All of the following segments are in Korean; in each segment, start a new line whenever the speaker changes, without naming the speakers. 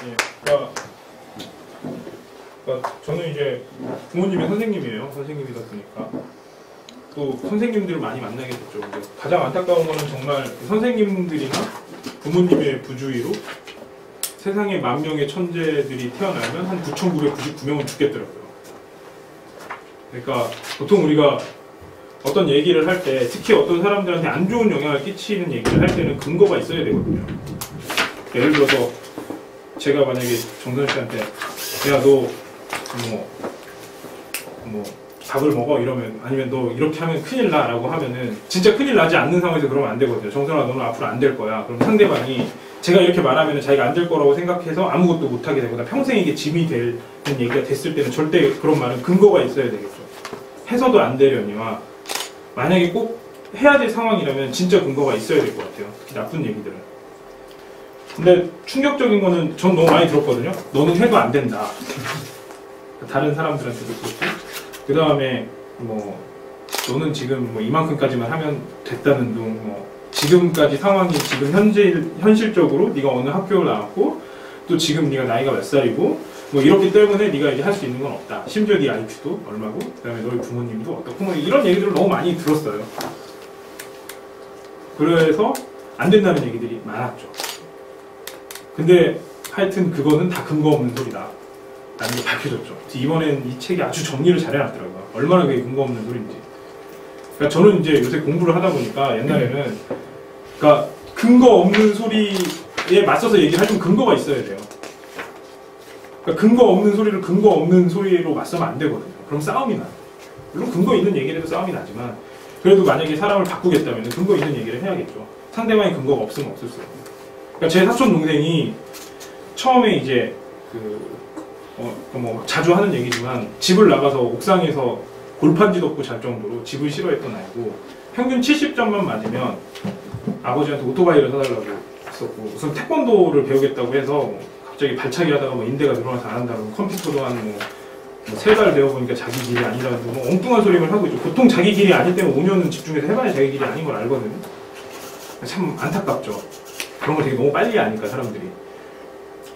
예, 그러니까 저는 이제 부모님이 선생님이에요. 선생님이다 보니까 또 선생님들을 많이 만나게 됐죠. 근데 가장 안타까운 거는 정말 선생님들이나 부모님의 부주의로 세상에 10,000명의 천재들이 태어나면 한 9,999명은 죽겠더라고요. 그러니까 보통 우리가 어떤 얘기를 할 때, 특히 어떤 사람들한테 안 좋은 영향을 끼치는 얘기를 할 때는 근거가 있어야 되거든요. 예를 들어서 제가 만약에 정선 씨한테 야 너 뭐 밥을 먹어 이러면, 아니면 너 이렇게 하면 큰일 나 라고 하면은 진짜 큰일 나지 않는 상황에서 그러면 안 되거든요. 정선아 너는 앞으로 안 될 거야. 그럼 상대방이 제가 이렇게 말하면 자기가 안 될 거라고 생각해서 아무것도 못하게 되거나 평생 이게 짐이 되는 얘기가 됐을 때는 절대 그런 말은 근거가 있어야 되겠죠. 해서도 안 되려니와 만약에 꼭 해야 될 상황이라면 진짜 근거가 있어야 될 것 같아요. 특히 나쁜 얘기들은. 근데 충격적인 거는 전 너무 많이 들었거든요. 너는 해도 안 된다. 다른 사람들한테도 그렇고. 그 다음에 뭐 너는 지금 뭐 이만큼까지만 하면 됐다는 둥, 뭐 지금까지 상황이 지금 현실적으로 네가 어느 학교를 나왔고 또 지금 네가 나이가 몇 살이고 뭐 이렇기 때문에 네가 이제 할 수 있는 건 없다. 심지어 네 IQ도 얼마고 그 다음에 너희 부모님도 어떻고 뭐 이런 얘기들을 너무 많이 들었어요. 그래서 안 된다는 얘기들이 많았죠. 근데 하여튼 그거는 다 근거 없는 소리다 라는 게 밝혀졌죠. 이번엔 이 책이 아주 정리를 잘 해놨더라고요. 얼마나 그게 근거 없는 소리인지. 그러니까 저는 이제 요새 공부를 하다 보니까 옛날에는 그러니까 근거 없는 소리에 맞서서 얘기하려면 근거가 있어야 돼요. 그러니까 근거 없는 소리를 근거 없는 소리로 맞서면 안 되거든요. 그럼 싸움이 나요. 물론 근거 있는 얘기를 해도 싸움이 나지만 그래도 만약에 사람을 바꾸겠다면 근거 있는 얘기를 해야겠죠. 상대방이 근거가 없으면 없을수록. 그러니까 제 사촌 동생이 처음에 이제 뭐 자주 하는 얘기지만 집을 나가서 옥상에서 골판지 덮고 잘 정도로 집을 싫어했던 아이고 평균 70점만 맞으면 아버지한테 오토바이를 사달라고 했었고 우선 태권도를 배우겠다고 해서 갑자기 발차기 하다가 뭐 인대가 늘어나서 안 한다고 컴퓨터도 한 뭐 3달 배워보니까 자기 길이 아니라고 뭐 엉뚱한 소리만 하고 있죠. 보통 자기 길이 아닐 때는 5년은 집중해서 해봐야 자기 길이 아닌 걸 알거든요. 참 안타깝죠. 그런 걸 되게 너무 빨리 아니까 사람들이.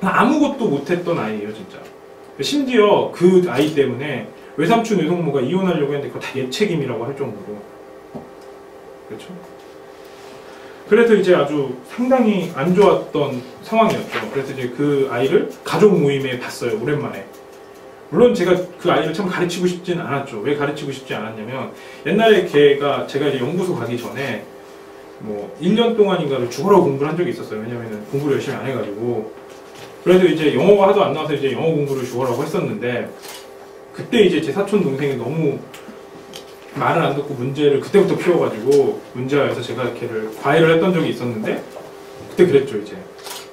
아무것도 못했던 아이예요 진짜. 심지어 그 아이 때문에 외삼촌 외숙모가 이혼하려고 했는데 그거 다 얘 책임이라고 할 정도로. 그렇죠? 그래서 이제 아주 상당히 안 좋았던 상황이었죠. 그래서 이제 그 아이를 가족 모임에 봤어요. 오랜만에. 물론 제가 그 아이를 참 가르치고 싶진 않았죠. 왜 가르치고 싶지 않았냐면 옛날에 제가 이제 연구소 가기 전에 뭐 1년 동안인가를 죽어라고 공부를 한 적이 있었어요. 왜냐면은 공부를 열심히 안 해가지고. 그래도 이제 영어가 하도 안 나와서 이제 영어 공부를 죽어라고 했었는데 그때 이제 제 사촌 동생이 너무 말을 안 듣고 문제를 그때부터 피워가지고 문제가 와서 제가 걔를 과외를 했던 적이 있었는데 그때 그랬죠. 이제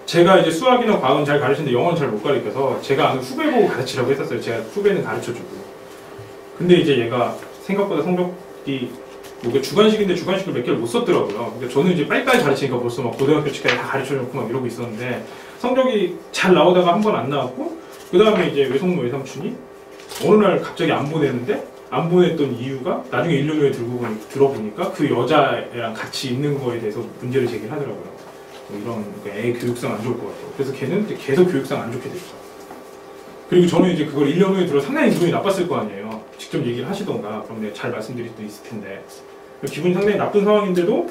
제가 이제 수학이나 과학은 잘 가르치는데 영어는 잘 못 가르쳐서 제가 아는 후배 보고 가르치라고 했었어요. 제가 후배는 가르쳐주고. 근데 이제 얘가 생각보다 성적이 뭐 주관식인데 주관식을 몇 개를 못 썼더라고요. 근데 저는 이제 빨리빨리 가르치니까 벌써 막 고등학교 치까지 다 가르쳐놓고 막 이러고 있었는데 성적이 잘 나오다가 한 번 안 나왔고 그 다음에 이제 외숙모 외삼촌이 어느 날 갑자기 안 보내는데 안 보냈던 이유가 나중에 1년 후에 들어보니까 그 여자애랑 같이 있는 거에 대해서 문제를 제기를 하더라고요. 뭐 이런 애 교육상 안 좋을 것 같아요. 그래서 걔는 계속 교육상 안 좋게 됐죠. 그리고 저는 이제 그걸 1년 후에 들어 상당히 기분이 나빴을 거 아니에요. 직접 얘기를 하시던가 그럼 내가 잘 말씀드릴 수도 있을 텐데 기분이 상당히 나쁜 상황인데도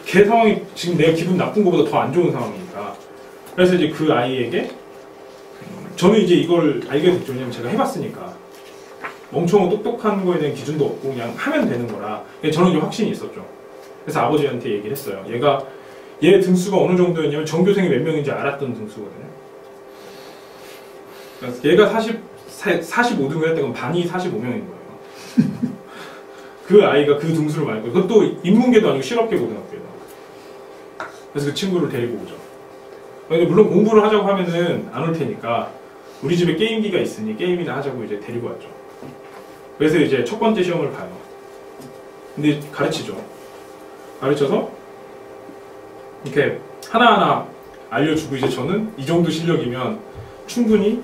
걔 상황이 지금 내가 기분 나쁜 것보다 더 안 좋은 상황이니까 그래서 이제 그 아이에게 저는 이제 이걸 알게 됐죠. 왜냐면 제가 해봤으니까 멍청하고 똑똑한 거에 대한 기준도 없고 그냥 하면 되는 거라 저는 이제 확신이 있었죠. 그래서 아버지한테 얘기를 했어요. 얘 등수가 어느 정도였냐면 전교생이 몇 명인지 알았던 등수거든요. 그래서 얘가 45등을 했다면 반이 45명인 거예요. 그 아이가 그 등수를 말고 그것도 인문계도 아니고 실업계 고등학교예요. 그래서 그 친구를 데리고 오죠. 근데 물론 공부를 하자고 하면은 안 올 테니까 우리 집에 게임기가 있으니 게임이나 하자고 이제 데리고 왔죠. 그래서 이제 첫 번째 시험을 봐요. 근데 가르치죠. 가르쳐서 이렇게 하나하나 알려주고 이제 저는 이 정도 실력이면 충분히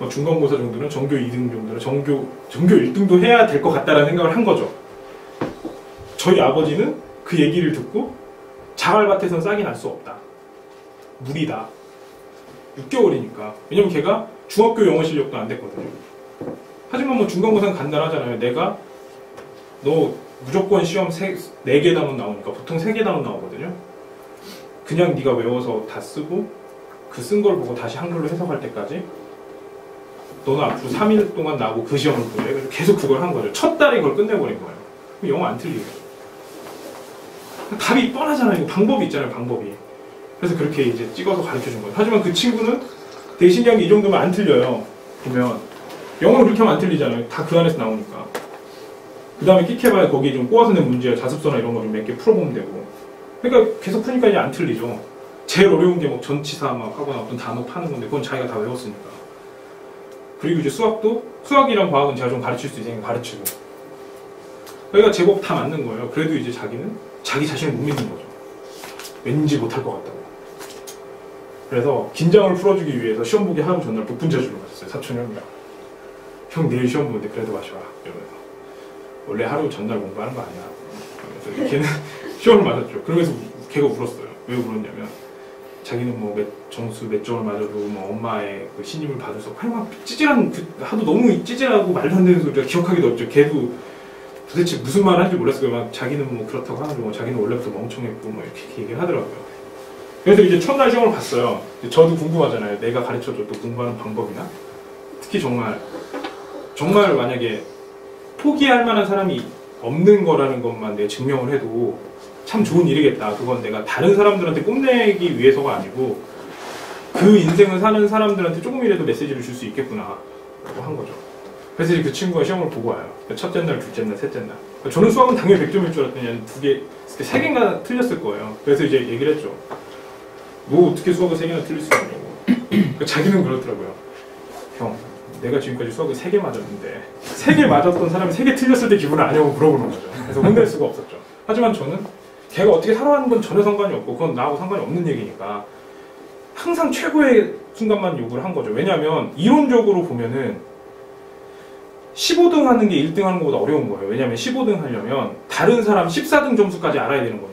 중간고사 정도는 전교 2등 정도는 전교 1등도 해야 될 것 같다라는 생각을 한 거죠. 저희 아버지는 그 얘기를 듣고 자갈밭에선 싹이 날 수 없다. 무리다. 6개월이니까. 왜냐면 걔가 중학교 영어 실력도 안 됐거든요. 하지만 뭐 중간고사는 간단하잖아요. 내가 너 무조건 시험 4개 단원 나오니까 보통 3개 단원 나오거든요. 그냥 네가 외워서 다 쓰고 그 쓴 걸 보고 다시 한글로 해석할 때까지 너는 앞으로 3일 동안 나오고 그 시험을 보래. 그래서 계속 그걸 한 거죠. 첫 달에 그걸 끝내버린 거예요. 그럼 영어 안 틀리고. 답이 뻔하잖아요. 방법이 있잖아요. 방법이. 그래서 그렇게 이제 찍어서 가르쳐 준 거예요. 하지만 그 친구는 되게 신기한 게 이 정도면 안 틀려요. 보면 영어는 그렇게 하면 안 틀리잖아요. 다 그 안에서 나오니까. 그 다음에 끽해봐야 거기에 좀 꼬아서 낸 문제야. 자습서나 이런 거 좀 몇 개 풀어보면 되고. 그러니까 계속 푸니까 이제 안 틀리죠. 제일 어려운 게 뭐 전치사 막 하거나 어떤 단어 파는 건데 그건 자기가 다 외웠으니까. 그리고 이제 수학이랑 과학은 제가 좀 가르칠 수 있으니까 가르치고. 그러니까 제법 다 맞는 거예요. 그래도 이제 자기는 자기 자신을 못 믿는 거죠. 왠지 못할 것 같다고. 그래서 긴장을 풀어주기 위해서 시험 보기 하루 전날 복분자주를 마셨어요. 사촌 형이랑. 형 내일 시험 보는데 그래도 마셔라. 이러면서. 원래 하루 전날 공부하는 거 아니야. 그래서 걔는 시험을 맞았죠. 그러면서 걔가 울었어요. 왜 울었냐면 자기는 뭐 점수 몇 점을 맞아도 뭐 엄마의 그 신임을 받을 수 없고 막 찌질한 하도 너무 찌질하고 말도 안 되는 소리가 기억하기도 없죠. 걔도 도대체 무슨 말을 하는지 몰랐어요. 막 자기는 뭐 그렇다고 하는데 뭐 자기는 원래부터 멍청했고 뭐 이렇게 얘기를 하더라고요. 그래서 이제 첫날 시험을 봤어요. 저도 궁금하잖아요. 내가 가르쳐줬던 공부하는 방법이나 특히 정말 만약에 포기할 만한 사람이 없는 거라는 것만 내가 증명을 해도 참 좋은 일이겠다. 그건 내가 다른 사람들한테 뽐내기 위해서가 아니고 그 인생을 사는 사람들한테 조금이라도 메시지를 줄 수 있겠구나 라고 한 거죠. 그래서 이제 그 친구가 시험을 보고 와요. 첫째 날, 둘째 날, 셋째 날. 저는 수학은 당연히 100점일 줄 알았더니 한 3개인가 틀렸을 거예요. 그래서 이제 얘기를 했죠. 뭐 어떻게 수학을 3개나 틀릴 수 있냐고. 자기는 그렇더라고요. 형, 내가 지금까지 수학을 3개 맞았는데 3개 맞았던 사람이 3개 틀렸을 때 기분을 아냐고 물어보는 거죠. 그래서 혼낼 수가 없었죠. 하지만 저는 걔가 어떻게 살아가는 건 전혀 상관이 없고 그건 나하고 상관이 없는 얘기니까 항상 최고의 순간만 요구를 한 거죠. 왜냐하면 이론적으로 보면은 15등 하는 게 1등 하는 것보다 어려운 거예요. 왜냐하면 15등 하려면 다른 사람 14등 점수까지 알아야 되는 거니까.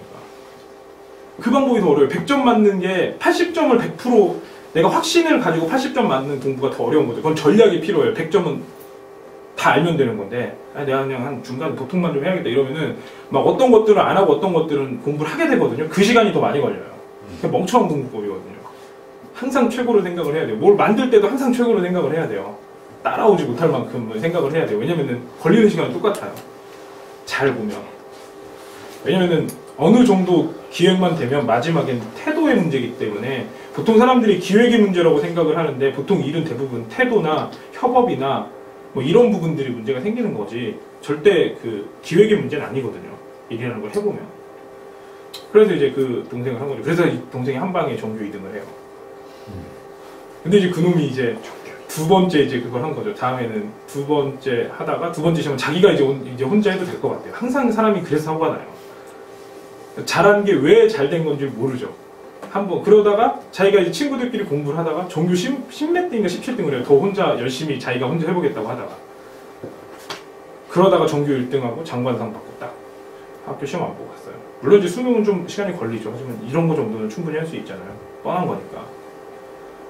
그 방법이 더 어려워요. 100점 맞는 게 80점을 100% 내가 확신을 가지고 80점 맞는 공부가 더 어려운 거죠. 그건 전략이 필요해요. 100점은 다 알면 되는 건데 내가 그냥 한 중간 보통만 좀 해야겠다 이러면은 막 어떤 것들은 안 하고 어떤 것들은 공부를 하게 되거든요. 그 시간이 더 많이 걸려요. 멍청한 공부법이거든요. 항상 최고로 생각을 해야 돼요. 뭘 만들 때도 항상 최고로 생각을 해야 돼요. 따라오지 못할 만큼 생각을 해야 돼요. 왜냐면은 걸리는 시간은 똑같아요. 잘 보면. 왜냐면은 어느 정도 기획만 되면 마지막엔 태도의 문제이기 때문에 보통 사람들이 기획의 문제라고 생각을 하는데 보통 일은 대부분 태도나 협업이나 뭐 이런 부분들이 문제가 생기는 거지 절대 그 기획의 문제는 아니거든요. 일이라는 걸 해보면. 그래서 이제 그 동생을 한 거죠. 그래서 이 동생이 한 방에 정규 2등을 해요. 근데 이제 그놈이 이제 두 번째 이제 그걸 한 거죠. 다음에는 두 번째 하다가 두 번째 시험은 자기가 이제 혼자 해도 될 것 같아요. 항상 사람이 그래서 사고가 나요. 잘한 게 왜 잘 된 건지 모르죠. 한번 그러다가 자기가 이제 친구들끼리 공부를 하다가 정규 10몇 등인가 17등을 해요. 더 혼자 열심히 자기가 혼자 해보겠다고 하다가 그러다가 정규 1등하고 장관상 받고 딱 학교 시험 안 보고 갔어요. 물론 이제 수능은 좀 시간이 걸리죠. 하지만 이런 거 정도는 충분히 할 수 있잖아요. 뻔한 거니까.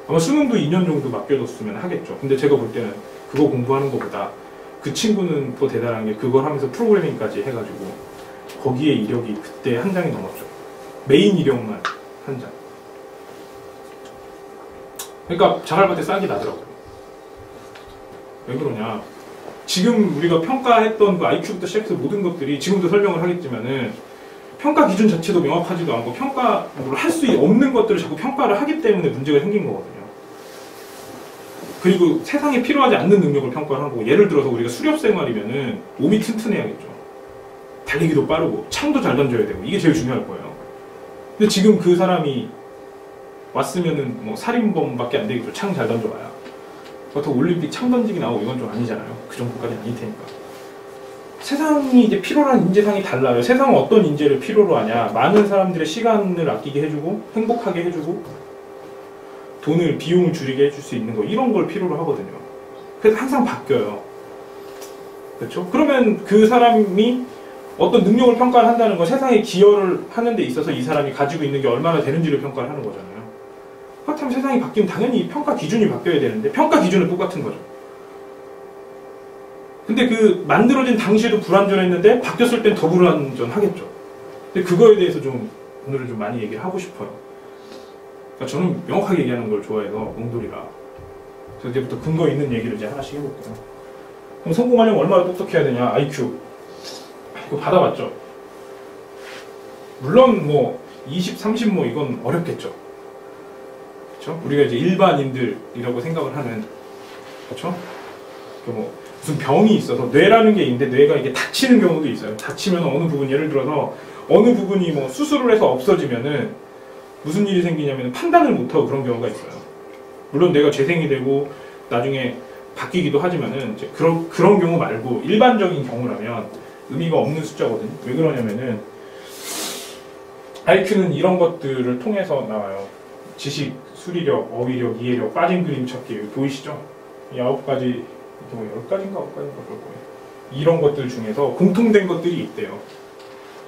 아마 수능도 2년 정도 맡겨뒀으면 하겠죠. 근데 제가 볼 때는 그거 공부하는 것보다 그 친구는 더 대단한 게 그걸 하면서 프로그래밍까지 해가지고 거기에 이력이 그때 한 장이 넘었죠. 메인 이력만 한 장. 그러니까 자갈밭에 싹이 나더라고요. 왜 그러냐. 지금 우리가 평가했던 그 IQ부터 시작해서 모든 것들이 지금도 설명을 하겠지만은 평가 기준 자체도 명확하지도 않고 평가를 할 수 없는 것들을 자꾸 평가를 하기 때문에 문제가 생긴 거거든요. 그리고 세상에 필요하지 않는 능력을 평가를 하고 예를 들어서 우리가 수렵 생활이면은 몸이 튼튼해야겠죠. 달리기도 빠르고 창도 잘 던져야 되고 이게 제일 중요할 거예요. 근데 지금 그 사람이 왔으면은 뭐 살인범밖에 안 되겠죠. 창 잘 던져봐야. 그렇다고 올림픽 창 던지기 나오고 이건 좀 아니잖아요. 그 정도까지는 아닐 테니까. 세상이 이제 필요로 하는 인재상이 달라요. 세상은 어떤 인재를 필요로 하냐. 많은 사람들의 시간을 아끼게 해주고 행복하게 해주고 돈을 비용을 줄이게 해줄 수 있는 거 이런 걸 필요로 하거든요. 그래서 항상 바뀌어요. 그렇죠? 그러면 그 사람이 어떤 능력을 평가를 한다는 건 세상에 기여를 하는 데 있어서 이 사람이 가지고 있는 게 얼마나 되는지를 평가를 하는 거잖아요. 그렇다면 세상이 바뀌면 당연히 평가 기준이 바뀌어야 되는데 평가 기준은 똑같은 거죠. 근데 그 만들어진 당시에도 불완전했는데 바뀌었을 땐 더 불완전하겠죠. 근데 그거에 대해서 좀 오늘은 좀 많이 얘기를 하고 싶어요. 그러니까 저는 명확하게 얘기하는 걸 좋아해서 옹돌이라. 그래서 이제부터 근거 있는 얘기를 이제 하나씩 해볼게요. 그럼 성공하려면 얼마나 똑똑해야 되냐? IQ. 이거 받아봤죠. 물론 뭐 20, 30 뭐 이건 어렵겠죠. 그렇죠? 우리가 이제 일반인들이라고 생각을 하는, 그렇죠? 뭐 무슨 병이 있어서 뇌라는 게 있는데 뇌가 이게 다치는 경우도 있어요. 다치면 어느 부분, 예를 들어서 어느 부분이 뭐 수술을 해서 없어지면은 무슨 일이 생기냐면 판단을 못하고 그런 경우가 있어요. 물론 뇌가 재생이 되고 나중에 바뀌기도 하지만은 이제 그런 경우 말고 일반적인 경우라면 의미가 없는 숫자거든요. 왜 그러냐면은 IQ는 이런 것들을 통해서 나와요. 지식, 수리력, 어휘력, 이해력, 빠진 그림 찾기. 보이시죠? 이 9가지, 뭐 10가지인가 9가지인가 그럴 거예요. 이런 것들 중에서 공통된 것들이 있대요.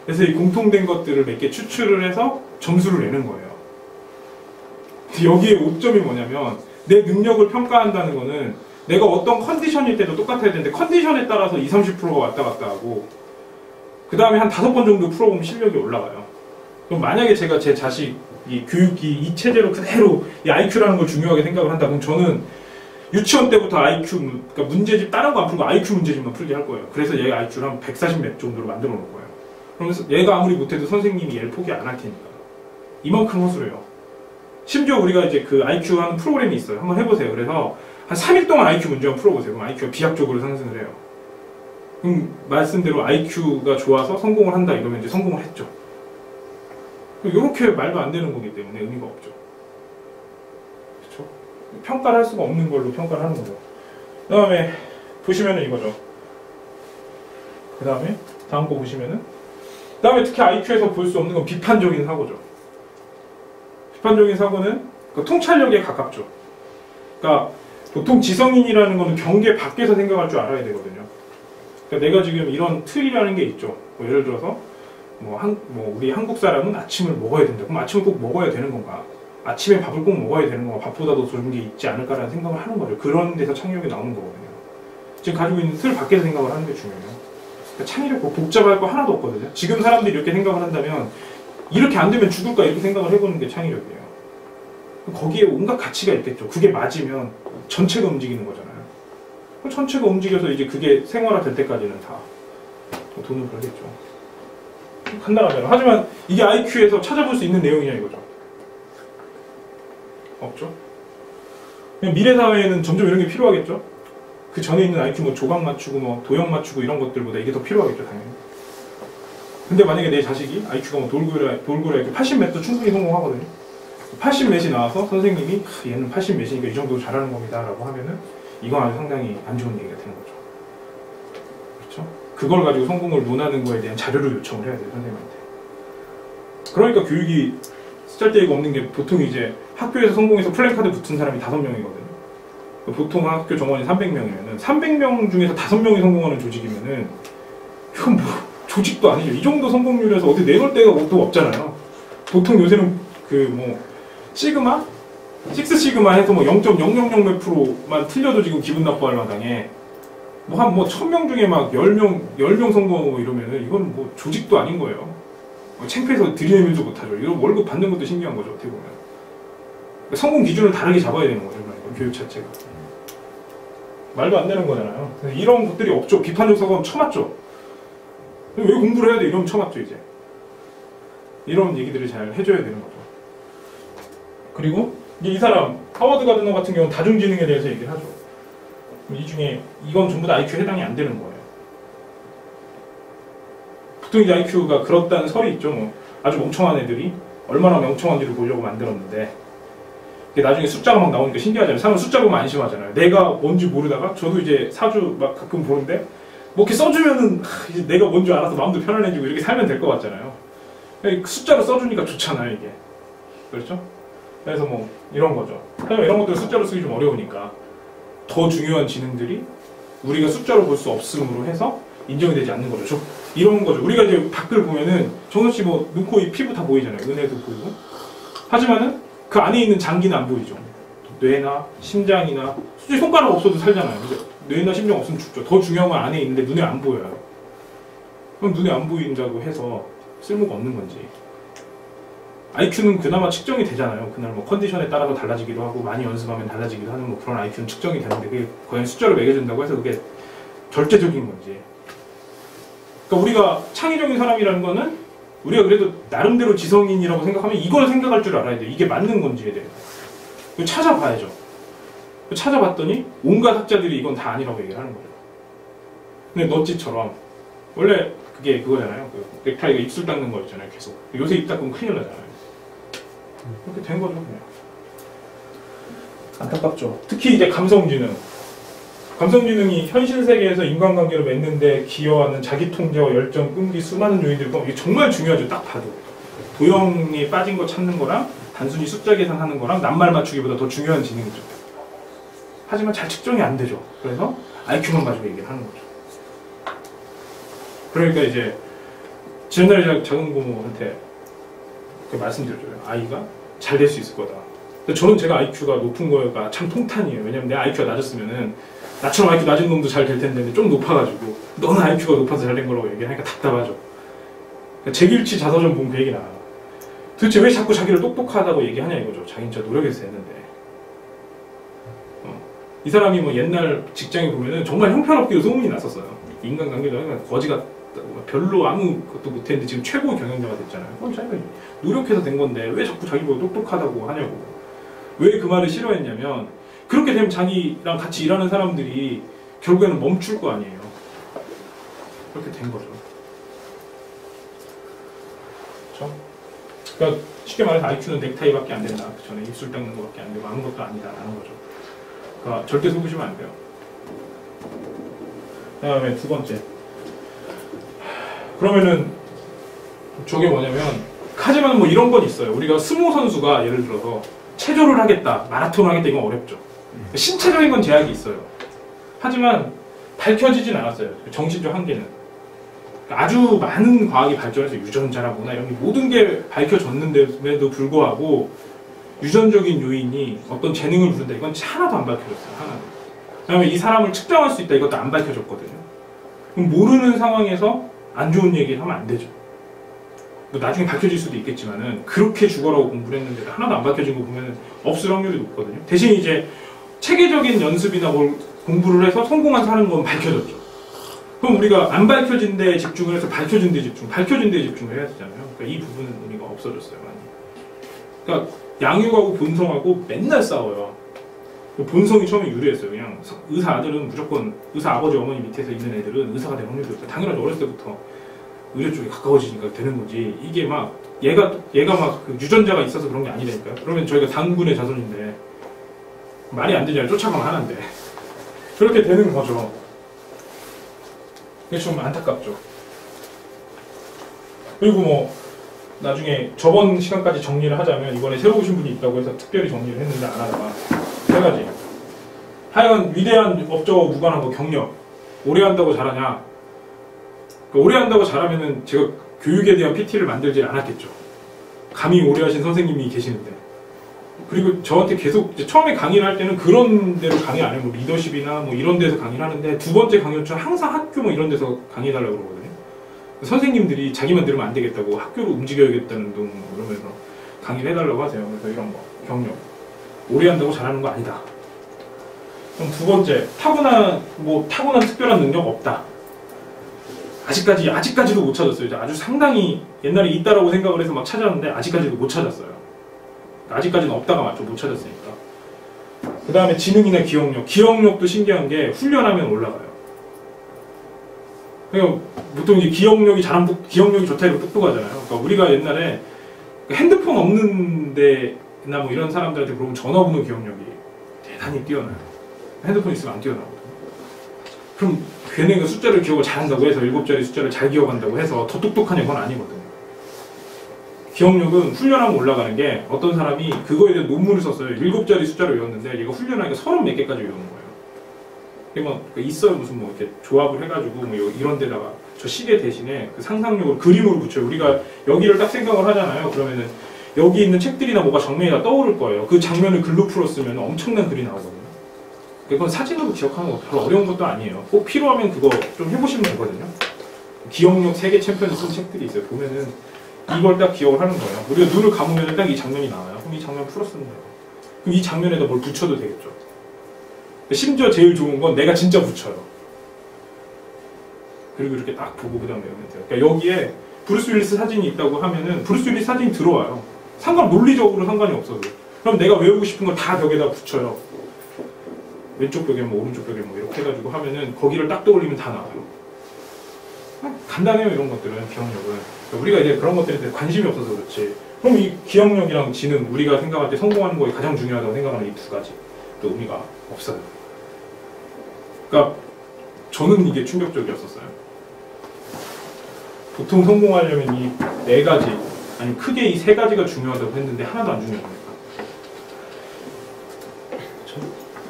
그래서 이 공통된 것들을 몇 개 추출을 해서 점수를 내는 거예요. 여기에 오점이 뭐냐면 내 능력을 평가한다는 거는 내가 어떤 컨디션일 때도 똑같아야 되는데 컨디션에 따라서 20, 30%가 왔다 갔다 하고 그 다음에 한 5번 정도 풀어보면 실력이 올라가요. 그럼 만약에 제가 제 자식 이 교육이 이 체제로 그대로 이 IQ라는 걸 중요하게 생각을 한다 그럼 저는 유치원 때부터 IQ, 그러니까 문제집 다른 거 안 풀고 IQ 문제집만 풀게 할 거예요. 그래서 얘가 IQ를 한 140 몇 정도로 만들어 놓을 거예요. 그러면서 얘가 아무리 못해도 선생님이 얘를 포기 안 할 테니까. 이만큼 허술해요. 심지어 우리가 이제 그 IQ 하는 프로그램이 있어요. 한번 해보세요. 그래서 한 3일 동안 IQ 문제만 풀어보세요. 그럼 IQ가 비약적으로 상승을 해요. 그럼 말씀대로 IQ가 좋아서 성공을 한다 이러면 이제 성공을 했죠. 이렇게 말도 안 되는 거기 때문에 의미가 없죠. 그렇죠? 평가를 할 수가 없는 걸로 평가를 하는 거죠. 그 다음에 보시면은 이거죠. 그 다음에 다음 거 보시면은 그 다음에 특히 IQ에서 볼 수 없는 건 비판적인 사고죠. 비판적인 사고는 그 통찰력에 가깝죠. 그러니까 보통 지성인이라는 거는 경계 밖에서 생각할 줄 알아야 되거든요. 그러니까 내가 지금 이런 틀이라는 게 있죠. 뭐 예를 들어서 뭐 우리 한국 사람은 아침을 먹어야 된다. 그럼 아침을 꼭 먹어야 되는 건가? 아침에 밥을 꼭 먹어야 되는 건가? 밥보다 더 좋은 게 있지 않을까라는 생각을 하는 거죠. 그런 데서 창의력이 나오는 거거든요. 지금 가지고 있는 틀 밖에서 생각을 하는 게 중요해요. 그러니까 창의력 뭐 복잡할 거 하나도 없거든요. 지금 사람들이 이렇게 생각을 한다면 이렇게 안 되면 죽을까 이렇게 생각을 해보는 게 창의력이에요. 거기에 온갖 가치가 있겠죠. 그게 맞으면 전체가 움직이는 거잖아요. 전체가 움직여서 이제 그게 생활화 될 때까지는 다 돈을 벌겠죠. 간단하잖아요. 하지만 이게 IQ에서 찾아볼 수 있는 내용이냐 이거죠. 없죠. 미래 사회에는 점점 이런 게 필요하겠죠. 그 전에 있는 IQ 뭐 조각 맞추고 뭐 도형 맞추고 이런 것들보다 이게 더 필요하겠죠 당연히. 근데 만약에 내 자식이 IQ가 뭐 돌고래 이렇게 80몇도 충분히 성공하거든요. 80몇이 나와서 선생님이 얘는 80몇이니까 이 정도 잘하는 겁니다 라고 하면은 이건 아주 상당히 안 좋은 얘기가 되는 거죠. 그렇죠? 그걸 가지고 성공을 논하는 거에 대한 자료를 요청을 해야 돼요 선생님한테. 그러니까 교육이 쓰잘데기가 없는 게 보통 이제 학교에서 성공해서 플랜카드 붙은 사람이 5명이거든요. 보통 학교 정원이 300명이면은 300명 중에서 5명이 성공하는 조직이면은 이건 뭐 조직도 아니죠. 이 정도 성공률에서 어디 내놓을 데가 또 없잖아요. 보통 요새는 그 뭐 시그마? 6 시그마 해서 뭐 0.000 몇 프로만 틀려도 지금 기분 나빠할 마당에 뭐 한 1000명 중에 막 10명 성공하고 이러면은 이건 뭐 조직도 아닌 거예요. 창피해서 들이내밀도 못하죠. 이런 월급 받는 것도 신기한 거죠. 어떻게 보면. 그러니까 성공 기준을 다르게 잡아야 되는 거죠. 그러니까 교육 자체가. 말도 안 되는 거잖아요. 이런 것들이 없죠. 비판적 사고는 쳐맞죠. 왜 공부를 해야 돼? 이러면 쳐맞죠 이제. 이런 얘기들을 잘 해줘야 되는 거죠. 그리고 이제 이 사람 하워드 가드너 같은 경우는 다중지능에 대해서 얘기를 하죠. 이 중에 이건 전부 다 IQ에 해당이 안 되는 거예요. 보통 이제 IQ가 그렇다는 설이 있죠. 뭐 아주 멍청한 애들이 얼마나 멍청한지를 보려고 만들었는데 이게 나중에 숫자가 막 나오니까 신기하잖아요. 사람은 숫자 보면 안심하잖아요. 내가 뭔지 모르다가 저도 이제 사주 막 가끔 보는데 뭐 이렇게 써주면은 이제 내가 뭔지 알아서 마음도 편안해지고 이렇게 살면 될 것 같잖아요. 숫자로 써주니까 좋잖아요 이게. 그렇죠? 그래서 뭐 이런 거죠. 하지만 이런 것들을 숫자로 쓰기 좀 어려우니까 더 중요한 지능들이 우리가 숫자로 볼 수 없음으로 해서 인정이 되지 않는 거죠. 이런 거죠. 우리가 이제 밖을 보면은 정선 씨 뭐 눈, 코, 입, 피부 다 보이잖아요. 은혜도 보이고. 하지만은 그 안에 있는 장기는 안 보이죠. 뇌나 심장이나 솔직히 손가락 없어도 살잖아요. 뇌나 심장 없으면 죽죠. 더 중요한 건 안에 있는데 눈에 안 보여요. 그럼 눈에 안 보인다고 해서 쓸모가 없는 건지. IQ는 그나마 측정이 되잖아요. 그날 뭐 컨디션에 따라서 달라지기도 하고 많이 연습하면 달라지기도 하는 뭐 그런 IQ는 측정이 되는데 그게 그냥 숫자로 매겨준다고 해서 그게 절대적인 건지. 그러니까 우리가 창의적인 사람이라는 거는 우리가 그래도 나름대로 지성인이라고 생각하면 이걸 생각할 줄 알아야 돼요. 이게 맞는 건지에 대해서. 찾아봐야죠. 찾아봤더니 온갖 학자들이 이건 다 아니라고 얘기를 하는 거죠. 근데 너찌처럼 원래 그게 그거잖아요. 그 넥타이가 입술 닦는 거였잖아요. 계속. 요새 입 닦으면 큰일 나잖아요. 그렇게 된 거죠, 그냥. 안타깝죠. 특히 이제 감성지능. 감성지능이 현실 세계에서 인간관계를 맺는데 기여하는 자기 통제와 열정, 끈기, 수많은 요인들이 이게 정말 중요하죠. 딱 봐도. 도형에 빠진 거 찾는 거랑 단순히 숫자 계산하는 거랑 낱말 맞추기보다 더 중요한 지능이죠. 하지만 잘 측정이 안 되죠. 그래서 IQ만 가지고 얘기를 하는 거죠. 그러니까 이제 지난달에 제가 작은 고모한테 말씀드렸죠. 아이가 잘 될 수 있을 거다. 근데 저는 제가 IQ가 높은 거가 참 통탄이에요. 왜냐면 내 IQ가 낮았으면은 나처럼 IQ 낮은 놈도 잘 될 텐데 좀 높아가지고 너는 IQ가 높아서 잘 된 거라고 얘기하니까 답답하죠. 그러니까 제1치 자서전 보면 그 얘기 나와요. 도대체 왜 자꾸 자기를 똑똑하다고 얘기하냐 이거죠. 자기는 진짜 노력해서 했는데. 이 사람이 뭐 옛날 직장에 보면은 정말 형편없기로 소문이 났었어요. 인간관계도 거지가 별로 아무것도 못했는데 지금 최고 경영자가 됐잖아요. 그럼 자기가 노력해서 된 건데 왜 자꾸 자기보다 똑똑하다고 하냐고. 왜 그 말을 싫어했냐면 그렇게 되면 자기랑 같이 일하는 사람들이 결국에는 멈출 거 아니에요. 그렇게 된 거죠. 그렇죠? 그러니까 쉽게 말해서 IQ는 넥타이밖에 안 된다. 그 전에 입술 닦는 거밖에 안 되고 아무것도 아니다라는 거죠. 그러니까 절대 속으시면 안 돼요. 그 다음에 두 번째. 그러면은 저게 뭐냐면 하지만 뭐 이런 건 있어요. 우리가 스모 선수가 예를 들어서 체조를 하겠다, 마라톤을 하겠다 이건 어렵죠. 신체적인 건 제약이 있어요. 하지만 밝혀지진 않았어요. 정신적 한계는. 아주 많은 과학이 발전해서 유전자나 뭐나 이런 게 모든 게 밝혀졌는데도 불구하고 유전적인 요인이 어떤 재능을 부른다 이건 하나도 안 밝혀졌어요. 하나도. 그다음에 이 사람을 측정할 수 있다 이것도 안 밝혀졌거든요. 그럼 모르는 상황에서 안 좋은 얘기를 하면 안 되죠. 뭐 나중에 밝혀질 수도 있겠지만은 그렇게 죽어라고 공부를 했는데 하나도 안 밝혀진 거 보면 없을 확률이 높거든요. 대신 이제 체계적인 연습이나 뭘 공부를 해서 성공한 사는 건 밝혀졌죠. 그럼 우리가 안 밝혀진 데에 집중을 해서 밝혀진 데에 밝혀진 데에 집중을 해야 되잖아요. 그러니까 이 부분은 의미가 없어졌어요, 많이. 그러니까 양육하고 본성하고 맨날 싸워요. 본성이 처음에 유리했어요. 그냥 의사 아들은 무조건 의사 아버지 어머니 밑에서 있는 애들은 의사가 될 확률이 없어요. 당연하지 어렸을 때부터 의료 쪽에 가까워지니까 되는 거지. 이게 막 얘가 막 그 유전자가 있어서 그런 게 아니라니까요. 그러면 저희가 당군의 자손인데 말이 안 되잖아요. 쫓아가면 하는데 그렇게 되는 거죠. 이게 좀 안타깝죠. 그리고 뭐 나중에 저번 시간까지 정리를 하자면 이번에 새로 오신 분이 있다고 해서 특별히 정리를 했는데 안 하다가 세 가지. 하여간 위대한 업적과 무관한 거 경력. 오래 한다고 잘하냐? 그러니까 오래 한다고 잘하면은 제가 교육에 대한 PT를 만들지 않았겠죠. 감히 오래 하신 선생님이 계시는데. 그리고 저한테 계속 처음에 강의를 할 때는 그런 데로 강의 안 해요. 뭐 리더십이나 뭐 이런 데서 강의를 하는데 두 번째 강의처럼 항상 학교 뭐 이런 데서 강의해달라고 그러거든요. 선생님들이 자기만 들으면 안 되겠다고 학교로 움직여야겠다는 둥 이러면서 강의를 해달라고 하세요. 그래서 이런 거 경력. 오래 한다고 잘하는 거 아니다. 그럼 두 번째 타고난 특별한 능력 없다. 아직까지도 못 찾았어요. 아주 상당히 옛날에 있다라고 생각을 해서 막 찾았는데 아직까지도 못 찾았어요. 아직까지는 없다가 맞죠. 못 찾았으니까. 그 다음에 지능이나 기억력도 신기한 게 훈련하면 올라가요. 그러니까 보통 이제 기억력이 좋다 이러고 똑똑하잖아요. 그러니까 우리가 옛날에 핸드폰 없는 데나 뭐 이런 사람들한테 물어보면 전화번호 기억력이 대단히 뛰어나요. 핸드폰 있으면 안 뛰어나거든요. 그럼 걔네가 숫자를 기억을 잘한다고 해서 7자리 숫자를 잘 기억한다고 해서 더 똑똑한 건 아니거든요. 기억력은 훈련하면 올라가는 게 어떤 사람이 그거에 대한 논문을 썼어요. 7자리 숫자를 외웠는데 얘가 훈련하니까 30몇 개까지 외우는 거예요. 그러니까 있어요. 무슨 뭐 이렇게 조합을 해가지고 뭐 이런 데다가 저 시계 대신에 그 상상력을 그림으로 붙여요. 우리가 여기를 딱 생각을 하잖아요. 그러면은 여기 있는 책들이나 뭐가 정면에 다 떠오를 거예요. 그 장면을 글로 풀었으면 엄청난 글이 나오거든요. 그건 사진으로 기억하는 거 별로 어려운 것도 아니에요. 꼭 필요하면 그거 좀 해보시면 되거든요. 기억력 세계 챔피언이 쓴 책들이 있어요. 보면은 이걸 딱 기억을 하는 거예요. 우리가 눈을 감으면 딱 이 장면이 나와요. 그럼 이 장면 풀었으면 돼요. 그럼 이 장면에다 뭘 붙여도 되겠죠. 심지어 제일 좋은 건 내가 진짜 붙여요. 그리고 이렇게 딱 보고 그 다음에 외우면 돼요. 그러니까 여기에 브루스 윌리스 사진이 있다고 하면은 브루스 윌리스 사진이 들어와요. 논리적으로 상관이 없어도. 그럼 내가 외우고 싶은 걸 다 벽에다 붙여요. 왼쪽 벽에 뭐 오른쪽 벽에 뭐 이렇게 해가지고 하면은 거기를 딱 떠올리면 다 나와요. 간단해요. 이런 것들은 기억력은. 그러니까 우리가 이제 그런 것들에 대해 관심이 없어서 그렇지. 그럼 이 기억력이랑 지능, 우리가 생각할 때 성공하는 거에 가장 중요하다고 생각하는 이 두 가지 또 의미가 없어요. 그러니까 저는 이게 충격적이었었어요. 보통 성공하려면 이 네 가지, 아니 크게 이 세 가지가 중요하다고 했는데 하나도 안 중요합니다.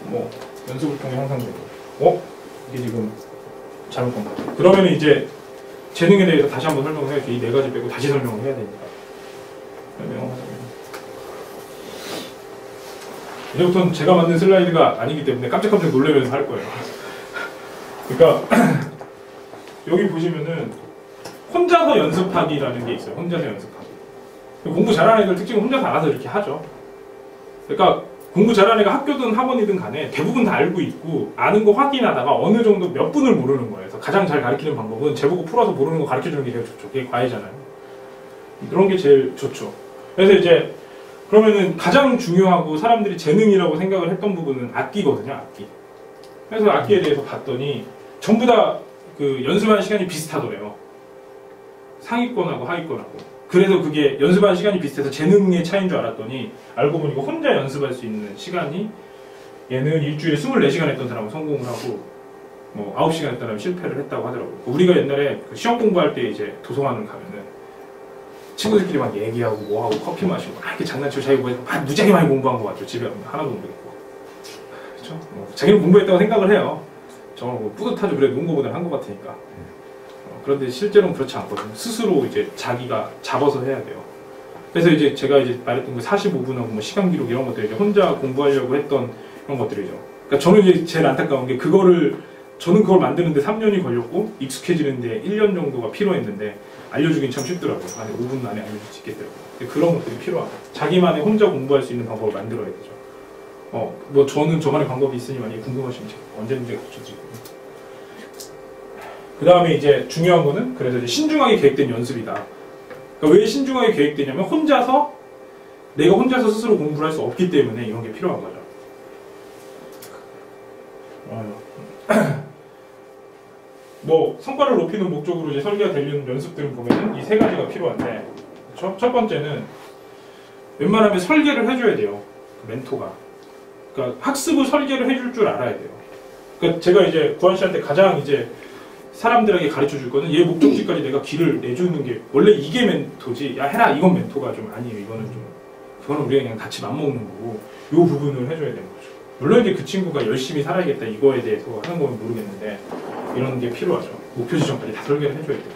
뭐 연습을 통해 향상되고, 이게 지금 잘못 본 것 같아요. 그러면 이제 재능에 대해서 다시 한번 설명을 해야죠. 이 네 가지 빼고 다시 설명을 해야 되니까. 이제부터는 제가 만든 슬라이드가 아니기 때문에 깜짝깜짝 놀라면서 할 거예요. 그러니까 여기 보시면은 혼자서 연습하기라는 게 있어요. 혼자서 연습하기. 공부 잘하는 애들 특징은 혼자서 알아서 이렇게 하죠. 그러니까 공부 잘하는 애가 학교든 학원이든 간에 대부분 다 알고 있고 아는 거 확인하다가 어느 정도 몇 분을 모르는 거예요. 그래서 가장 잘 가르치는 방법은 제보고 풀어서 모르는 거 가르쳐주는 게 제일 좋죠. 그게 과외잖아요. 그런 게 제일 좋죠. 그래서 이제 그러면은 가장 중요하고 사람들이 재능이라고 생각을 했던 부분은 악기거든요. 악기. 그래서 악기에 대해서 봤더니 전부 다 그 연습하는 시간이 비슷하더래요. 상위권하고 하위권하고. 그래서 그게 연습하는 시간이 비슷해서 재능의 차이인 줄 알았더니 알고 보니까 혼자 연습할 수 있는 시간이 얘는 일주일에 24시간 했던 사람은 성공을 하고 뭐 9시간 했던 사람은 실패를 했다고 하더라고요. 우리가 옛날에 그 시험 공부할 때 이제 도서관을 가면은 친구들끼리 막 얘기하고 뭐하고 커피 마시고 막 이렇게 장난치고 자기 뭐 무지하게 많이 공부한 거 같죠. 집에 가면 하나도 못 배웠고. 그렇죠? 자기는 공부했다고 생각을 해요. 저는 뭐 뿌듯하죠. 그래도 논거보다 한 것 같으니까. 그런데 실제로는 그렇지 않거든요. 스스로 이제 자기가 잡아서 해야 돼요. 그래서 이제 제가 이제 말했던 그 45분하고 뭐 시간 기록 이런 것들 이제 혼자 공부하려고 했던 그런 것들이죠. 그러니까 저는 이제 제일 안타까운 게 저는 그걸 만드는데 3년이 걸렸고 익숙해지는데 1년 정도가 필요했는데 알려주긴 참 쉽더라고요. 한 5분 안에 알려줄 수 있겠더라고요. 그런 것들이 필요하다. 자기만의 혼자 공부할 수 있는 방법을 만들어야 되죠. 뭐 저는 저만의 방법이 있으니 만약에 궁금하시면 언제든지 가르쳐드리고요. 그 다음에 이제 중요한 거는 그래서 이제 신중하게 계획된 연습이다. 그러니까 왜 신중하게 계획되냐면 내가 혼자서 스스로 공부를 할 수 없기 때문에 이런 게 필요한 거죠. 뭐 성과를 높이는 목적으로 이제 설계가 되는 연습들을 보면은 이 세 가지가 필요한데, 그렇죠? 첫 번째는 웬만하면 설계를 해줘야 돼요. 그 멘토가. 그러니까 학습을 설계를 해줄 줄 알아야 돼요. 그러니까 제가 이제 구한 씨한테 가장 이제 사람들에게 가르쳐 줄 거는 얘 목적지까지 내가 길을 내주는 게 원래 이게 멘토지. 야 해라 이건 멘토가 좀 아니에요. 그거는 우리가 그냥 같이 맞먹는 거고 요 부분을 해줘야 되는 거죠. 물론 이제 그 친구가 열심히 살아야겠다 이거에 대해서 하는 건 모르겠는데 이런 게 필요하죠. 목표 지점까지 다 설계를 해줘야 돼요.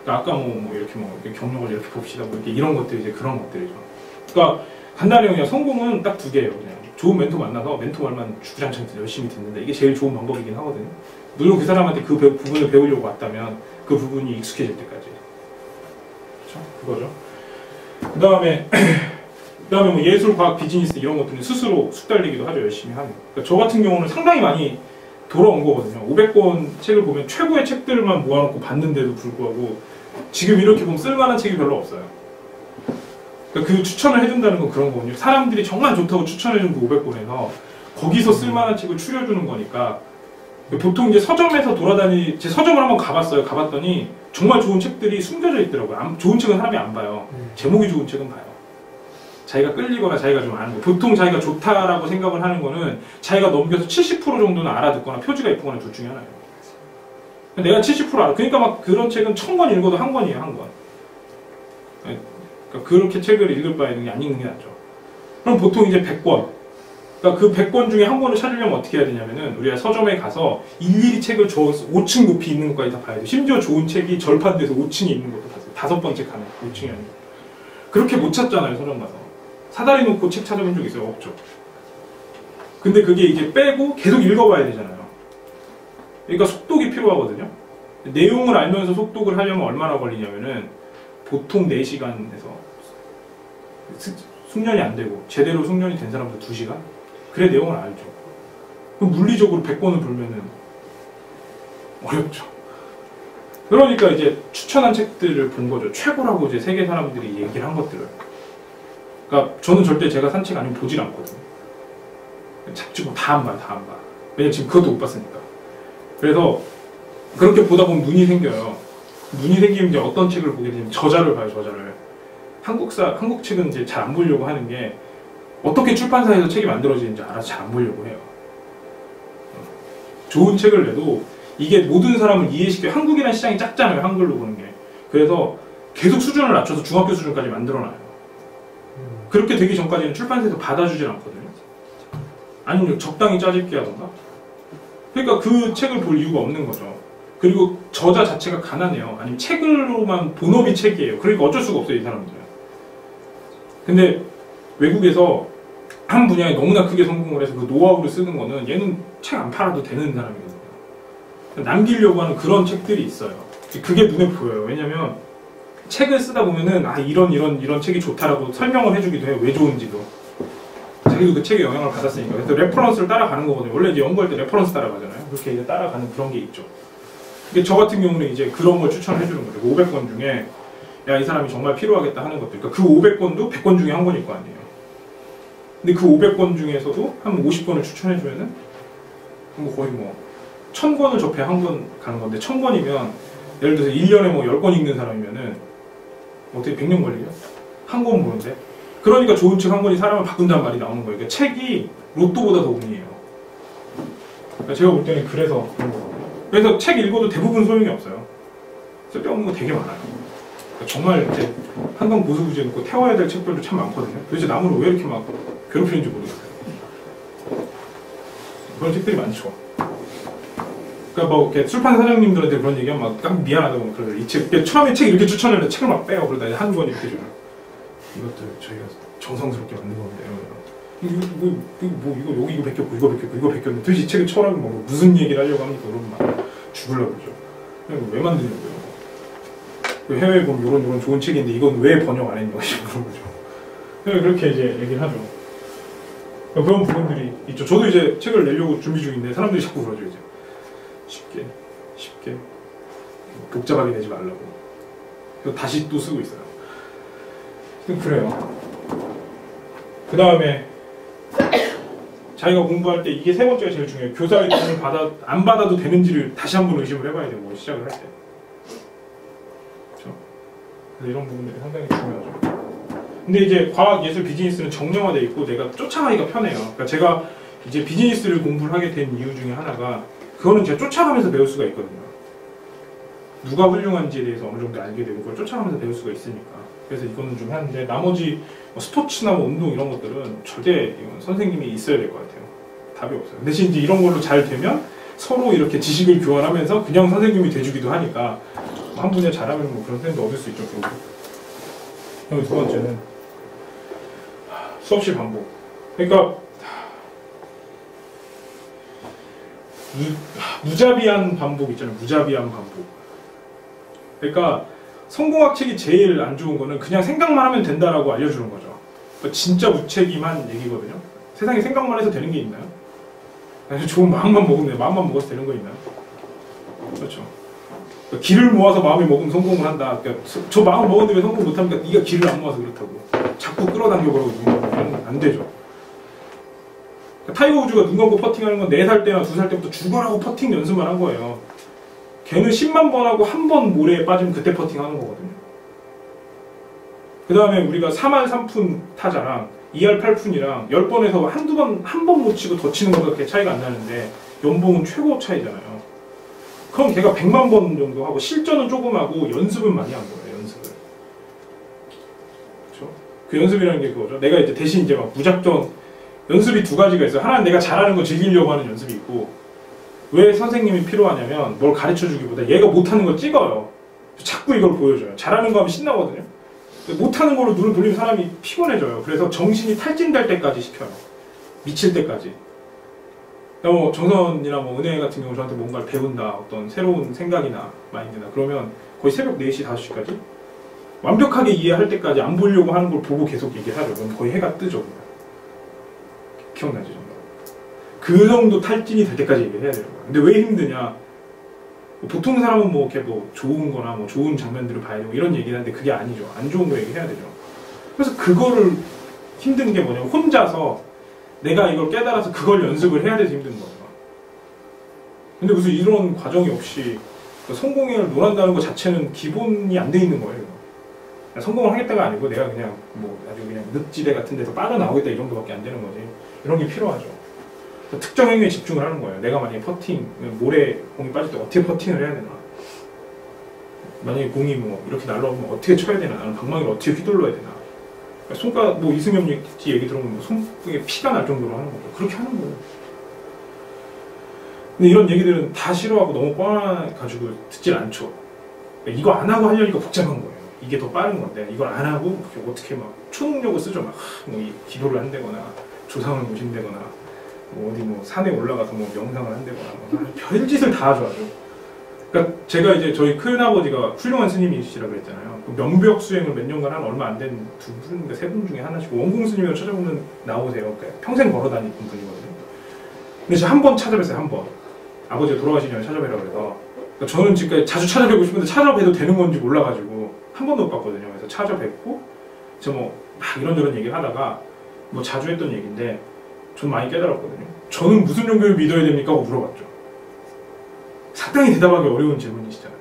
그러니까 아까 이렇게 경력을 이렇게 봅시다 뭐 이런 것들이 이제 그런 것들이죠. 그러니까 간단해요. 그냥 성공은 딱 두 개예요. 그냥 좋은 멘토 만나서 멘토 말만 주구장창 열심히 듣는다. 이게 제일 좋은 방법이긴 하거든요. 물론 그 사람한테 그 부분을 배우려고 왔다면 그 부분이 익숙해질 때까지. 그렇죠? 그거죠. 그 다음에 뭐 예술, 과학, 비즈니스 이런 것들은 스스로 숙달리기도 하죠. 열심히 하면. 그러니까 저 같은 경우는 상당히 많이 돌아온 거거든요. 500권 책을 보면 최고의 책들만 모아놓고 봤는데도 불구하고 지금 이렇게 보면 쓸만한 책이 별로 없어요. 그러니까 그 추천을 해준다는 건 그런 거거든요. 사람들이 정말 좋다고 추천해준 그 500권에서 거기서 쓸만한 책을 추려주는 거니까 보통 이제 서점에서 제 서점을 한번 가봤어요. 가봤더니 정말 좋은 책들이 숨겨져 있더라고요. 좋은 책은 사람이 안 봐요. 제목이 좋은 책은 봐요. 자기가 끌리거나 자기가 좀 아는 거. 보통 자기가 좋다라고 생각을 하는 거는 자기가 넘겨서 70% 정도는 알아듣거나 표지가 예쁘거나 둘 중에 하나예요. 내가 70% 알아. 그러니까 막 그런 책은 1000권 읽어도 한 권이에요. 한 권. 그러니까 그렇게 책을 읽을 바에는 안 읽는 게 낫죠. 그럼 보통 이제 100권. 그러니까 그 100권 중에 한 권을 찾으려면 어떻게 해야 되냐면은 우리가 서점에 가서 일일이 책을 5층 높이 있는 것까지 다 봐야 돼요. 심지어 좋은 책이 절판돼서 5층에 있는 것도 봤어요. 5번째 칸에 5층이 아니고. 그렇게 못 찾잖아요, 서점 가서. 사다리 놓고 책 찾아본 적 있어요? 없죠. 근데 그게 이제 빼고 계속 읽어봐야 되잖아요. 그러니까 속독이 필요하거든요. 내용을 알면서 속독을 하려면 얼마나 걸리냐면은 보통 4시간에서 숙련이 안 되고 제대로 숙련이 된 사람도 2시간? 그래 내용을 알죠. 그럼 물리적으로 100권을 불면은 어렵죠. 그러니까 이제 추천한 책들을 본 거죠. 최고라고 이제 세계 사람들이 얘기를 한 것들을. 그러니까 저는 절대 제가 산 책 아니면 보질 않거든요. 잡지고 다 안 봐. 왜냐면 지금 그것도 못 봤으니까. 그래서 그렇게 보다 보면 눈이 생겨요. 눈이 생기면 이제 어떤 책을 보게 되냐면 저자를 봐요, 저자를. 한국 책은 이제 잘 안 보려고 하는 게 어떻게 출판사에서 책이 만들어지는지 알아서 잘 안 보려고 해요. 좋은 책을 내도 이게 모든 사람을 이해시켜. 한국이라는 시장이 작잖아요, 한글로 보는 게. 그래서 계속 수준을 낮춰서 중학교 수준까지 만들어놔요. 그렇게 되기 전까지는 출판사에서 받아주질 않거든요. 아니면 적당히 짜집기 하던가. 그러니까 그 책을 볼 이유가 없는 거죠. 그리고 저자 자체가 가난해요. 아니면 책으로만 본업이 책이에요. 그러니까 어쩔 수가 없어요, 이 사람들은. 근데 외국에서 한 분야에 너무나 크게 성공을 해서 그 노하우를 쓰는 거는 얘는 책 안 팔아도 되는 사람이거든요. 남기려고 하는 그런 책들이 있어요. 그게 눈에 보여요. 왜냐면 책을 쓰다 보면은 아 이런 책이 좋다라고 설명을 해주기도 해요. 왜 좋은지도. 자기도 그 책에 영향을 받았으니까. 그래서 레퍼런스를 따라가는 거거든요. 원래 이제 연구할 때 레퍼런스 따라가잖아요. 그렇게 이제 따라가는 그런 게 있죠. 근데 저 같은 경우는 이제 그런 걸 추천해 주는 거죠. 500권 중에 야, 이 사람이 정말 필요하겠다 하는 것들. 그러니까 그 500권도 100권 중에 한 권일 거 아니에요. 근데 그 500권 중에서도 한 50권을 추천해 주면은 거의 1000권을 접해 한 권 가는 건데 1000권이면 예를 들어서 1년에 10권 읽는 사람이면은 어떻게 100년 걸리죠? 한 권 보는데. 그러니까 좋은 책 한 권이 사람을 바꾼다는 말이 나오는 거예요. 그러니까 책이 로또보다 더 운이에요. 그러니까 제가 볼 때는 그래서 그런 거거든요. 그래서 책 읽어도 대부분 소용이 없어요. 쓸데없는 거 되게 많아요. 그러니까 정말 이제 한강 보수부지에 놓고 태워야 될 책들도 참 많거든요. 도대체 나무를 왜 이렇게 막 괴롭히는지 모르겠어요. 그런 책들이 많죠. 그러니까 뭐 이렇게 출판 사장님들한테 그런 얘기하면 막 미안하다고 막 그러죠. 이 책, 처음에 책 이렇게 추천했는데 책을 막 빼요. 그러다 한 권 이렇게 줘요. 이것도 저희가 정성스럽게 만든 건데 이거 여기 이거 베꼈고 이거 베꼈고 이거 베꼈는데 도대체 이 책의 철학은 뭐 무슨 얘기를 하려고 합니까? 그러면 막 죽으려고 그러죠. 왜 만드냐고요. 해외에 보면 이런 좋은 책인데 이건 왜 번역 안 했냐고 그런 거죠. 그렇게 이제 얘기를 하죠. 그런 부분들이 있죠. 저도 이제 책을 내려고 준비 중인데 사람들이 자꾸 그러죠. 이제 쉽게 복잡하게 내지 말라고. 그래서 다시 또 쓰고 있어요. 그래요. 그 다음에 자기가 공부할 때 이게 세 번째가 제일 중요해요. 교사의 도움을 안 받아도 되는지를 다시 한번 의심을 해봐야 되고 시작을 할 때. 그렇죠? 그래서 이런 부분들이 상당히 중요하죠. 근데 이제 과학, 예술, 비즈니스는 정형화되어 있고 내가 쫓아가기가 편해요. 그러니까 제가 이제 비즈니스를 공부를 하게 된 이유 중에 하나가 그거는 제가 쫓아가면서 배울 수가 있거든요. 누가 훌륭한지에 대해서 어느 정도 알게 되고 그걸 쫓아가면서 배울 수가 있으니까. 그래서 이거는 좀 하는데 나머지 스포츠나 운동 이런 것들은 절대 이건 선생님이 있어야 될 것 같아요. 답이 없어요. 대신 이제 이런 걸로 잘 되면 서로 이렇게 지식을 교환하면서 그냥 선생님이 돼주기도 하니까 한 분야 잘하면 뭐 그런 선생님도 얻을 수 있죠. 그리고 두 번째는 수업시 반복. 그러니까 무자비한 반복 있잖아요. 무자비한 반복. 그러니까 성공학 책이 제일 안 좋은 거는 그냥 생각만 하면 된다라고 알려주는 거죠. 그러니까 진짜 무책임한 얘기거든요. 세상에 생각만 해서 되는 게 있나요? 좋은 마음만 먹으면 마음만 먹어서 되는 거 있나요? 그렇죠. 그러니까 기를 모아서 마음이 먹으면 성공을 한다. 그러니까 저 마음 먹었는데 왜 성공 못합니까? 네가 기를 안 모아서 그렇다고. 자꾸 끌어당겨버리고 안 되죠. 그러니까 타이거 우즈가 눈 감고 퍼팅하는 건 4살 때나 2살 때부터 죽어라고 퍼팅 연습만 한 거예요. 걔는 10만 번 하고 한 번 모래에 빠지면 그때 퍼팅하는 거거든요. 그 다음에 우리가 4만 3푼 타자랑 2할 8푼이랑 10번에서 한 번 못 치고 더 치는 거가 그렇게 차이가 안 나는데 연봉은 최고 차이잖아요. 그럼 걔가 100만 번 정도 하고 실전은 조금 하고 연습을 많이 한 거예요. 연습을. 그렇죠? 그 연습이라는 게 그거죠. 내가 이제 대신 이제 막 무작정 연습이 두 가지가 있어요. 하나는 내가 잘하는 거 즐기려고 하는 연습이 있고 왜 선생님이 필요하냐면 뭘 가르쳐 주기보다 얘가 못하는 걸 찍어요. 자꾸 이걸 보여줘요. 잘하는 거 하면 신나거든요. 못하는 걸로 눈을 돌리면 사람이 피곤해져요. 그래서 정신이 탈진될 때까지 시켜요. 미칠 때까지. 뭐 정선이나 뭐 은혜 같은 경우 저한테 뭔가를 배운다, 어떤 새로운 생각이나 마인드나 그러면 거의 새벽 4시, 5시까지 완벽하게 이해할 때까지 안 보려고 하는 걸 보고 계속 얘기하죠. 그럼 거의 해가 뜨죠. 그냥. 기억나죠? 정말. 그 정도 탈진이 될 때까지 얘기를 해야 돼요. 근데 왜 힘드냐? 보통 사람은 뭐 이렇게 뭐 좋은 거나 뭐 좋은 장면들을 봐야 되고 이런 얘기를 하는데 그게 아니죠. 안 좋은 거 얘기해야 되죠. 그래서 그거를 힘든 게 뭐냐면 혼자서 내가 이걸 깨달아서 그걸 연습을 해야 돼서 힘든 거예요. 근데 무슨 이런 과정이 없이 성공을 논한다는 것 자체는 기본이 안 돼 있는 거예요. 성공을 하겠다가 아니고 내가 그냥 뭐 아주 그냥 늪지대 같은 데서 빠져나오겠다 이런 거밖에 안 되는 거지. 이런 게 필요하죠. 특정 행위에 집중을 하는 거예요. 내가 만약에 퍼팅, 모래 공이 빠질 때 어떻게 퍼팅을 해야 되나? 만약에 공이 뭐 이렇게 날라오면 어떻게 쳐야 되나? 나는 방망이를 어떻게 휘둘러야 되나? 손가락, 뭐 이승엽 얘기 들어보면 손에 피가 날 정도로 하는 거죠. 그렇게 하는 거예요. 근데 이런 얘기들은 다 싫어하고 너무 뻔해가지고 듣질 않죠. 이거 안 하고 하려니까 복잡한 거예요. 이게 더 빠른 건데 이걸 안 하고 어떻게 막 초능력을 쓰죠. 막 뭐 기도를 한다거나 조상을 모신다거나 뭐 어디 뭐 산에 올라가서 뭐 명상을 한다거나 뭐 별짓을 다 하죠. 아주. 그러니까 제가 이제 저희 큰아버지가 훌륭한 스님이시라고 그랬잖아요. 그 명벽 수행을 몇 년간 한 얼마 안 된 두 분인가 세 분 중에 하나씩 원공 스님이라고 찾아보면 나오세요. 그러니까 평생 걸어 다니는 분이거든요. 근데 제가 한 번 찾아뵀어요. 한 번. 아버지가 돌아가시기 전에 찾아뵈라고 그래서 그러니까 저는 지금까지 자주 찾아뵈고 싶은데 찾아뵈도 되는 건지 몰라가지고 한 번도 못 봤거든요. 그래서 찾아뵙고 저 뭐 막 이런저런 얘기를 하다가 뭐 자주 했던 얘기인데 전 많이 깨달았거든요. 저는 무슨 종교를 믿어야 됩니까? 하고 물어봤죠. 상당히 대답하기 어려운 질문이시잖아요.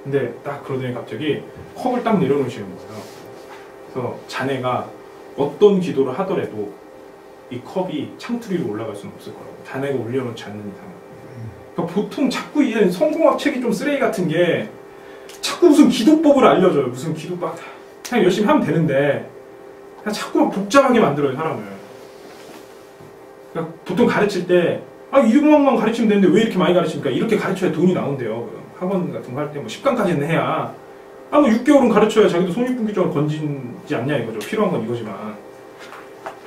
근데 딱 그러더니 갑자기 컵을 딱 내려놓으시는 거예요. 그래서 자네가 어떤 기도를 하더라도 이 컵이 창틀 위로 올라갈 수는 없을 거라고. 자네가 올려놓지 않는 이상. 그러니까 보통 자꾸 이 성공학 책이 좀 쓰레기 같은 게 자꾸 무슨 기도법을 알려줘요. 무슨 기도법 그냥 열심히 하면 되는데 그냥 자꾸 복잡하게 만들어요 사람을. 그러니까 보통 가르칠 때 이것만 가르치면 되는데 왜 이렇게 많이 가르칩니까? 이렇게 가르쳐야 돈이 나온대요. 학원 같은 거 할 때 뭐 10강까지는 해야 뭐 6개월은 가르쳐야 자기도 손익분기점을 건지지 않냐 이거죠. 필요한 건 이거지만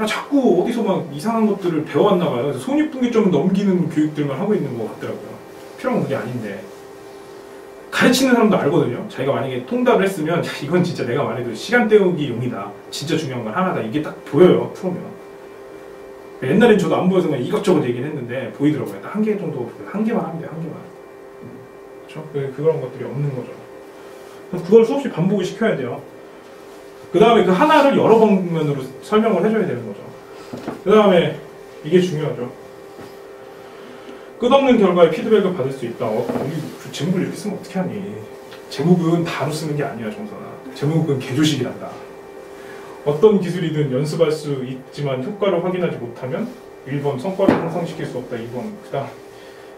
자꾸 어디서 막 이상한 것들을 배워왔나 봐요. 그래서 손익분기점을 넘기는 교육들만 하고 있는 것 같더라고요. 필요한 건 그게 아닌데 가르치는 사람도 알거든요. 자기가 만약에 통달을 했으면 이건 진짜 내가 말해도 시간 때우기 용이다. 진짜 중요한 건 하나다. 이게 딱 보여요. 풀으면. 옛날엔 저도 안 보여서 이것저것 얘기를 했는데 보이더라고요. 딱 한 개 정도 한 개만 하면 돼요. 한 개만. 그렇죠? 그런 것들이 없는 거죠. 그래서 그걸 수없이 반복을 시켜야 돼요. 그 다음에 그 하나를 여러 방면으로 설명을 해줘야 되는 거죠. 그 다음에 이게 중요하죠. 끝없는 결과에 피드백을 받을 수 있다. 우리 제목을 이렇게 쓰면 어떻게 하니? 제목은 다로 쓰는 게 아니야, 정선아. 제목은 개조식이란다. 어떤 기술이든 연습할 수 있지만 효과를 확인하지 못하면 1번 성과를 향상시킬 수 없다. 2번 그 다음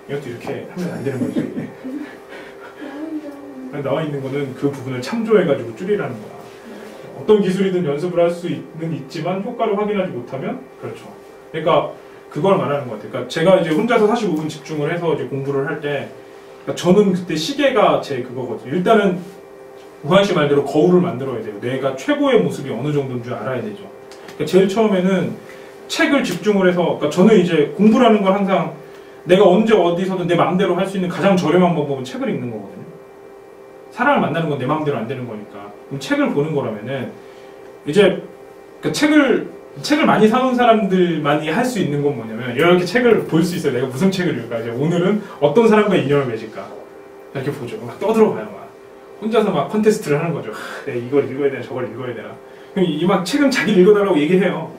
이것도 이렇게 하면 안 되는 거죠. 나와 있는 거는 그 부분을 참조해가지고 줄이라는 거야. 어떤 기술이든 연습을 할 수는 있지만 효과를 확인하지 못하면 그렇죠. 그러니까 그걸 말하는 것 같아요. 그러니까 제가 이제 혼자서 45분 집중을 해서 이제 공부를 할 때 그러니까 저는 그때 시계가 제 그거거든요. 일단은 우한 씨 말대로 거울을 만들어야 돼요. 내가 최고의 모습이 어느 정도인 줄 알아야 되죠. 그러니까 제일 처음에는 책을 집중을 해서 그러니까 저는 이제 공부라는 건 항상 내가 언제 어디서든 내 마음대로 할 수 있는 가장 저렴한 방법은 책을 읽는 거거든요. 사람을 만나는 건 내 마음대로 안 되는 거니까. 그럼 책을 보는 거라면은 이제 그 책을 많이 사놓은 사람들만이 할 수 있는 건 뭐냐면 이렇게 책을 볼 수 있어요. 내가 무슨 책을 읽을까? 이제 오늘은 어떤 사람과 인연을 맺을까? 이렇게 보죠. 막 떠들어봐요. 막 혼자서 막 컨테스트를 하는 거죠. 내가 이걸 읽어야 되나 저걸 읽어야 되나. 그럼 이 막 책은 자기를 읽어달라고 얘기해요.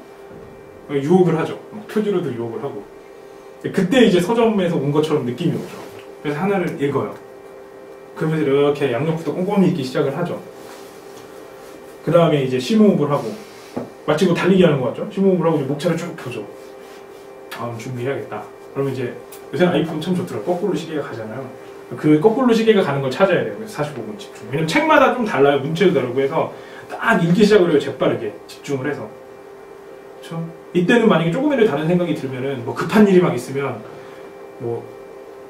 유혹을 하죠. 막 표지로도 유혹을 하고. 그때 이제 서점에서 온 것처럼 느낌이 오죠. 그래서 하나를 읽어요. 그러면서 이렇게 양옆부터 꼼꼼히 읽기 시작을 하죠. 그 다음에 이제 심호흡을 하고 마치 뭐 달리기 하는 것 같죠? 심호흡을 하고 이제 목차를 쭉 보죠. 준비해야겠다. 그러면 이제 요새는 아이폰 참 좋더라고요. 거꾸로 시계가 가잖아요. 그 거꾸로 시계가 가는 걸 찾아야 돼요. 그래서 45분 집중. 왜냐면 책마다 좀 달라요. 문체도 다르고 해서 딱 읽기 시작을 해요. 재빠르게 집중을 해서. 그렇죠? 이때는 만약에 조금이라도 다른 생각이 들면은 뭐 급한 일이 막 있으면 뭐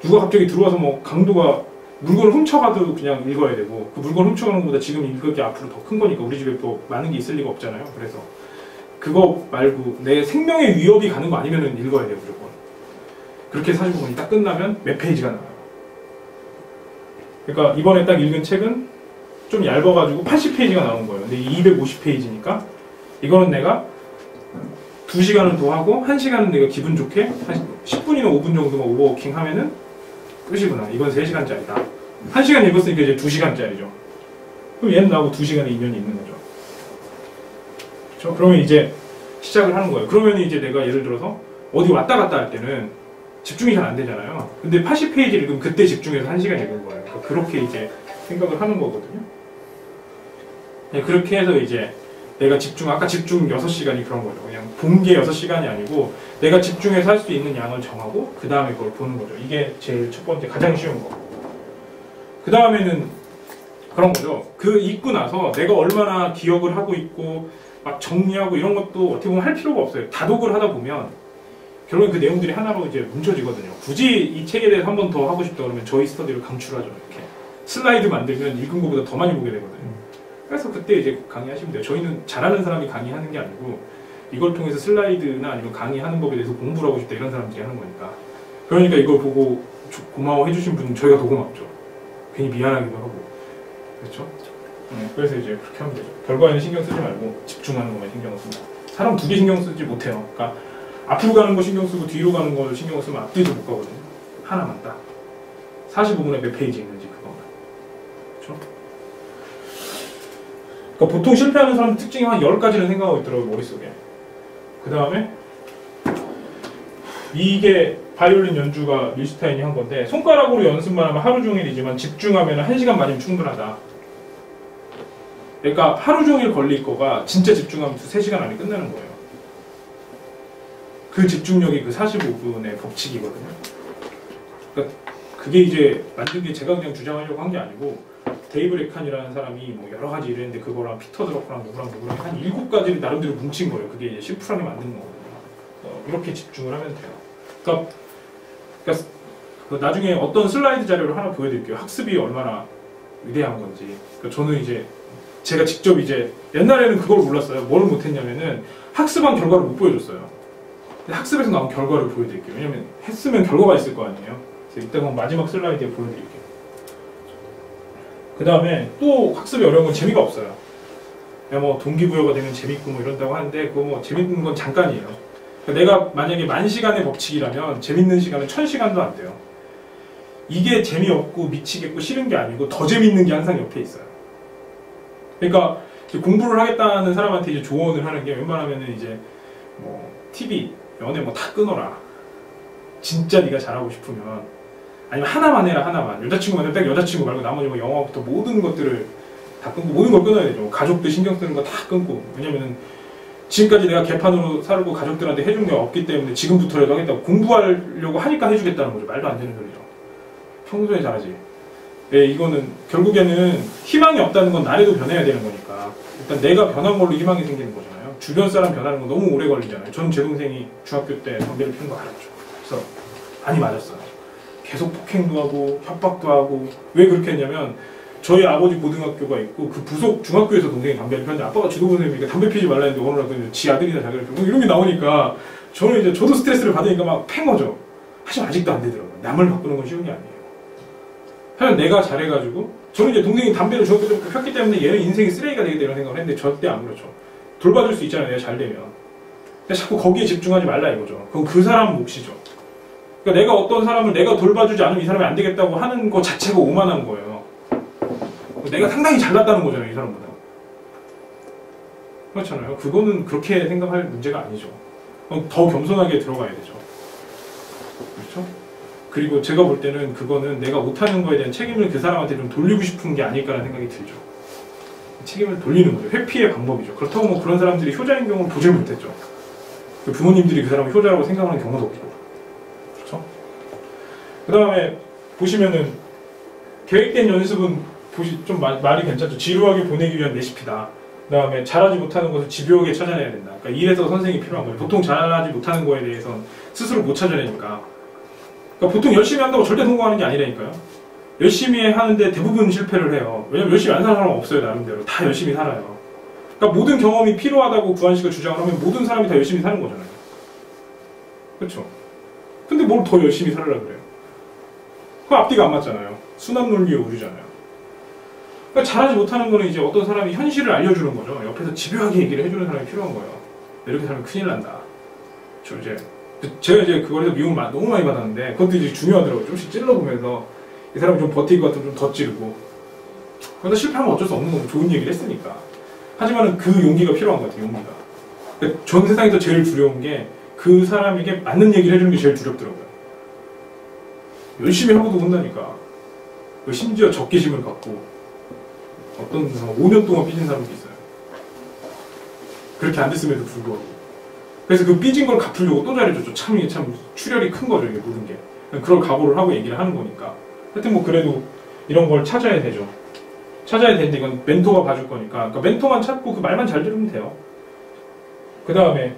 누가 갑자기 들어와서 뭐 강도가 물건을 훔쳐가도 그냥 읽어야 되고 그 물건 훔쳐가는 것보다 지금 읽을 게 앞으로 더 큰 거니까 우리 집에 또 많은 게 있을 리가 없잖아요. 그래서 그거 말고 내 생명의 위협이 가는 거 아니면은 읽어야 돼요 무조건. 그렇게 45분이 딱 끝나면 몇 페이지가 나와요. 그러니까 이번에 딱 읽은 책은 좀 얇아가지고 80페이지가 나온 거예요. 근데 250페이지니까 이거는 내가 2시간을 더 하고 1시간은 내가 기분 좋게 한 10분이나 5분 정도만 오버워킹 하면은 끝이구나. 이건 3시간짜리다. 1시간 읽었으니까 이제 2시간짜리죠. 그럼 얘는 나하고 2시간의 인연이 있는 거죠. 그렇죠? 그러면 이제 시작을 하는 거예요. 그러면 이제 내가 예를 들어서 어디 왔다 갔다 할 때는 집중이 잘 안 되잖아요. 근데 80페이지 읽으면 그때 집중해서 1시간 읽은 거예요. 그러니까 그렇게 이제 생각을 하는 거거든요. 네, 그렇게 해서 이제 내가 아까 집중 6시간이 그런 거죠. 그냥 본 게 6시간이 아니고 내가 집중해서 할 수 있는 양을 정하고 그 다음에 그걸 보는 거죠. 이게 제일 첫 번째 가장 쉬운 거. 그 다음에는 그런 거죠. 그 읽고 나서 내가 얼마나 기억을 하고 있고 막 정리하고 이런 것도 어떻게 보면 할 필요가 없어요. 다독을 하다 보면 결국엔 그 내용들이 하나로 이제 뭉쳐지거든요. 굳이 이 책에 대해서 한 번 더 하고 싶다 그러면 저희 스터디를 강추하죠. 이렇게 슬라이드 만들면 읽은 것보다 더 많이 보게 되거든요. 그래서 그때 이제 강의하시면 돼요. 저희는 잘하는 사람이 강의하는 게 아니고 이걸 통해서 슬라이드나 아니면 강의하는 법에 대해서 공부를 하고 싶다 이런 사람들이 하는 거니까. 그러니까 이걸 보고 고마워해 주신 분은 저희가 더 고맙죠. 괜히 미안하기도 하고. 그렇죠? 네, 그래서 이제 그렇게 하면 되죠. 결과에는 신경 쓰지 말고 집중하는 것만 신경을 씁니다. 사람 두 개 신경 쓰지 못해요. 그러니까 앞으로 가는 거 신경 쓰고 뒤로 가는 걸 신경 쓰면 앞뒤도 못 가거든요. 하나만 딱. 45분에 몇 페이지 있는지 그것만. 그렇죠? 그러니까 보통 실패하는 사람 특징이 한 10가지는 생각하고 있더라고요, 머릿속에. 그 다음에 이게 바이올린 연주가 밀슈타인이 한 건데 손가락으로 연습만 하면 하루 종일이지만 집중하면 1시간 만이면 충분하다. 그러니까 하루 종일 걸릴 거가 진짜 집중하면 3시간 안에 끝나는 거예요. 그 집중력이 그 45분의 법칙이거든요. 그러니까 그게 이제 만든 게 제가 그냥 주장하려고 한 게 아니고 데이브 레칸이라는 사람이 뭐 여러 가지 이랬는데 그거랑 피터 드러커랑 누구랑 한 7가지를 나름대로 뭉친 거예요. 그게 이제 심플하게 만든 거거든요. 이렇게 집중을 하면 돼요. 그러니까 나중에 어떤 슬라이드 자료를 하나 보여드릴게요. 학습이 얼마나 위대한 건지. 그러니까 저는 이제 제가 직접 이제 옛날에는 그걸 몰랐어요. 뭘 못했냐면은 학습한 결과를 못 보여줬어요. 근데 학습에서 나온 결과를 보여드릴게요. 왜냐면 했으면 결과가 있을 거 아니에요. 그래서 이따가 마지막 슬라이드에 보여드릴게요. 그 다음에 또 학습이 어려운 건 재미가 없어요. 그냥 뭐 동기부여가 되면 재밌고 뭐 이런다고 하는데 그거 뭐 재밌는 건 잠깐이에요. 그러니까 내가 만약에 10,000시간의 법칙이라면 재밌는 시간은 1000시간도 안 돼요. 이게 재미없고 미치겠고 싫은 게 아니고 더 재밌는 게 항상 옆에 있어요. 그러니까 공부를 하겠다는 사람한테 이제 조언을 하는 게 웬만하면은 이제 뭐 TV, 연애 뭐 다 끊어라. 진짜 네가 잘하고 싶으면 아니면 하나만 해라 하나만. 여자친구 만나면 딱 여자친구 말고 나머지 뭐 영화부터 모든 것들을 다 끊고 모든 걸 끊어야 되죠. 가족들 신경 쓰는 거 다 끊고. 왜냐면은 지금까지 내가 개판으로 살고 가족들한테 해준 게 없기 때문에 지금부터라도 하겠다고 공부하려고 하니까 해주겠다는 거죠. 말도 안 되는 소리죠. 평소에 잘하지. 네, 이거는 결국에는 희망이 없다는 건 나래도 변해야 되는 거니까 일단 내가 변한 걸로 희망이 생기는 거잖아요. 주변 사람 변하는 건 너무 오래 걸리잖아요. 전 제 동생이 중학교 때 담배를 피운 거 알았죠. 그래서 많이 맞았어요. 계속 폭행도 하고 협박도 하고. 왜 그렇게 했냐면 저희 아버지 고등학교가 있고 그 부속 중학교에서 동생이 담배를 피웠는데 아빠가 지도부 선생님이니까 담배 피지 말라 했는데 어느 날 지 아들이나 자기를 피우고 이런 게 나오니까 저는 이제 저도 스트레스를 받으니까 막 팬 거죠. 하지만 아직도 안 되더라고요. 남을 바꾸는 건 쉬운 게 아니에요. 하여튼 내가 잘해가지고 저는 이제 동생이 담배를 중학교 때부터 폈기 때문에 얘는 인생이 쓰레기가 되겠다 이런 생각을 했는데 절대 안 그렇죠. 돌봐줄 수 있잖아요. 내가 잘 되면. 근데 자꾸 거기에 집중하지 말라 이거죠. 그건 그 사람 몫이죠. 그러니까 내가 어떤 사람을 내가 돌봐주지 않으면 이 사람이 안 되겠다고 하는 것 자체가 오만한 거예요. 내가 상당히 잘났다는 거잖아요. 이 사람보다. 그렇잖아요. 그거는 그렇게 생각할 문제가 아니죠. 더 겸손하게 들어가야 되죠. 그렇죠? 그리고 제가 볼 때는 그거는 내가 못하는 거에 대한 책임을 그 사람한테 좀 돌리고 싶은 게 아닐까라는 생각이 들죠. 책임을 돌리는 거죠. 회피의 방법이죠. 그렇다고 뭐 그런 사람들이 효자인 경우는 보질 못했죠. 부모님들이 그 사람을 효자라고 생각하는 경우도 없고. 그렇죠? 그 다음에 보시면은 계획된 연습은 좀 말이 괜찮죠. 지루하게 보내기 위한 레시피다. 그 다음에 잘하지 못하는 것을 집요하게 찾아내야 된다. 그러니까 이래서 선생님이 필요한 거예요. 보통 잘하지 못하는 거에 대해서는 스스로 못 찾아내니까. 그러니까 보통 열심히 한다고 절대 성공하는 게 아니라니까요. 열심히 하는데 대부분 실패를 해요. 왜냐면 열심히 안 사는 사람은 없어요. 나름대로 다 열심히 살아요. 그러니까 모든 경험이 필요하다고 구한식을 주장을 하면 모든 사람이 다 열심히 사는 거잖아요. 그렇죠? 근데 뭘 더 열심히 살으라 그래요? 그 앞뒤가 안 맞잖아요. 순환 논리의 오류잖아요. 그러니까 잘하지 못하는 거는 이제 어떤 사람이 현실을 알려주는 거죠. 옆에서 집요하게 얘기를 해주는 사람이 필요한 거예요. 이렇게 살면 큰일 난다. 제가 이제 그걸 해서 미움을 너무 많이 받았는데 그것도 이제 중요하더라고요. 조금씩 찔러보면서 이 사람이 좀 버틸 것 같으면 좀 더 찌르고. 그러다 실패하면 어쩔 수 없는 거고 좋은 얘기를 했으니까. 하지만은 그 용기가 필요한 것 같아요. 용기가. 그러니까 전 세상에서 제일 두려운 게 그 사람에게 맞는 얘기를 해주는 게 제일 두렵더라고요. 열심히 하고도 혼나니까. 심지어 적개심을 갖고 어떤 사람 5년 동안 삐진 사람도 있어요. 그렇게 안 됐음에도 불구하고. 그래서 그 삐진 걸 갚으려고 또 잘해줬죠. 참 이게 참 출혈이 큰 거죠. 이게 모든 게. 그럴 각오를 하고 얘기를 하는 거니까. 하여튼 뭐 그래도 이런 걸 찾아야 되죠. 찾아야 되는데 이건 멘토가 봐줄 거니까. 그러니까 멘토만 찾고 그 말만 잘 들으면 돼요. 그 다음에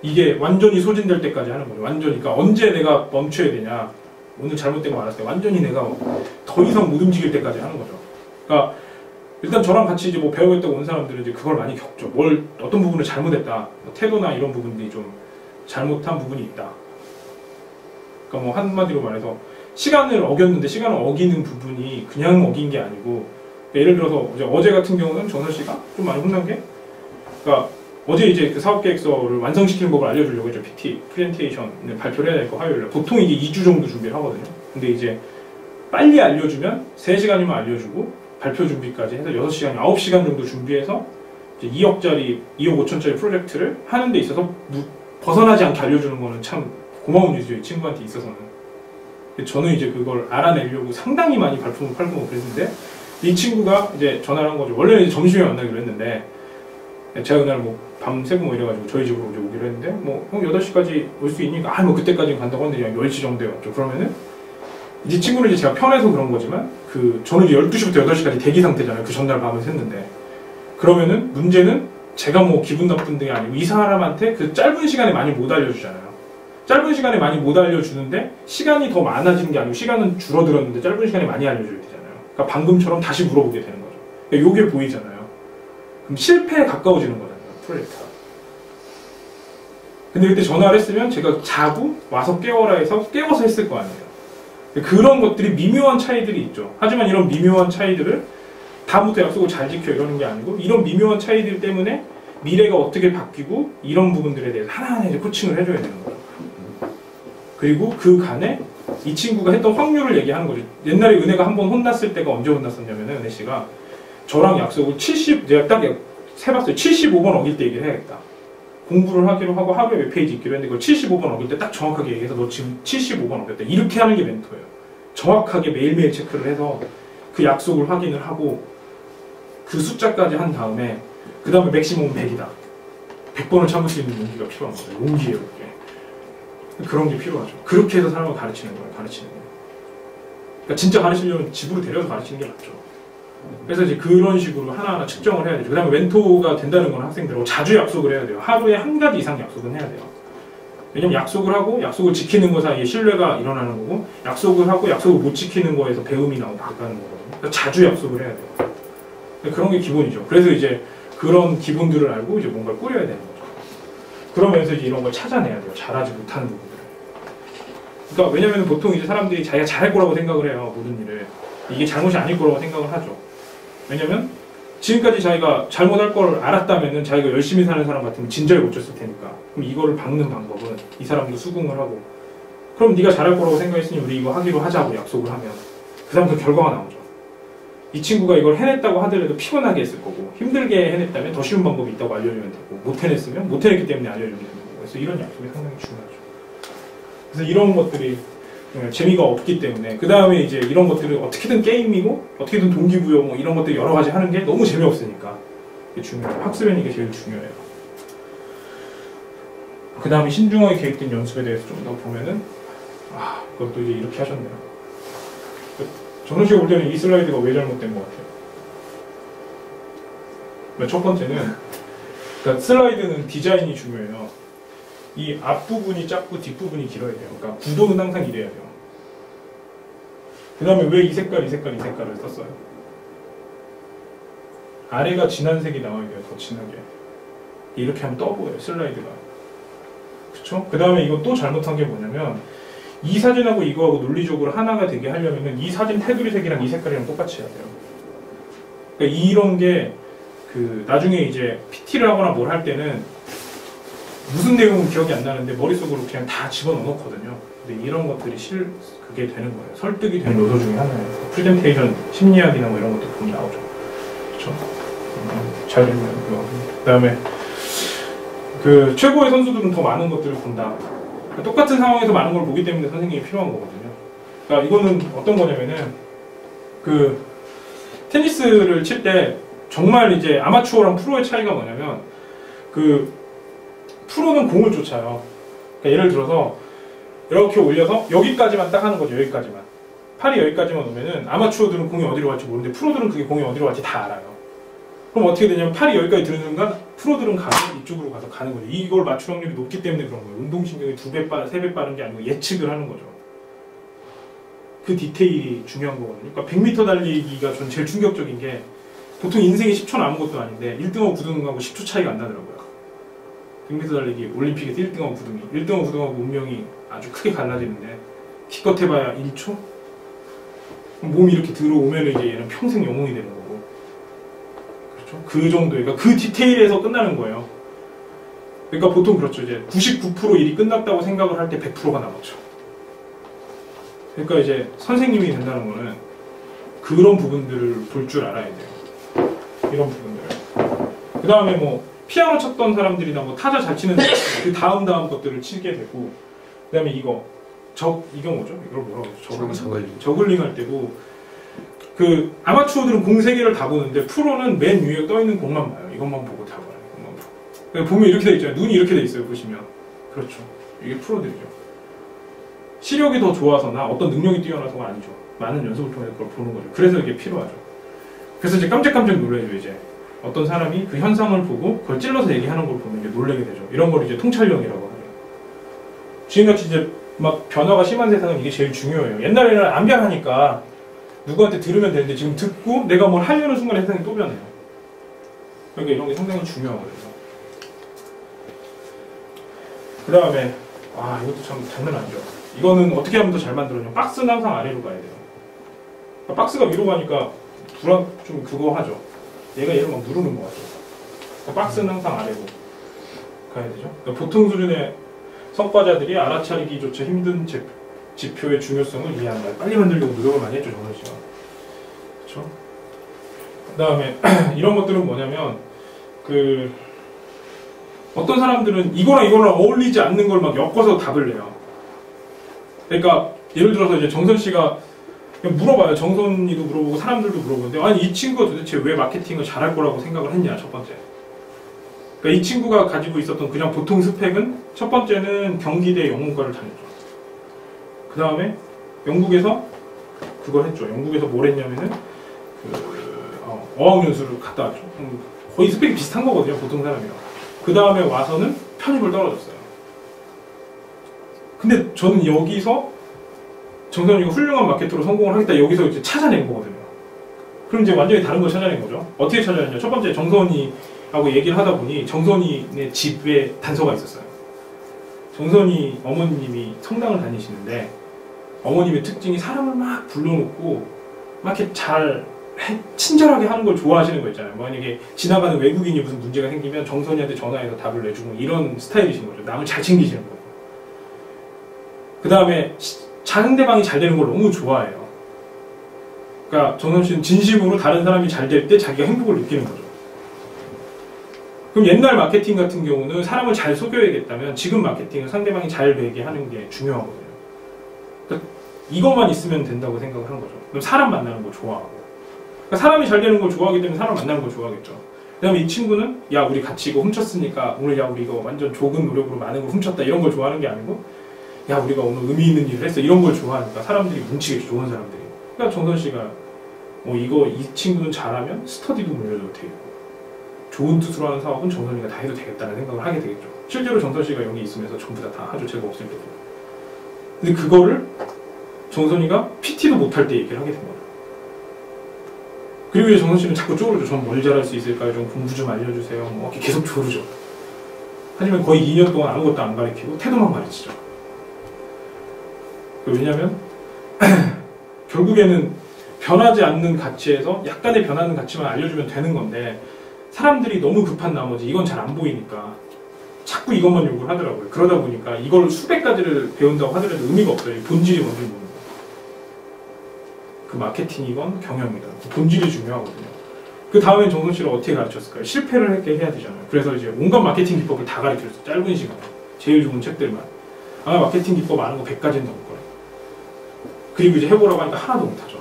이게 완전히 소진될 때까지 하는 거죠. 완전히. 그러니까 언제 내가 멈춰야 되냐. 오늘 잘못된 거 알았을 때 완전히 내가 더 이상 못 움직일 때까지 하는 거죠. 그러니까 일단 저랑 같이 이제 뭐 배우겠다고 온 사람들은 이제 그걸 많이 겪죠. 어떤 부분을 잘못했다. 뭐 태도나 이런 부분들이 좀 잘못한 부분이 있다. 그러니까 뭐 한마디로 말해서 시간을 어겼는데 시간을 어기는 부분이 그냥 어긴 게 아니고, 그러니까 예를 들어서 어제 같은 경우는 정선 씨가 좀 많이 혼난 게, 그러니까 어제 이제 그 사업계획서를 완성시키는 법을 알려주려고 이제 PT, 프레젠테이션을 발표를 해야 될 거 화요일에. 보통 이게 2주 정도 준비를 하거든요. 근데 이제 빨리 알려주면 3시간이면 알려주고 발표 준비까지 해서 6시간, 9시간 정도 준비해서 이제 2억짜리, 2억 5천짜리 프로젝트를 하는 데 있어서 벗어나지 않게 알려주는 거는 참 고마운 일이죠. 이 친구한테 있어서는. 저는 이제 그걸 알아내려고 상당히 많이 발품을 팔고 그랬는데, 이 친구가 이제 전화를 한 거죠. 원래는 이제 점심에 만나기로 했는데, 제가 그날 뭐 밤새고 뭐 이래가지고 저희 집으로 이제 오기로 했는데, 뭐 8시까지 올 수 있니까, 뭐 그때까지 간다고 하는데 그냥 10시 정도에 왔죠. 그러면은 이 친구는 이제 제가 편해서 그런 거지만, 저는 이제 12시부터 8시까지 대기 상태잖아요. 그 전날 밤을 샜는데. 그러면은 문제는 제가 뭐 기분 나쁜 게 아니고 이 사람한테 그 짧은 시간에 많이 못 알려주잖아요. 짧은 시간에 많이 못 알려주는데 시간이 더 많아지는 게 아니고 시간은 줄어들었는데 짧은 시간에 많이 알려줘야 되잖아요. 그러니까 방금처럼 다시 물어보게 되는 거죠. 그러니까 요게 보이잖아요. 그럼 실패에 가까워지는 거잖아요. 프로젝트가. 근데 그때 전화를 했으면 제가 자고 와서 깨워라 해서 깨워서 했을 거 아니에요. 그런 것들이 미묘한 차이들이 있죠. 하지만 이런 미묘한 차이들을 다음부터 약속을 잘 지켜 이러는 게 아니고, 이런 미묘한 차이들 때문에 미래가 어떻게 바뀌고 이런 부분들에 대해서 하나하나 이제 코칭을 해줘야 되는 거예요. 그리고 그 간에 이 친구가 했던 확률을 얘기하는 거죠. 옛날에 은혜가 한번 혼났을 때가 언제 혼났었냐면은, 은혜 씨가 저랑 약속을 제가 딱 세봤어요. 75번 어길 때 얘기를 해야겠다. 공부를 하기로 하고 하루에 몇 페이지 읽기로 했는데, 그걸 75번 어길 때 딱 정확하게 얘기해서 너 지금 75번 어겼다. 이렇게 하는 게 멘토예요. 정확하게 매일매일 체크를 해서 그 약속을 확인을 하고 그 숫자까지 한 다음에, 그 다음에 맥시멈 100이다. 100번을 참을 수 있는 용기가 필요한 거예요. 용기예요, 그게. 그런 게 필요하죠. 그렇게 해서 사람을 가르치는 거예요. 가르치는 거예요. 그러니까 진짜 가르치려면 집으로 데려서 가르치는 게 맞죠. 그래서 이제 그런 식으로 하나하나 측정을 해야 되죠. 그 다음에 멘토가 된다는 건 학생들하고 자주 약속을 해야 돼요. 하루에 한 가지 이상 약속은 해야 돼요. 왜냐면 약속을 하고 약속을 지키는 것 사이에 신뢰가 일어나는 거고, 약속을 하고 약속을 못 지키는 거에서 배움이 나오는 거거든요. 그러니까 자주 약속을 해야 돼요. 그런 게 기본이죠. 그래서 이제 그런 기본들을 알고 이제 뭔가를 꾸려야 되는 거죠. 그러면서 이제 이런 걸 찾아내야 돼요. 잘하지 못하는 부분들을. 그러니까 왜냐면 보통 이제 사람들이 자기가 잘할 거라고 생각을 해요. 모든 일을. 이게 잘못이 아닐 거라고 생각을 하죠. 왜냐면 지금까지 자기가 잘못할 걸 알았다면은 자기가 열심히 사는 사람 같으면 진작에 못 줬을 테니까. 그럼 이거를 막는 방법은 이 사람도 수긍을 하고, 그럼 네가 잘할 거라고 생각했으니 우리 이거 하기로 하자고 약속을 하면 그 다음 그 결과가 나오죠. 이 친구가 이걸 해냈다고 하더라도 피곤하게 했을 거고, 힘들게 해냈다면 더 쉬운 방법이 있다고 알려주면 되고, 못 해냈으면 못 해냈기 때문에 알려주면 되는 거고. 그래서 이런 약속이 상당히 중요하죠. 그래서 이런 것들이 재미가 없기 때문에, 그 다음에 이제 이런 것들을 어떻게든 게임이고 어떻게든 동기부여 뭐 이런 것들 여러 가지 하는 게 너무 재미없으니까 이게 중요해요. 학습에는 이게 제일 중요해요. 그 다음에 신중하게 계획된 연습에 대해서 좀 더 보면은, 그것도 이제 이렇게 하셨네요. 정선 씨가 볼 때는 이 슬라이드가 왜 잘못된 것 같아요? 첫 번째는, 그러니까 슬라이드는 디자인이 중요해요. 이 앞부분이 짧고 뒷부분이 길어야 돼요. 그러니까 구도는 항상 이래야 돼요. 그 다음에 왜 이 색깔, 이 색깔, 이 색깔을 썼어요? 아래가 진한 색이 나와야 돼요. 더 진하게. 이렇게 하면 떠 보여요. 슬라이드가. 그쵸? 그 다음에 이거 또 잘못한 게 뭐냐면 이 사진하고 이거하고 논리적으로 하나가 되게 하려면 이 사진 테두리 색이랑 이 색깔이랑 똑같이 해야 돼요. 그러니까 이런 게 그 나중에 이제 PT를 하거나 뭘 할 때는 무슨 내용은 기억이 안 나는데 머릿속으로 그냥 다 집어넣어 놓거든요. 근데 이런 것들이 그게 되는 거예요. 설득이 되는 요소 중에 하나예요. 프레젠테이션 심리학이나 뭐 이런 것도 보면 나오죠. 그렇죠? 잘 됐네요. 그 다음에 그 최고의 선수들은 더 많은 것들을 본다. 그러니까 똑같은 상황에서 많은 걸 보기 때문에 선생님이 필요한 거거든요. 그러니까 이거는 어떤 거냐면은 그 테니스를 칠 때 정말 이제 아마추어랑 프로의 차이가 뭐냐면 그 프로는 공을 쫓아요. 그러니까 예를 들어서 이렇게 올려서 여기까지만 딱 하는 거죠. 여기까지만. 팔이 여기까지만 오면은 아마추어들은 공이 어디로 갈지 모르는데 프로들은 그게 공이 어디로 갈지 다 알아요. 그럼 어떻게 되냐면 팔이 여기까지 드는 순간 프로들은 가면 이쪽으로 가서 가는 거죠. 이걸 맞출 확률이 높기 때문에 그런 거예요. 운동신경이 2배 빠른, 3배 빠른 게 아니고 예측을 하는 거죠. 그 디테일이 중요한 거거든요. 그러니까 100m 달리기가 전 제일 충격적인 게 보통 인생에 10초 남은 것도 아닌데 1등하고 9등하고 10초 차이가 안 나더라고요. 100m 달리기 올림픽에서 1등하고 9등이 1등하고 9등하고 운명이 아주 크게 갈라지는데 기껏 해봐야 1초? 몸이 이렇게 들어오면 이제 얘는 평생 영웅이 되는 거고 그렇죠? 그 정도에 그러니까 그 디테일에서 끝나는 거예요. 그러니까 보통 그렇죠. 이제 99% 일이 끝났다고 생각을 할 때 100%가 남았죠. 그러니까 이제 선생님이 된다는 거는 그런 부분들을 볼 줄 알아야 돼요. 이런 부분들을. 그 다음에 뭐 피아노 쳤던 사람들이나 뭐 타자 잘 치는 그 다음 것들을 치게 되고 그 다음에 이거 뭐죠? 이걸 뭐라고 하죠? 저글링 할 때도 그 아마추어들은 공 3개를 다 보는데 프로는 맨 위에 떠있는 공만 봐요. 이것만 보고 다 봐요. 이것만 보고. 그러니까 보면 이렇게 돼 있잖아요. 눈이 이렇게 돼 있어요. 보시면. 그렇죠. 이게 프로들이죠. 시력이 더 좋아서나 어떤 능력이 뛰어나서가 아니죠. 많은 연습을 통해서 그걸 보는 거죠. 그래서 이게 필요하죠. 그래서 이제 깜짝깜짝 놀라죠. 이제 어떤 사람이 그 현상을 보고 그걸 찔러서 얘기하는 걸 보면 이제 놀라게 되죠. 이런 걸 이제 통찰력이라고 하죠. 지금같이 이제 막 변화가 심한 세상은 이게 제일 중요해요. 옛날에는 안 변하니까 누구한테 들으면 되는데 지금 듣고 내가 뭘 하려는 순간에 세상이 또 변해요. 그러니까 이런 게 상당히 중요하거든요. 그 다음에 이것도 참 장난 아니죠. 이거는 어떻게 하면 더 잘 만들었냐. 박스는 항상 아래로 가야 돼요. 그러니까 박스가 위로 가니까 좀 그거 하죠. 얘를 막 누르는 거 같죠. 그러니까 박스는 항상 아래로 가야 되죠. 그러니까 보통 수준의 성과자들이 알아차리기조차 힘든 지표의 중요성을 이해한다. 빨리 만들려고 노력을 많이 했죠, 정선 씨가. 그렇죠? 그 다음에 이런 것들은 뭐냐면 어떤 사람들은 이거랑 어울리지 않는 걸 막 엮어서 답을 내요. 그러니까 예를 들어서 이제 정선 씨가 그냥 물어봐요. 정선이도 물어보고 사람들도 물어보는데 아니 이 친구가 도대체 왜 마케팅을 잘할 거라고 생각을 했냐, 첫 번째. 그러니까 이 친구가 가지고 있었던 그냥 보통 스펙은 첫 번째는 경기대 영문과를 다녔죠. 그 다음에 영국에서 그걸 했죠. 영국에서 뭘 했냐면은 어학연수를 갔다 왔죠. 거의 스펙이 비슷한 거거든요, 보통 사람이랑. 그 다음에 와서는 편입을 떨어졌어요. 근데 저는 여기서 정선이가 훌륭한 마케터로 성공을 하겠다, 여기서 이제 찾아낸 거거든요. 그럼 이제 완전히 다른 걸 찾아낸 거죠. 어떻게 찾아냈냐? 첫 번째 정선이하고 얘기를 하다 보니 정선이의 집에 단서가 있었어요. 정선이 어머님이 성당을 다니시는데 어머님의 특징이 사람을 막 불러놓고 막 이렇게 친절하게 하는 걸 좋아하시는 거 있잖아요. 만약에 지나가는 외국인이 무슨 문제가 생기면 정선이한테 전화해서 답을 내주고 이런 스타일이신 거죠. 남을 잘 챙기시는 거예요. 그 다음에 상대방이 잘 되는 걸 너무 좋아해요. 그러니까 정선 씨는 진심으로 다른 사람이 잘 될 때 자기가 행복을 느끼는 거죠. 그럼 옛날 마케팅 같은 경우는 사람을 잘 속여야겠다면 지금 마케팅은 상대방이 잘 되게 하는 게 중요하거든요. 그러니까 이것만 있으면 된다고 생각을 하는 거죠. 그럼 사람 만나는 거 좋아하고. 그러니까 사람이 잘 되는 걸 좋아하기 때문에 사람 만나는 걸 좋아하겠죠. 그 다음에 이 친구는 야 우리 같이 이거 훔쳤으니까 오늘 야 우리 이거 완전 적은 노력으로 많은 걸 훔쳤다 이런 걸 좋아하는 게 아니고 야 우리가 오늘 의미 있는 일을 했어 이런 걸 좋아하니까 사람들이 뭉치겠죠. 좋은 사람들이. 그러니까 정선 씨가 이 친구는 잘하면 스터디도 물려줘도 되고 좋은 뜻으로 하는 사업은 정선이가 다 해도 되겠다는 생각을 하게 되겠죠. 실제로 정선 씨가 여기 있으면서 전부 다 하죠. 제가 없을 때도. 근데 그거를 정선이가 PT도 못할 때 얘기를 하게 된 거죠. 그리고 이제 정선 씨는 자꾸 쪼르죠. 전 뭘 잘할 수 있을까요? 좀 공부 좀 알려주세요. 뭐 이렇게 계속 조르죠. 하지만 거의 2년 동안 아무것도 안 가르치고 태도만 가르치죠. 왜냐면 결국에는 변하지 않는 가치에서 약간의 변하는 가치만 알려주면 되는 건데 사람들이 너무 급한 나머지 이건 잘 안 보이니까 자꾸 이것만 요구를 하더라고요. 그러다 보니까 이걸 수백 가지를 배운다고 하더라도 의미가 없어요. 본질이 뭔지 모르는 거예요. 그 마케팅이건 경영이든 본질이 중요하거든요. 그 다음에 정선 씨를 어떻게 가르쳤을까요? 실패를 했게 해야 되잖아요. 그래서 이제 온갖 마케팅 기법을 다 가르쳐줬어요. 짧은 시간에. 제일 좋은 책들만. 아마 마케팅 기법 아는 거 100가지는 넘을 거예요. 그리고 이제 해보라고 하니까 하나도 못하죠.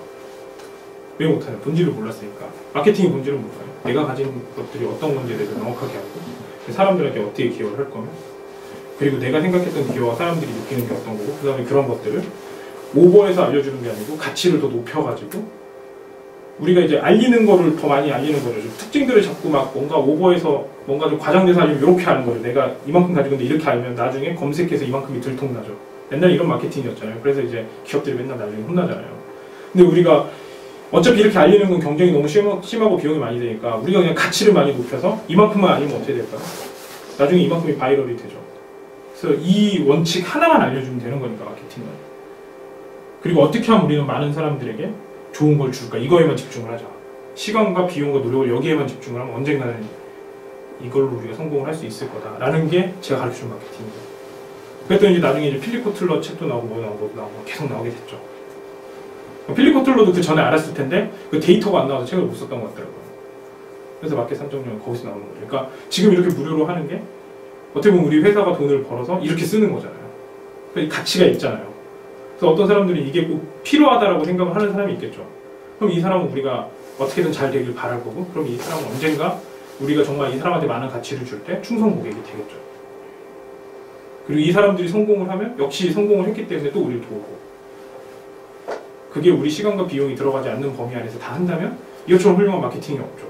왜 못하냐? 본질을 몰랐으니까. 마케팅의 본질은 뭘까요? 내가 가진 것들이 어떤 건지에 대해서 명확하게 알고 사람들에게 어떻게 기여를 할 거면 그리고 내가 생각했던 기여와 사람들이 느끼는 게 어떤 거고 그 다음에 그런 것들을 오버해서 알려주는 게 아니고 가치를 더 높여가지고 우리가 이제 알리는 거를 더 많이 알리는 거죠. 특징들을 자꾸 막 뭔가 오버해서 뭔가 좀 과장돼서 알리면 이렇게 하는 거죠. 내가 이만큼 가지고 있는데 이렇게 알면 나중에 검색해서 이만큼이 들통나죠. 옛날에 이런 마케팅이었잖아요. 그래서 이제 기업들이 맨날 나중에 혼나잖아요. 근데 우리가 어차피 이렇게 알리는 건 경쟁이 너무 심하고 비용이 많이 되니까 우리가 그냥 가치를 많이 높여서 이만큼만 아니면 어떻게 될까요? 나중에 이만큼이 바이럴이 되죠. 그래서 이 원칙 하나만 알려주면 되는 거니까 마케팅은. 그리고 어떻게 하면 우리는 많은 사람들에게 좋은 걸 줄까? 이거에만 집중을 하자. 시간과 비용과 노력을 여기에만 집중을 하면 언젠가는 이걸로 우리가 성공을 할 수 있을 거다라는 게 제가 가르쳐준 마케팅이죠. 그랬더니 이제 나중에 이제 필립 코틀러 책도 나오고 뭐 나오고 계속 나오게 됐죠. 필립 코틀러도 그 전에 알았을 텐데 그 데이터가 안 나와서 책을 못 썼던 것 같더라고요. 그래서 마켓 3.0은 거기서 나오는 거죠. 그러니까 지금 이렇게 무료로 하는 게 어떻게 보면 우리 회사가 돈을 벌어서 이렇게 쓰는 거잖아요. 그러니까 가치가 있잖아요. 그래서 어떤 사람들이 이게 꼭 필요하다라고 생각을 하는 사람이 있겠죠. 그럼 이 사람은 우리가 어떻게든 잘 되길 바랄 거고 그럼 이 사람은 언젠가 우리가 정말 이 사람한테 많은 가치를 줄 때 충성 고객이 되겠죠. 그리고 이 사람들이 성공을 하면 역시 성공을 했기 때문에 또 우리를 도우고 그게 우리 시간과 비용이 들어가지 않는 범위 안에서 다 한다면 이것처럼 훌륭한 마케팅이 없죠.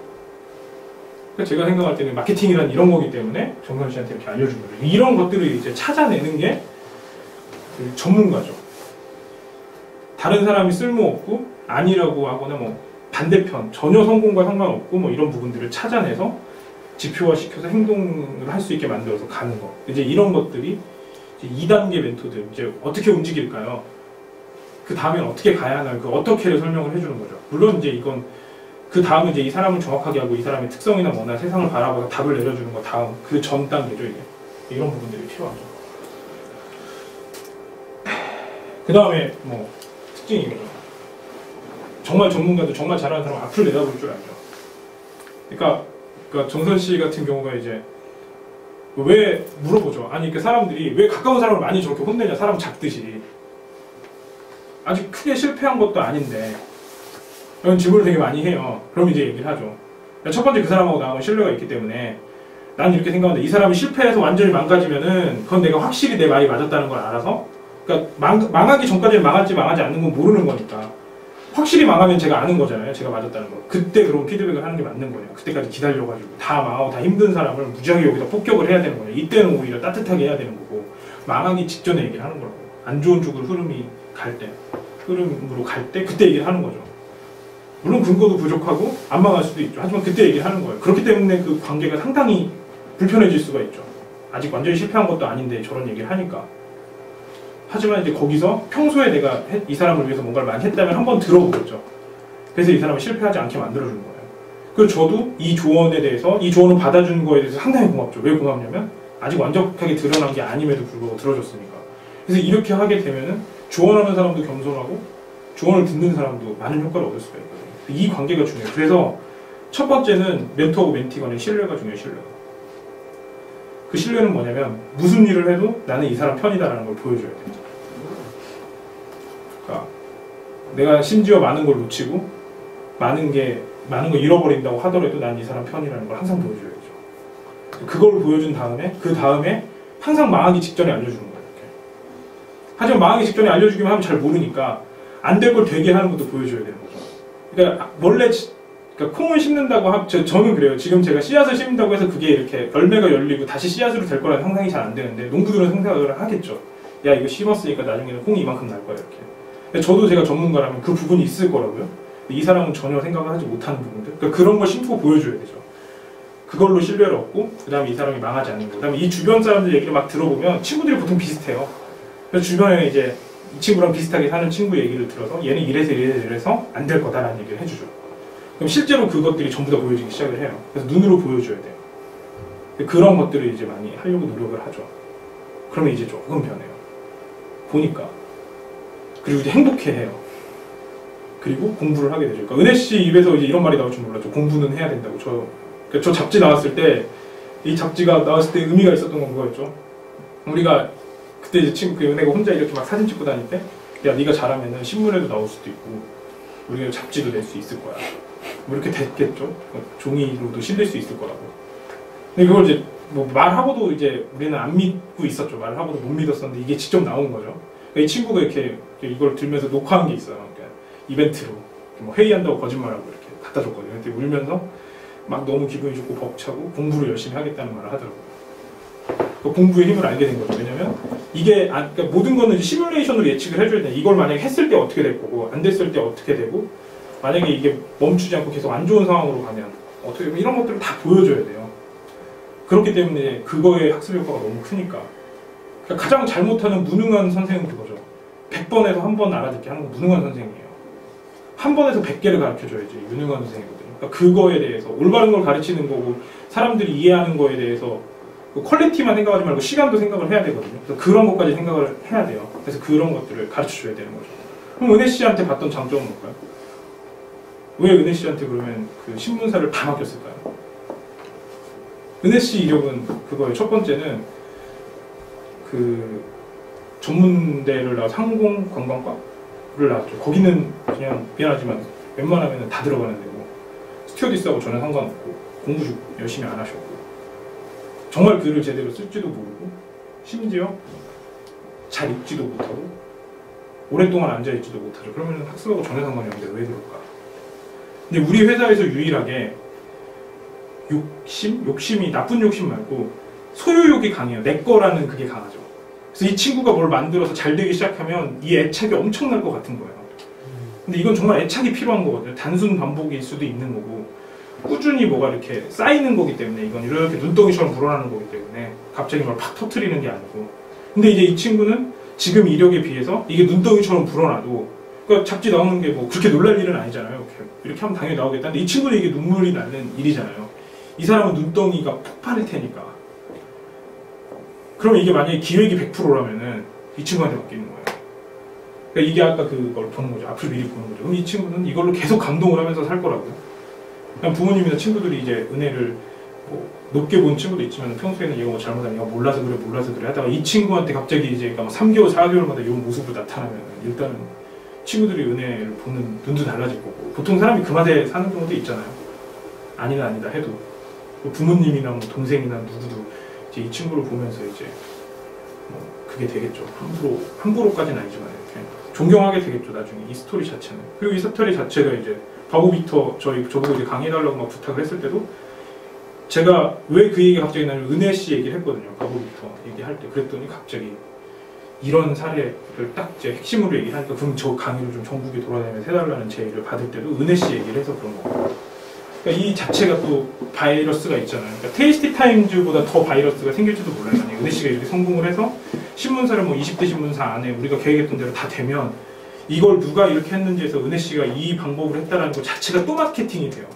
그러니까 제가 생각할 때는 마케팅이란 이런 거기 때문에 정선 씨한테 이렇게 알려준 거죠. 이런 것들을 이제 찾아내는 게 전문가죠. 다른 사람이 쓸모없고 아니라고 하거나 뭐 반대편 전혀 성공과 상관없고 뭐 이런 부분들을 찾아내서 지표화시켜서 행동을 할 수 있게 만들어서 가는 거. 이제 이런 것들이 이제 2단계 멘토들 이제 어떻게 움직일까요? 그 다음엔 어떻게 가야 하나 그 어떻게를 설명을 해주는 거죠. 물론 이제 이건 그 다음에 이제 이 사람을 정확하게 하고 이 사람의 특성이나 뭐나 세상을 바라보고 답을 내려주는 거 다음 그 전 단계죠 이게. 이런 부분들이 필요하죠. 그 다음에 뭐 특징이 이거죠. 정말 전문가도 정말 잘하는 사람 앞을 내다볼 줄 알죠. 그러니까 정선 씨 같은 경우가 이제 왜 물어보죠. 아니 그 사람들이 왜 가까운 사람을 많이 저렇게 혼내냐 사람 잡듯이. 아직 크게 실패한 것도 아닌데 이런 질문을 되게 많이 해요. 그럼 이제 얘기를 하죠. 첫 번째 그 사람하고 나하고 신뢰가 있기 때문에 난 이렇게 생각하는데 이 사람이 실패해서 완전히 망가지면은 그건 내가 확실히 내 말이 맞았다는 걸 알아서 그러니까 망하기 전까지는 망하지 않는 건 모르는 거니까 확실히 망하면 제가 아는 거잖아요. 제가 맞았다는 거. 그때 그럼 피드백을 하는 게 맞는 거예요. 그때까지 기다려가지고 다 망하고 다 힘든 사람을 무지하게 여기다 폭격을 해야 되는 거예요. 이때는 오히려 따뜻하게 해야 되는 거고 망하기 직전에 얘기를 하는 거라고. 안 좋은 쪽으로 흐름으로 갈 때 그때 얘기를 하는 거죠. 물론 근거도 부족하고 안 망할 수도 있죠. 하지만 그때 얘기를 하는 거예요. 그렇기 때문에 그 관계가 상당히 불편해질 수가 있죠. 아직 완전히 실패한 것도 아닌데 저런 얘기를 하니까. 하지만 이제 거기서 평소에 내가 이 사람을 위해서 뭔가를 많이 했다면 한번 들어보겠죠. 그래서 이 사람을 실패하지 않게 만들어주는 거예요. 그리고 저도 이 조언에 대해서 이 조언을 받아준 거에 대해서 상당히 고맙죠. 왜 고맙냐면 아직 완벽하게 드러난 게 아님에도 불구하고 들어줬으니까. 그래서 이렇게 하게 되면은 조언하는 사람도 겸손하고 조언을 듣는 사람도 많은 효과를 얻을 수가 있거든요. 이 관계가 중요해요. 그래서 첫 번째는 멘토하고 멘티 간의 신뢰가 중요해요. 신뢰가. 그 신뢰는 뭐냐면 무슨 일을 해도 나는 이 사람 편이다라는 걸 보여줘야 돼요. 그러니까 내가 심지어 많은 걸 놓치고 많은 거 잃어버린다고 하더라도 난 이 사람 편이라는 걸 항상 보여줘야죠. 그걸 보여준 다음에 그 다음에 항상 망하기 직전에 알려주는 거예요. 이렇게. 하지만 망하기 직전에 알려주기만 하면 잘 모르니까 안 될 걸 되게 하는 것도 보여줘야 되는 거죠. 그러니까 원래 그러니까 콩을 심는다고 저는 그래요. 지금 제가 씨앗을 심는다고 해서 그게 이렇게 열매가 열리고 다시 씨앗으로 될 거라는 상상이 잘 안 되는데 농부들은 생각을 하겠죠. 야 이거 심었으니까 나중에는 콩이 이만큼 날 거야 이렇게. 저도 제가 전문가라면 그 부분이 있을 거라고요. 이 사람은 전혀 생각을 하지 못하는 부분들. 그러니까 그런 걸 심고 보여줘야 되죠. 그걸로 신뢰를 얻고 그 다음에 이 사람이 망하지 않는 거. 그 다음에 이 주변 사람들 얘기를 막 들어보면 친구들이 보통 비슷해요. 그래서 주변에 이제 이 친구랑 비슷하게 사는 친구 얘기를 들어서 얘는 이래서 안 될 거다라는 얘기를 해주죠. 그럼 실제로 그것들이 전부 다 보여지기 시작을 해요. 그래서 눈으로 보여줘야 돼요. 그런 것들을 이제 많이 하려고 노력을 하죠. 그러면 이제 조금 변해요. 보니까. 그리고 이제 행복해해요. 그리고 공부를 하게 되죠. 그러니까 은혜 씨 입에서 이제 이런 말이 나올 줄 몰랐죠. 공부는 해야 된다고. 그러니까 저 잡지 나왔을 때, 이 잡지가 나왔을 때 의미가 있었던 건 그거였죠. 우리가 그때 이제 친구, 은혜가 혼자 이렇게 막 사진 찍고 다닐 때, 야, 네가 잘하면은 신문에도 나올 수도 있고, 우리가 잡지도 낼 수 있을 거야. 뭐 이렇게 됐겠죠. 종이로도 실릴 수 있을 거라고. 근데 그걸 이제 뭐 말하고도 이제 우리는 안 믿고 있었죠. 말하고도 못 믿었었는데 이게 직접 나온 거죠. 그러니까 이 친구가 이렇게 이걸 들면서 녹화한 게 있어요. 그러니까 이벤트로 뭐 회의한다고 거짓말하고 이렇게 갖다 줬거든요. 근데 울면서 막 너무 기분이 좋고 벅차고 공부를 열심히 하겠다는 말을 하더라고요. 그 공부의 힘을 알게 된 거죠. 왜냐면 이게 그러니까 모든 거는 이제 시뮬레이션으로 예측을 해줘야 돼. 이걸 만약에 했을 때 어떻게 될 거고 안 됐을 때 어떻게 되고 만약에 이게 멈추지 않고 계속 안 좋은 상황으로 가면 어떻게 이런 것들을 다 보여줘야 돼요. 그렇기 때문에 그거의 학습 효과가 너무 크니까. 그러니까 가장 잘못하는 무능한 선생은 그거죠. 100번에서 한 번 알아듣게 하는 건 무능한 선생이에요. 한 번에서 100개를 가르쳐줘야지 유능한 선생이거든요. 그러니까 그거에 대해서 올바른 걸 가르치는 거고 사람들이 이해하는 거에 대해서 퀄리티만 생각하지 말고 시간도 생각을 해야 되거든요. 그래서 그런 것까지 생각을 해야 돼요. 그래서 그런 것들을 가르쳐줘야 되는 거죠. 그럼 은혜 씨한테 봤던 장점은 뭘까요? 왜 은혜 씨한테 그러면 그 신문사를 다 맡겼을까요? 은혜 씨 이력은 그거예요. 첫 번째는 그 전문대를 나와서 항공관광과를 나왔죠. 거기는 그냥 미안하지만 웬만하면 다 들어가는 데고 스튜어디스하고 전혀 상관없고 공부 열심히 안 하셨고 정말 글을 제대로 쓸지도 모르고 심지어 잘 읽지도 못하고 오랫동안 앉아있지도 못하죠. 그러면 학습하고 전혀 상관이 없는데 왜 그럴까? 근데 우리 회사에서 유일하게 욕심이 나쁜 욕심 말고 소유욕이 강해요. 내 거라는 그게 강하죠. 그래서 이 친구가 뭘 만들어서 잘 되기 시작하면 이 애착이 엄청날 것 같은 거예요. 근데 이건 정말 애착이 필요한 거거든요. 단순 반복일 수도 있는 거고 꾸준히 뭐가 이렇게 쌓이는 거기 때문에 이건 이렇게 눈덩이처럼 불어나는 거기 때문에 갑자기 막 팍 터트리는 게 아니고 근데 이제 이 친구는 지금 이력에 비해서 이게 눈덩이처럼 불어나도 그러니까 잡지 나오는 게 뭐 그렇게 놀랄 일은 아니잖아요. 이렇게 하면 당연히 나오겠다. 근데 이 친구는 이게 눈물이 나는 일이잖아요. 이 사람은 눈덩이가 폭발할 테니까. 그럼 이게 만약에 기획이 100%라면은 이 친구한테 맡기는 거예요. 그러니까 이게 아까 그걸 보는 거죠. 앞을 미리 보는 거죠. 그럼 이 친구는 이걸로 계속 감동을 하면서 살 거라고요. 그냥 부모님이나 친구들이 이제 은혜를 뭐 높게 본 친구도 있지만 평소에는 이거 뭐 잘못하면 이거 몰라서 그래 하다가 이 친구한테 갑자기 이제 뭐 3개월, 4개월마다 이런 모습으로 나타나면 일단은 친구들이 은혜를 보는 눈도 달라질 거고 보통 사람이 그 맛에 사는 경우도 있잖아요. 아니다 해도 부모님이나 뭐 동생이나 누구도 이제 이 친구를 보면서 이제 뭐 그게 되겠죠. 함부로까지는 아니지만 이렇게 존경하게 되겠죠. 나중에 이 스토리 자체는. 그리고 이 스토리 자체가 이제 바보 빅터 저보고 이제 강의해달라고 막 부탁을 했을 때도 제가 왜 그 얘기가 갑자기 나면 은혜 씨 얘기를 했거든요. 바보 빅터 얘기할 때 그랬더니 갑자기 이런 사례를 딱 이제 핵심으로 얘기를 하니까 그럼 저 강의를 좀 전국에 돌아다니면서 해달라는 제의를 받을 때도 은혜 씨 얘기를 해서 그런 거고. 그러니까 이 자체가 또 바이러스가 있잖아요. 그러니까 테이스티 타임즈보다 더 바이러스가 생길지도 몰라요. 만약에 은혜 씨가 이렇게 성공을 해서 신문사를 뭐 20대 신문사 안에 우리가 계획했던 대로 다 되면 이걸 누가 이렇게 했는지 해서 은혜 씨가 이 방법을 했다라는 것 자체가 또 마케팅이 돼요.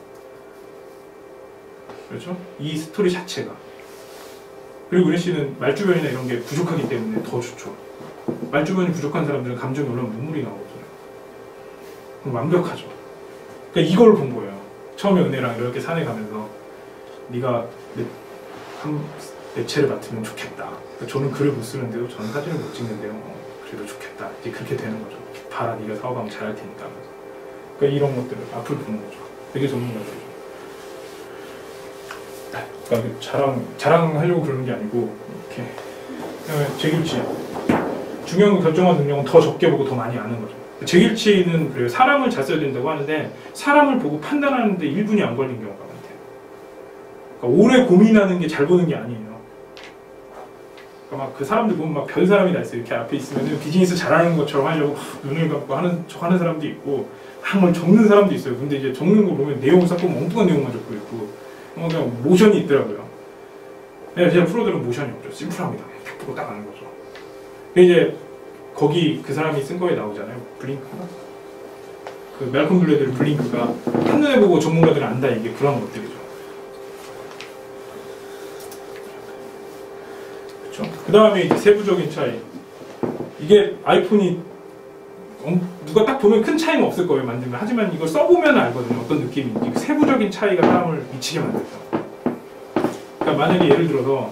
그렇죠? 이 스토리 자체가. 그리고 은혜 씨는 말주변이나 이런 게 부족하기 때문에 더 좋죠. 말주변이 부족한 사람들은 감정이 올라오면 눈물이 나오거든요. 그럼 완벽하죠. 그러니까 이걸 본 거예요. 처음에 은혜랑 이렇게 산에 가면서 네가 내 채를 맡으면 좋겠다. 그러니까 저는 글을 못 쓰는데요. 저는 사진을 못 찍는데요. 그래도 좋겠다. 이제 그렇게 되는 거죠. 봐라, 네가 사업하면 잘할 테니까. 그러니까 이런 것들을 앞을 보는 거죠. 되게 전문가들이죠. 그러니까 자랑하려고 그러는 게 아니고 이렇게 제길치 중요한 결정한 능력은 더 적게 보고 더 많이 아는 거죠. 제길치는 그래요. 사람을 잘 써야 된다고 하는데 사람을 보고 판단하는데 1분이 안 걸린 경우가 많대요. 그러니까 오래 고민하는 게 잘 보는 게 아니에요. 막 그 사람들 보면 막 별 사람이 다 있어요. 이렇게 앞에 있으면은 비즈니스 잘하는 것처럼 하려고 눈을 감고 하는 척 하는 사람도 있고, 막 적는 사람도 있어요. 근데 이제 적는 거 보면 내용을 싹 보면 엉뚱한 내용만 적고 있고, 그냥 모션이 있더라고요. 네, 진짜 프로들은 모션이 없죠. 심플합니다. 딱 보고 딱 하는 거죠. 근데 이제 거기 그 사람이 쓴 거에 나오잖아요. 블링크가. 그 멜컴 글래드의 블링크가 한눈에 보고 전문가들은 안다, 이게 그런 것들이죠. 그 다음에 이제 세부적인 차이. 이게 아이폰이 누가 딱 보면 큰 차이는 없을 거예요, 만들면. 하지만 이걸 써보면 알거든요, 어떤 느낌인지. 세부적인 차이가 사람을 미치게 만들죠. 그러니까 만약에 예를 들어서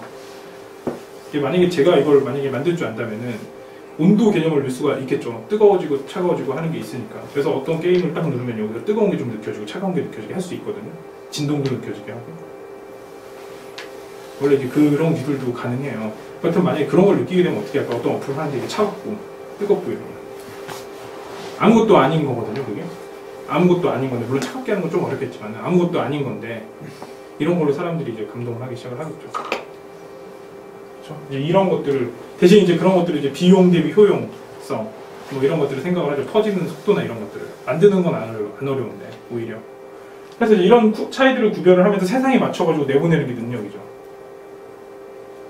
만약에 제가 이걸 만약에 만들 줄 안다면은 온도 개념을 넣을 수가 있겠죠. 뜨거워지고 차가워지고 하는 게 있으니까. 그래서 어떤 게임을 딱 누르면 여기서 뜨거운 게 좀 느껴지고 차가운 게 느껴지게 할 수 있거든요. 진동도 느껴지게 하고. 원래 이제 그런 기술도 가능해요. 그렇다면 만약에 그런 걸 느끼게 되면 어떻게 할까? 어떤 어플을 하는데 이게 차갑고 뜨겁고 이런 거. 아무것도 아닌 거거든요, 그게. 아무것도 아닌 건데, 물론 차갑게 하는 건 좀 어렵겠지만 아무것도 아닌 건데 이런 걸로 사람들이 이제 감동을 하기 시작을 하겠죠. 그렇죠? 이제 이런 것들을 대신 이제 그런 것들을 이제 비용 대비 효용성 뭐 이런 것들을 생각을 하죠. 터지는 속도나 이런 것들을 만드는 건 안 어려운데 오히려. 그래서 이런 차이들을 구별을 하면서 세상에 맞춰가지고 내보내는 게 능력이죠.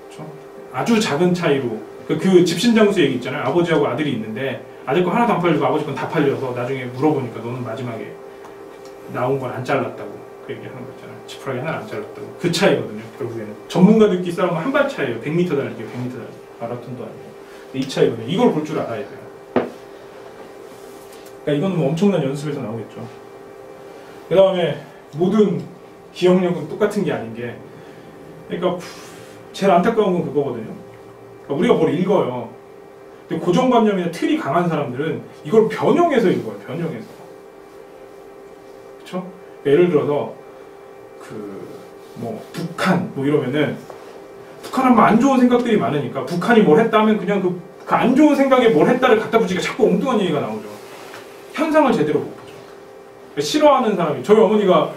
그렇죠? 아주 작은 차이로 그 집신장수 얘기 있잖아요. 아버지하고 아들이 있는데 아들 거 하나도 안 팔리고 아버지 건 다 팔려서 나중에 물어보니까 너는 마지막에 나온 건 안 잘랐다고 그 얘기하는 거 있잖아요. 지푸라기 하나 안 잘랐다고. 그 차이거든요. 결국에는 전문가들끼리 싸우면 한 발 차이예요. 100m 달리기, 100m 달리기. 마라톤도 아니고. 이 차이거든요. 이걸 볼 줄 알아야 돼요. 그러니까 이건 뭐 엄청난 연습에서 나오겠죠. 그 다음에 모든 기억력은 똑같은 게 아닌 게, 그러니까 제일 안타까운 건 그거거든요. 그러니까 우리가 뭘 읽어요. 근데 고정관념이나 틀이 강한 사람들은 이걸 변형해서 읽어요. 변형해서. 그쵸? 그러니까 예를 들어서 뭐 북한 뭐 이러면은 북한 하면 안 좋은 생각들이 많으니까 북한이 뭘 했다면 그냥 그 안 좋은 생각에 뭘 했다를 갖다 붙이니까 자꾸 엉뚱한 얘기가 나오죠. 현상을 제대로 못 보죠. 그러니까 싫어하는 사람이, 저희 어머니가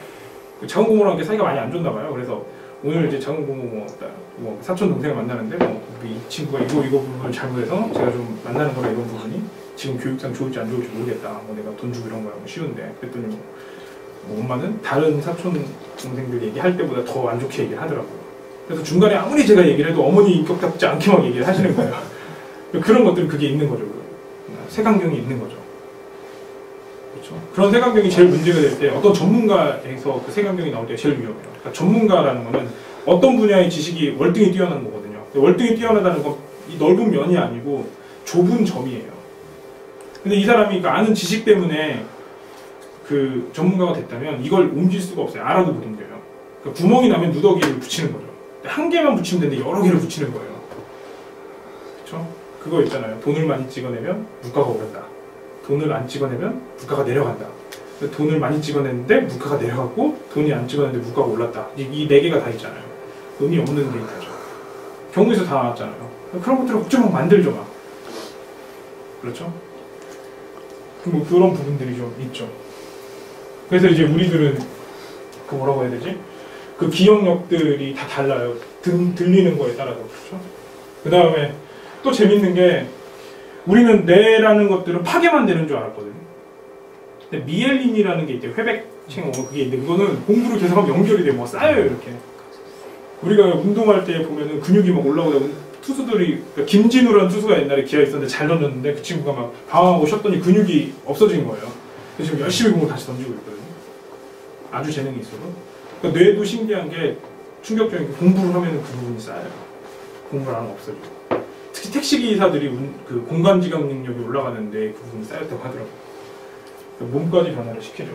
작은 고모랑 사이가 많이 안 좋나 봐요. 그래서 오늘 이제 작은 고모 뭐 사촌 동생을 만나는데 이 친구가 이거 부분을 잘못해서 제가 좀 만나는 거나 이런 부분이 지금 교육상 좋을지 안 좋을지 모르겠다. 뭐 내가 돈 주고 이런 거야 뭐 쉬운데. 그랬더니 뭐 엄마는 다른 사촌 동생들 얘기할 때보다 더 안 좋게 얘기를 하더라고요. 그래서 중간에 아무리 제가 얘기를 해도 어머니 인격답지 않게 막 얘기를 하시는 거예요. 그런 것들은 그게 있는 거죠. 색안경이 있는 거죠. 그렇죠? 그런 색안경이 제일 문제가 될 때 어떤 전문가에서 그 색안경이 나올 때 제일 위험해요. 그러니까 전문가라는 거는 어떤 분야의 지식이 월등히 뛰어난 거거든요. 월등히 뛰어나다는 건 이 넓은 면이 아니고 좁은 점이에요. 근데 이 사람이 그 아는 지식 때문에 그 전문가가 됐다면 이걸 옮길 수가 없어요. 알아도 못 옮겨요. 그러니까 구멍이 나면 누더기를 붙이는 거죠. 한 개만 붙이면 되는데 여러 개를 붙이는 거예요. 그렇죠? 그거 있잖아요. 돈을 많이 찍어내면 물가가 오른다. 돈을 안 찍어내면 물가가 내려간다. 돈을 많이 찍어냈는데 물가가 내려갔고 돈이 안 찍어냈는데 물가가 올랐다. 이 네 개가 다 있잖아요. 의미 없는 데이터죠. 경우에서 다 나왔잖아요. 그런 것들을 걱정 막 만들죠. 막. 그렇죠? 뭐 그런 부분들이 좀 있죠. 그래서 이제 우리들은 그 뭐라고 해야 되지? 그 기억력들이 다 달라요. 들리는 거에 따라서. 그렇죠? 그 다음에 또 재밌는 게 우리는 뇌라는 것들은 파괴만 되는 줄 알았거든요. 근데 미엘린이라는 게 있대요. 회백층 그게 있는데 그거는 공부를 계속하면 연결이 돼요. 뭐 쌓여요 이렇게. 우리가 운동할 때 보면은 근육이 막 올라오고 투수들이 그러니까 김진우라는 투수가 옛날에 기아에 있었는데 잘 던졌는데 그 친구가 막 방황하고 쉬었더니 근육이 없어진 거예요. 그래서 지금 열심히 공을 다시 던지고 있거든요. 아주 재능이 있어서. 그러니까 뇌도 신기한 게 충격적인 게 공부를 하면은 그 부분이 쌓여요. 공부를 안 하면 없어져. 특히 택시기사들이 그 공간지각 능력이 올라가는데 그 부분이 쌓였다고 하더라고요. 그러니까 몸까지 변화를 시켜줘.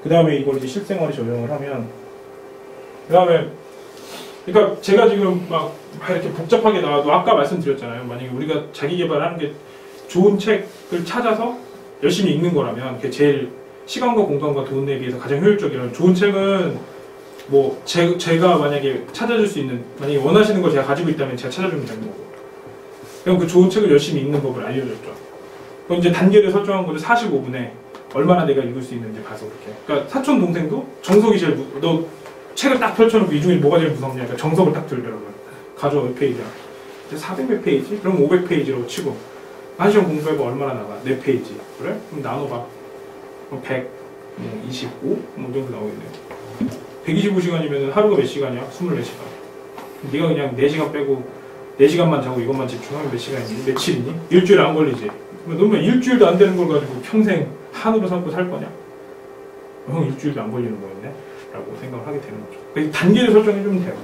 그 다음에 이걸 이제 실생활에 적용을 하면, 그 다음에, 그러니까 제가 지금 막 이렇게 복잡하게 나와도 아까 말씀드렸잖아요. 만약에 우리가 자기 개발하는 게 좋은 책을 찾아서 열심히 읽는 거라면 그게 제일 시간과 공간과 돈에 비해서 가장 효율적이라면 좋은 책은 뭐 제가 만약에 찾아줄 수 있는, 만약에 원하시는 걸 제가 가지고 있다면 제가 찾아주면 되는 거고, 그럼 그 좋은 책을 열심히 읽는 법을 알려줬죠. 그럼 이제 단계를 설정한 거를 45분에 얼마나 내가 읽을 수 있는지 봐서 그렇게. 그러니까 사촌 동생도 정석이 제일 너 책을 딱 펼쳐놓고 이 중에 뭐가 제일 무섭냐, 그러니까 정석을 딱 들더라고요. 가져와 몇 페이지야. 400몇 페이지? 그럼 500페이지라고 치고 1시간 공부해봐 얼마나 나가? 4페이지. 그래? 그럼 나눠봐. 그럼 100, 25? 뭐 이 정도 나오겠네요. 125시간이면 하루가 몇 시간이야? 24시간. 네가 그냥 4시간 빼고 4시간만 자고 이것만 집중하면 몇 시간이니? 며칠이니? 일주일 안 걸리지? 너는 일주일도 안 되는 걸 가지고 평생 한으로 삼고 살 거냐? 형 일주일도 안 걸리는 거였네? 라고 생각을 하게 되는 거죠. 그래서 단계를 설정해주면 돼요.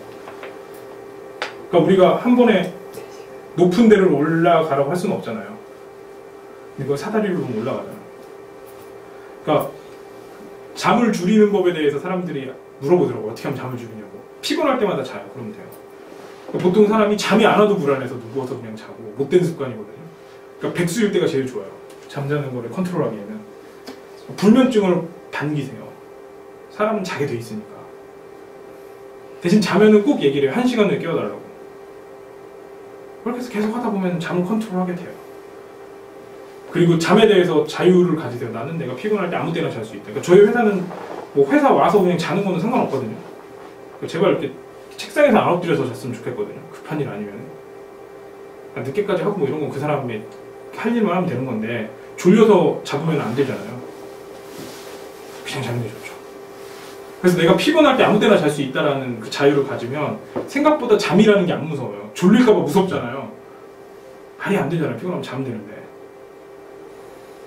그러니까 우리가 한 번에 높은 데를 올라가라고 할 수는 없잖아요. 근데 그거 사다리로 보면 올라가잖아요. 그러니까 잠을 줄이는 법에 대해서 사람들이 물어보더라고요. 어떻게 하면 잠을 줄이냐고. 피곤할 때마다 자요. 그러면 돼요. 그러니까 보통 사람이 잠이 안 와도 불안해서 누워서 그냥 자고 못된 습관이거든요. 그러니까 백수일 때가 제일 좋아요. 잠자는 거를 컨트롤하기에는. 불면증을 반기세요. 사람은 자게 돼 있으니까. 대신 자면은 꼭 얘기를 해요. 1시간 내에 깨워달라고. 그렇게 해서 계속 하다 보면 잠을 컨트롤하게 돼요. 그리고 잠에 대해서 자유를 가지세요. 나는 내가 피곤할 때 아무 때나 잘 수 있다. 그러니까 저희 회사는 뭐 회사 와서 그냥 자는 거는 상관없거든요. 그러니까 제발 이렇게 책상에서 안 엎드려서 잤으면 좋겠거든요. 급한 일 아니면. 늦게까지 하고 뭐 이런 건 그 사람의 할 일만 하면 되는 건데 졸려서 잡으면 안 되잖아요. 그냥 자는 게 좋죠. 그래서 내가 피곤할 때 아무 때나 잘 수 있다라는 그 자유를 가지면 생각보다 잠이라는 게 안 무서워요. 졸릴까봐 무섭잖아요. 말이 안 되잖아요. 피곤하면 자면 되는데.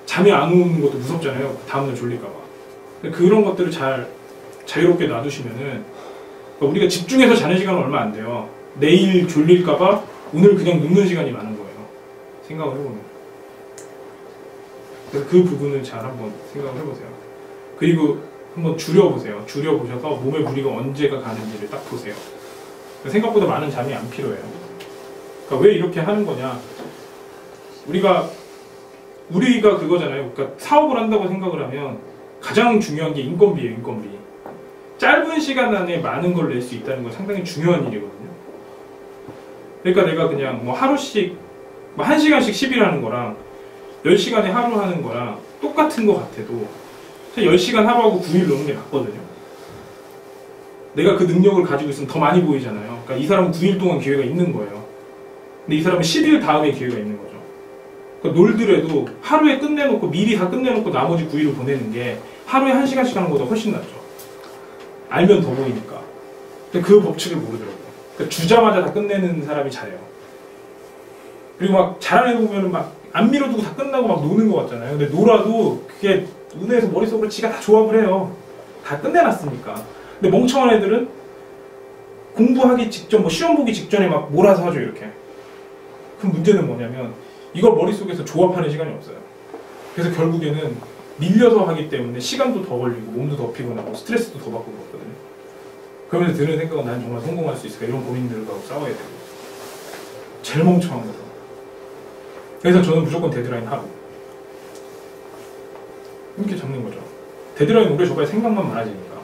잠이 안 오는 것도 무섭잖아요. 다음날 졸릴까봐. 그런 것들을 잘 자유롭게 놔두시면은 우리가 집중해서 자는 시간은 얼마 안 돼요. 내일 졸릴까봐 오늘 그냥 눕는 시간이 많은 거예요. 생각을 해보면. 그래서 그 부분을 잘 한번 생각을 해보세요. 그리고 한번 줄여보세요. 줄여보셔서 몸의 무리가 언제가 가는지를 딱 보세요. 생각보다 많은 잠이 안 필요해요. 그러니까 왜 이렇게 하는 거냐. 우리가 그거잖아요. 그러니까 사업을 한다고 생각을 하면 가장 중요한 게 인건비예요. 인건비. 짧은 시간 안에 많은 걸 낼 수 있다는 건 상당히 중요한 일이거든요. 그러니까 내가 그냥 뭐 하루씩 뭐 1시간씩 10일 하는 거랑 10시간에 하루 하는 거랑 똑같은 거 같아도 10시간 하루하고 9일 노는 게 낫거든요. 내가 그 능력을 가지고 있으면 더 많이 보이잖아요. 그러니까 이 사람은 9일 동안 기회가 있는 거예요. 근데 이 사람은 10일 다음에 기회가 있는 거죠. 그러니까 놀더라도 하루에 끝내놓고 미리 다 끝내놓고 나머지 9일을 보내는 게 하루에 1시간씩 하는 것보다 훨씬 낫죠. 알면 더 보이니까. 근데 그 법칙을 모르더라고요. 그러니까 주자마자 다 끝내는 사람이 잘해요. 그리고 막 잘하는 애 보면은 막 안 밀어두고 다 끝나고 막 노는 것 같잖아요. 근데 놀아도 그게 눈에서 머릿속으로 지가 다 조합을 해요. 다 끝내놨으니까. 근데 멍청한 애들은 공부하기 직전, 뭐 시험 보기 직전에 막 몰아서 하죠, 이렇게. 그럼 문제는 뭐냐면 이걸 머릿속에서 조합하는 시간이 없어요. 그래서 결국에는 밀려서 하기 때문에 시간도 더 걸리고 몸도 더 피곤하고 스트레스도 더 받고 그렇거든요. 그러면서 드는 생각은 난 정말 성공할 수 있을까 이런 고민들과 싸워야 되고 제일 멍청한 거죠. 그래서 저는 무조건 데드라인 하루 이렇게 잡는 거죠. 데드라인 오래 줘봐야 생각만 많아지니까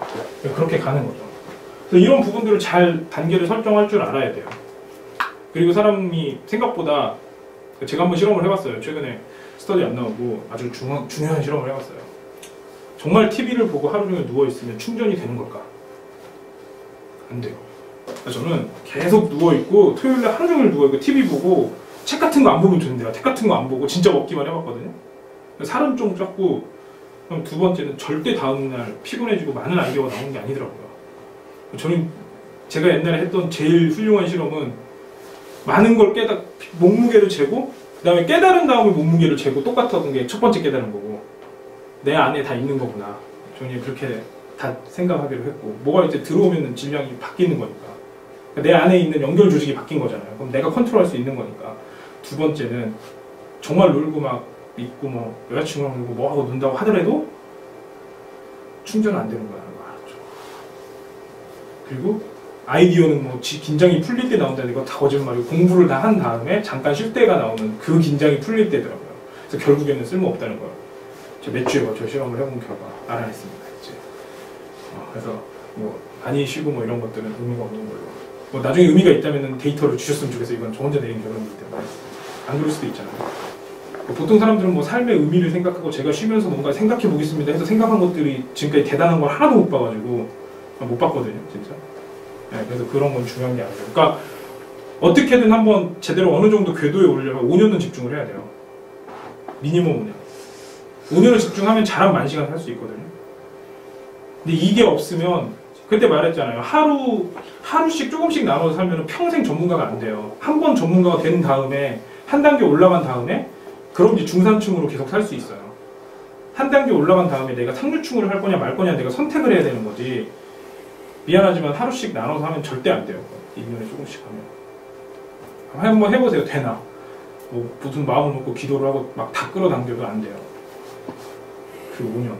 그렇게 가는 거죠. 그래서 이런 부분들을 잘 단계를 설정할 줄 알아야 돼요. 그리고 사람이 생각보다 제가 한번 실험을 해봤어요. 최근에 스터디 안 나오고 아주 중요한 실험을 해봤어요. 정말 TV를 보고 하루 종일 누워있으면 충전이 되는 걸까? 안 돼요. 저는 계속 누워있고 토요일날 하루 종일 누워있고 TV 보고 책 같은 거 안 보면 좋은데요. 책 같은 거 안 보고 진짜 먹기만 해봤거든요. 살은 좀 쪘고 두 번째는 절대 다음날 피곤해지고 많은 아이디어가 나오는 게 아니더라고요. 저는 제가 옛날에 했던 제일 훌륭한 실험은 많은 걸 몸무게를 재고 그 다음에 깨달은 다음에 몸무게를 재고 똑같았던 게 첫 번째 깨달은 거고 내 안에 다 있는 거구나. 저는 그렇게 다 생각하기로 했고 뭐가 이제 들어오면 질량이 바뀌는 거니까 내 안에 있는 연결 조직이 바뀐 거잖아요. 그럼 내가 컨트롤할 수 있는 거니까. 두 번째는 정말 놀고 막 있고 뭐 여자친구랑 놀고 뭐 하고 논다고 하더라도 충전은 안 되는 거라는 거 알았죠. 그리고 아이디어는 뭐 긴장이 풀릴 때 나온다는 거 다 거짓말이고 공부를 다 한 다음에 잠깐 쉴 때가 나오는 그 긴장이 풀릴 때더라고요. 그래서 결국에는 쓸모없다는 걸 제가 몇 주에 걸쳐 실험을 해본 결과 알아냈습니다. 이제. 그래서 뭐 많이 쉬고 뭐 이런 것들은 의미가 없는 걸로. 뭐 나중에 의미가 있다면 데이터를 주셨으면 좋겠어요. 이건 저 혼자 내린 결론이기 때문에. 안 그럴 수도 있잖아요. 보통 사람들은 뭐 삶의 의미를 생각하고 제가 쉬면서 뭔가 생각해 보겠습니다 해서 생각한 것들이 지금까지 대단한 걸 하나도 못 봐가지고 못 봤거든요, 진짜. 네, 그래서 그런 건 중요한 게 아니에요. 그러니까 어떻게든 한번 제대로 어느 정도 궤도에 오르려면 5년은 집중을 해야 돼요. 미니멈 5년. 5년을 집중하면 잘하면 10,000시간 할 수 있거든요. 근데 이게 없으면 그때 말했잖아요. 하루씩 조금씩 나눠서 살면 평생 전문가가 안 돼요. 한 번 전문가가 된 다음에 한 단계 올라간 다음에 그럼 이제 중산층으로 계속 살 수 있어요. 한 단계 올라간 다음에 내가 상류층으로 할 거냐 말 거냐 내가 선택을 해야 되는 거지. 미안하지만 하루씩 나눠서 하면 절대 안 돼요. 1년에 조금씩 하면. 한번 해보세요. 되나? 뭐 무슨 마음을 먹고 기도를 하고 막 다 끌어당겨도 안 돼요. 그 5년.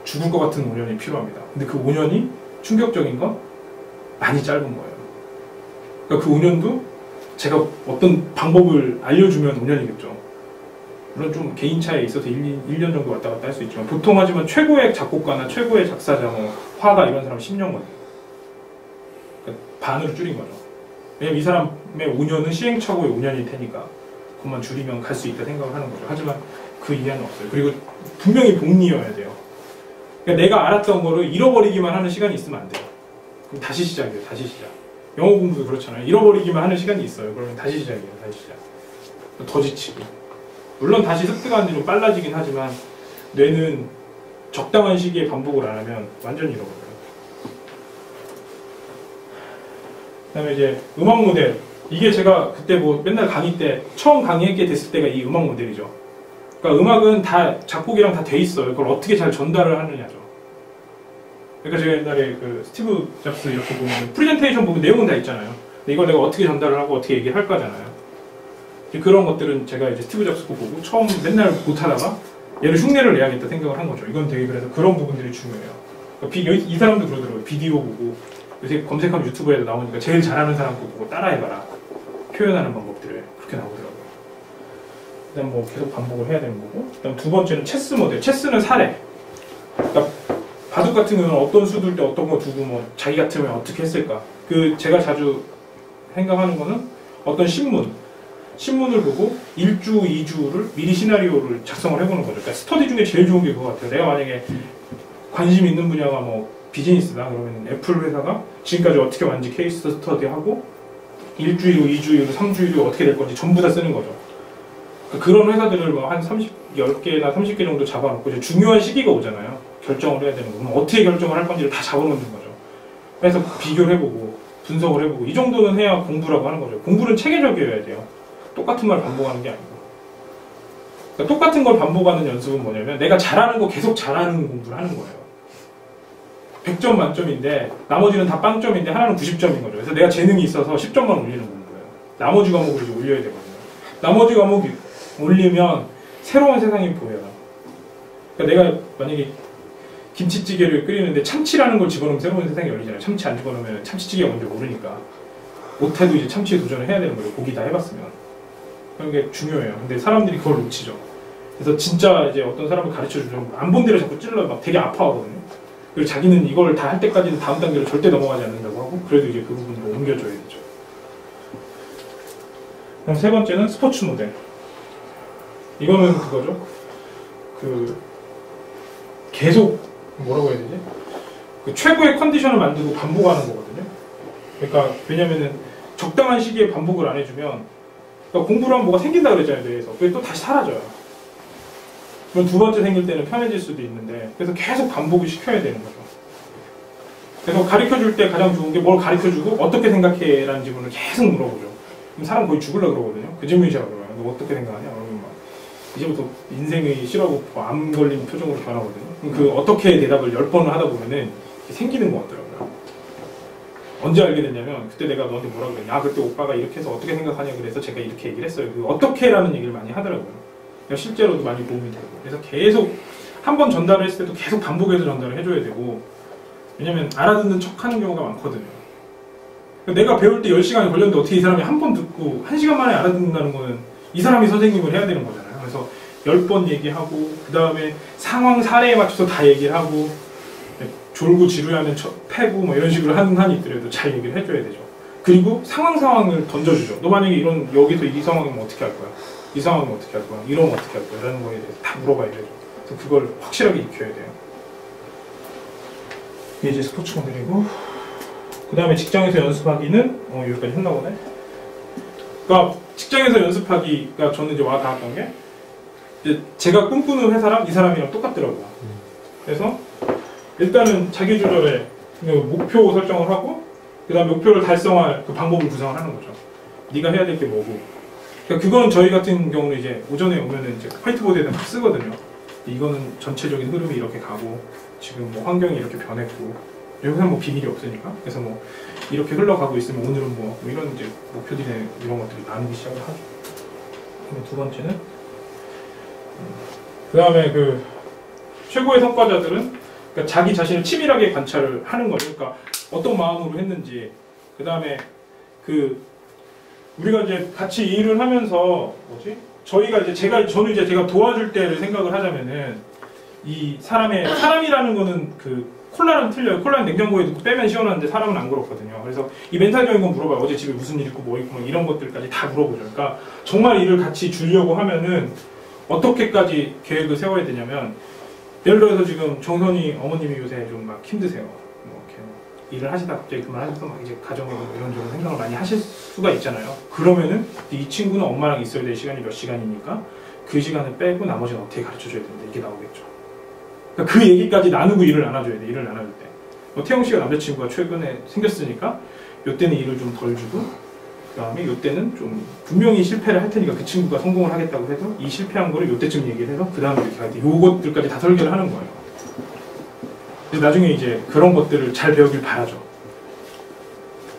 죽을 것 같은 5년이 필요합니다. 근데 그 5년이 충격적인 건 많이 짧은 거예요. 그러니까 그 5년도 제가 어떤 방법을 알려주면 5년이겠죠. 물론 좀 개인차에 있어서 1년 정도 왔다 갔다 할 수 있지만 보통 하지만 최고의 작곡가나 최고의 작사자, 뭐 화가 이런 사람 10년 걸려요. 그러니까 반으로 줄인 거죠. 왜냐면 이 사람의 5년은 시행착오의 5년일 테니까 그것만 줄이면 갈 수 있다 생각을 하는 거죠. 하지만 그 이해는 없어요. 그리고 분명히 복리여야 돼요. 그러니까 내가 알았던 거를 잃어버리기만 하는 시간이 있으면 안 돼요. 그럼 다시 시작이에요. 다시 시작. 영어 공부도 그렇잖아요. 잃어버리기만 하는 시간이 있어요. 그러면 다시 시작이에요. 다시 시작. 더 지치고. 물론 다시 습득하는 게 좀 빨라지긴 하지만 뇌는 적당한 시기에 반복을 안 하면 완전히 잃어버려요. 그 다음에 이제 음악 모델. 이게 제가 그때 뭐 맨날 강의 때 처음 강의하게 됐을 때가 이 음악 모델이죠. 그러니까 음악은 다 작곡이랑 다 돼 있어요. 그걸 어떻게 잘 전달을 하느냐죠. 그러니까 제가 옛날에 그 스티브 잡스 이렇게 보면 프레젠테이션 보면 내용은 다 있잖아요. 근데 이걸 내가 어떻게 전달을 하고 어떻게 얘기를 할 거잖아요. 그런 것들은 제가 이제 스티브 잡스 거 보고 처음 맨날 못하다가 얘를 흉내를 내야겠다 생각을 한 거죠. 이건 되게 그래서 그런 부분들이 중요해요. 그러니까 이 사람도 그러더라고요. 비디오 보고 요새 검색하면 유튜브에도 나오니까 제일 잘하는 사람 거 보고 따라해봐라. 표현하는 방법들을 그렇게 나오더라고요. 그다음 뭐 계속 반복을 해야 되는 거고. 그다음 두 번째는 체스 모델. 체스는 사례. 그러니까 바둑 같은 경우는 어떤 수 둘 때 어떤 거 두고 뭐 자기 같으면 어떻게 했을까. 그 제가 자주 생각하는 거는 어떤 신문을 보고 1주, 2주를 미리 시나리오를 작성을 해보는 거죠. 그러니까 스터디 중에 제일 좋은 게 그거 같아요. 내가 만약에 관심 있는 분야가 뭐 비즈니스다 그러면 애플 회사가 지금까지 어떻게 왔는지 케이스 스터디하고 1주일, 2주일, 3주일이 어떻게 될 건지 전부 다 쓰는 거죠. 그러니까 그런 회사들을 뭐 한 10개나 30개 정도 잡아놓고 이제 중요한 시기가 오잖아요. 결정을 해야 되는 거. 어떻게 결정을 할 건지를 다 잡아놓는 거죠. 그래서 비교를 해보고 분석을 해보고 이 정도는 해야 공부라고 하는 거죠. 공부는 체계적이어야 돼요. 똑같은 말 반복하는 게 아니고. 그러니까 똑같은 걸 반복하는 연습은 뭐냐면 내가 잘하는 거 계속 잘하는 공부를 하는 거예요. 100점 만점인데 나머지는 다 빵점인데 하나는 90점인 거죠. 그래서 내가 재능이 있어서 10점만 올리는 공부예요. 나머지 과목을 이제 올려야 되거든요. 나머지 과목이 올리면 새로운 세상이 보여요. 그러니까 내가 만약에 김치찌개를 끓이는데 참치라는 걸 집어넣으면 새로운 세상이 열리잖아요. 참치 안 집어넣으면 참치찌개가 뭔지 모르니까. 못해도 이제 참치에 도전을 해야 되는 거예요. 고기 다 해봤으면. 그런 게 중요해요. 근데 사람들이 그걸 놓치죠. 그래서 진짜 이제 어떤 사람을 가르쳐주면 안 본 데를 자꾸 찔러요. 막 되게 아파하거든요. 그리고 자기는 이걸 다 할 때까지는 다음 단계로 절대 넘어가지 않는다고 하고 그래도 이제 그 부분으로 옮겨줘야 되죠. 그럼 세 번째는 스포츠 모델. 이거는 그거죠. 그 계속 뭐라고 해야 되지? 그 최고의 컨디션을 만들고 반복하는 거거든요. 그러니까 왜냐면은 적당한 시기에 반복을 안 해주면 그러니까 공부를 하면 뭐가 생긴다 그랬잖아요. 뇌에서. 그게 또 다시 사라져요. 그럼 두 번째 생길 때는 편해질 수도 있는데 그래서 계속 반복을 시켜야 되는 거죠. 그래서 가르쳐줄 때 가장 좋은 게 뭘 가르쳐주고 어떻게 생각해? 라는 질문을 계속 물어보죠. 그럼 사람 거의 죽으려고 그러거든요. 그 질문이 제가 그러면 너 어떻게 생각하냐? 그러면 막 이제부터 인생이 싫어하고 암 걸린 표정으로 변하거든요. 그럼 그 어떻게 대답을 10번을 하다 보면은 생기는 것 같더라고요. 언제 알게 됐냐면 그때 내가 너한테 뭐라 그랬냐. 아 그때 오빠가 이렇게 해서 어떻게 생각하냐 그래서 제가 이렇게 얘기를 했어요. 그 어떻게라는 얘기를 많이 하더라고요. 실제로도 많이 도움이 되고. 그래서 계속 한 번 전달을 했을 때도 계속 반복해서 전달을 해줘야 되고 왜냐면 알아듣는 척하는 경우가 많거든요. 내가 배울 때 10시간이 걸렸는데 어떻게 이 사람이 한 번 듣고 1시간 만에 알아듣는다는 거는 이 사람이 선생님을 해야 되는 거잖아요. 그래서 10번 얘기하고 그 다음에 상황 사례에 맞춰서 다 얘기를 하고 졸고 지루하면 패고 뭐 이런 식으로 하는 한이 있더라도 잘 얘기를 해줘야 되죠. 그리고 상황을 던져주죠. 너 만약에 이런 여기서 이 상황이면 어떻게 할 거야? 이 상황이면 어떻게 할 거야? 이러면 어떻게 할 거야? 라는 거에 대해서 다 물어봐야 되죠. 그래서 그걸 확실하게 익혀야 돼요. 이게 이제 스포츠 모델이고, 그 다음에 직장에서 연습하기는 여기까지 했나 보네. 그러니까 직장에서 연습하기가 저는 이제 와 닿았던 게 이제 제가 꿈꾸는 회사랑 이 사람이랑 똑같더라고요. 그래서 일단은 자기 조절에 목표 설정을 하고, 그 다음에 목표를 달성할 그 방법을 구상을 하는 거죠. 네가 해야 될 게 뭐고. 그러니까 그건 저희 같은 경우는 이제 오전에 오면은 이제 화이트보드에다 막 쓰거든요. 이거는 전체적인 흐름이 이렇게 가고, 지금 뭐 환경이 이렇게 변했고, 여기서 뭐 비밀이 없으니까. 그래서 뭐 이렇게 흘러가고 있으면 오늘은 뭐 이런 이제 목표들이 이런 것들이 나누기 시작을 하죠. 그다음에 두 번째는 그 다음에 그 최고의 성과자들은 그러니까 자기 자신을 치밀하게 관찰을 하는 거죠. 그러니까 어떤 마음으로 했는지. 그 다음에 그 우리가 이제 같이 일을 하면서 저희가 이제 저는 이제 제가 도와줄 때를 생각을 하자면은 이 사람이라는 거는 그 콜라는 틀려요. 콜라는 냉장고에 빼면 시원한데 사람은 안 그렇거든요. 그래서 이 멘탈적인 건 물어봐요. 어제 집에 무슨 일 있고 뭐 있고 뭐 이런 것들까지 다 물어보죠. 그러니까 정말 일을 같이 주려고 하면은 어떻게까지 계획을 세워야 되냐면, 예를 들어서 지금 정선이 어머님이 요새 좀 막 힘드세요. 뭐 이렇게 일을 하시다 갑자기 그만하셔서 막 이제 가정에 뭐 이런저런 생각을 많이 하실 수가 있잖아요. 그러면은 이 친구는 엄마랑 있어야 될 시간이 몇 시간이니까 그 시간을 빼고 나머지는 어떻게 가르쳐줘야 된다. 이게 나오겠죠. 그러니까 그 얘기까지 나누고 일을 나눠줘야 돼. 일을 나눠줄 때. 뭐 태영 씨가 남자친구가 최근에 생겼으니까 요때는 일을 좀 덜 주고, 그 다음에 요때는 좀 분명히 실패를 할 테니까 그 친구가 성공을 하겠다고 해서 이 실패한 거를 요때쯤 얘기를 해서 그 다음에 이렇게 할 때 요것들까지 다 설계를 하는 거예요. 그래서 나중에 이제 그런 것들을 잘 배우길 바라죠.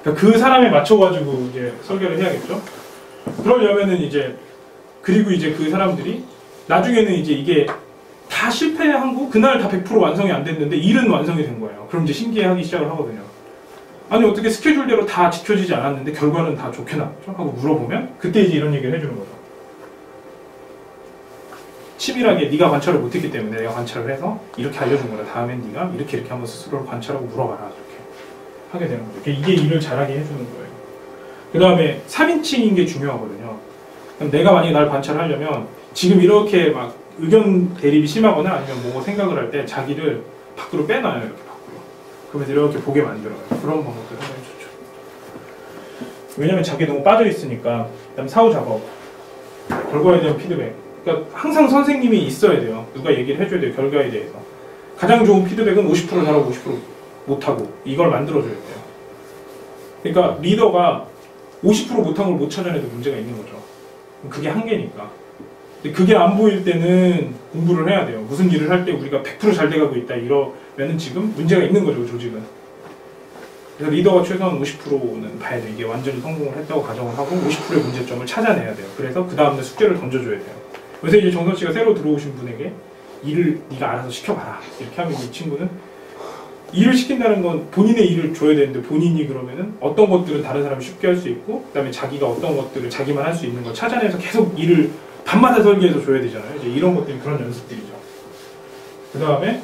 그러니까 그 사람에 맞춰가지고 이제 설계를 해야겠죠. 그러려면은 이제 그리고 이제 그 사람들이 나중에는 이제 이게 다 실패한 거 그날 다 100% 완성이 안 됐는데 일은 완성이 된 거예요. 그럼 이제 신기해하기 시작을 하거든요. 아니 어떻게 스케줄대로 다 지켜지지 않았는데 결과는 다 좋게 나왔죠? 하고 물어보면 그때 이제 이런 얘기를 해주는 거죠. 치밀하게 네가 관찰을 못했기 때문에 내가 관찰을 해서 이렇게 알려준 거다. 다음엔 네가 이렇게 한번 스스로를 관찰하고 물어봐라. 이렇게 하게 되는 거죠. 이게 일을 잘하게 해주는 거예요. 그 다음에 3인칭인 게 중요하거든요. 그럼 내가 만약에 날 관찰하려면 지금 이렇게 막 의견 대립이 심하거나 아니면 뭐 생각을 할 때 자기를 밖으로 빼놔요. 이렇게 밖으로. 그러면서 이렇게 보게 만들어요. 그런 방법들 하면 좋죠. 왜냐면 자기에 너무 빠져 있으니까. 그다음 사후 작업, 결과에 대한 피드백. 그러니까 항상 선생님이 있어야 돼요. 누가 얘기를 해줘야 돼요. 결과에 대해서. 가장 좋은 피드백은 50% 잘하고 50% 못하고 이걸 만들어줘야 돼요. 그러니까 리더가 50% 못한 걸 못 찾아내도 문제가 있는 거죠. 그게 한계니까. 근데 그게 안 보일 때는 공부를 해야 돼요. 무슨 일을 할 때 우리가 100% 잘 돼가고 있다 이러면은 지금 문제가 있는 거죠, 조직은. 그래서 리더가 최소한 50%는 봐야 돼요. 이게 완전히 성공을 했다고 가정을 하고 50%의 문제점을 찾아내야 돼요. 그래서 그 다음에 숙제를 던져줘야 돼요. 그래서 이제 정선 씨가 새로 들어오신 분에게 일을 네가 알아서 시켜봐라. 이렇게 하면 이 친구는 일을 시킨다는 건 본인의 일을 줘야 되는데 본인이 그러면은 어떤 것들은 다른 사람이 쉽게 할 수 있고 그다음에 자기가 어떤 것들을 자기만 할 수 있는 걸 찾아내서 계속 일을 밤마다 설계해서 줘야 되잖아요. 이제 이런 것들이 그런 연습들이죠. 그 다음에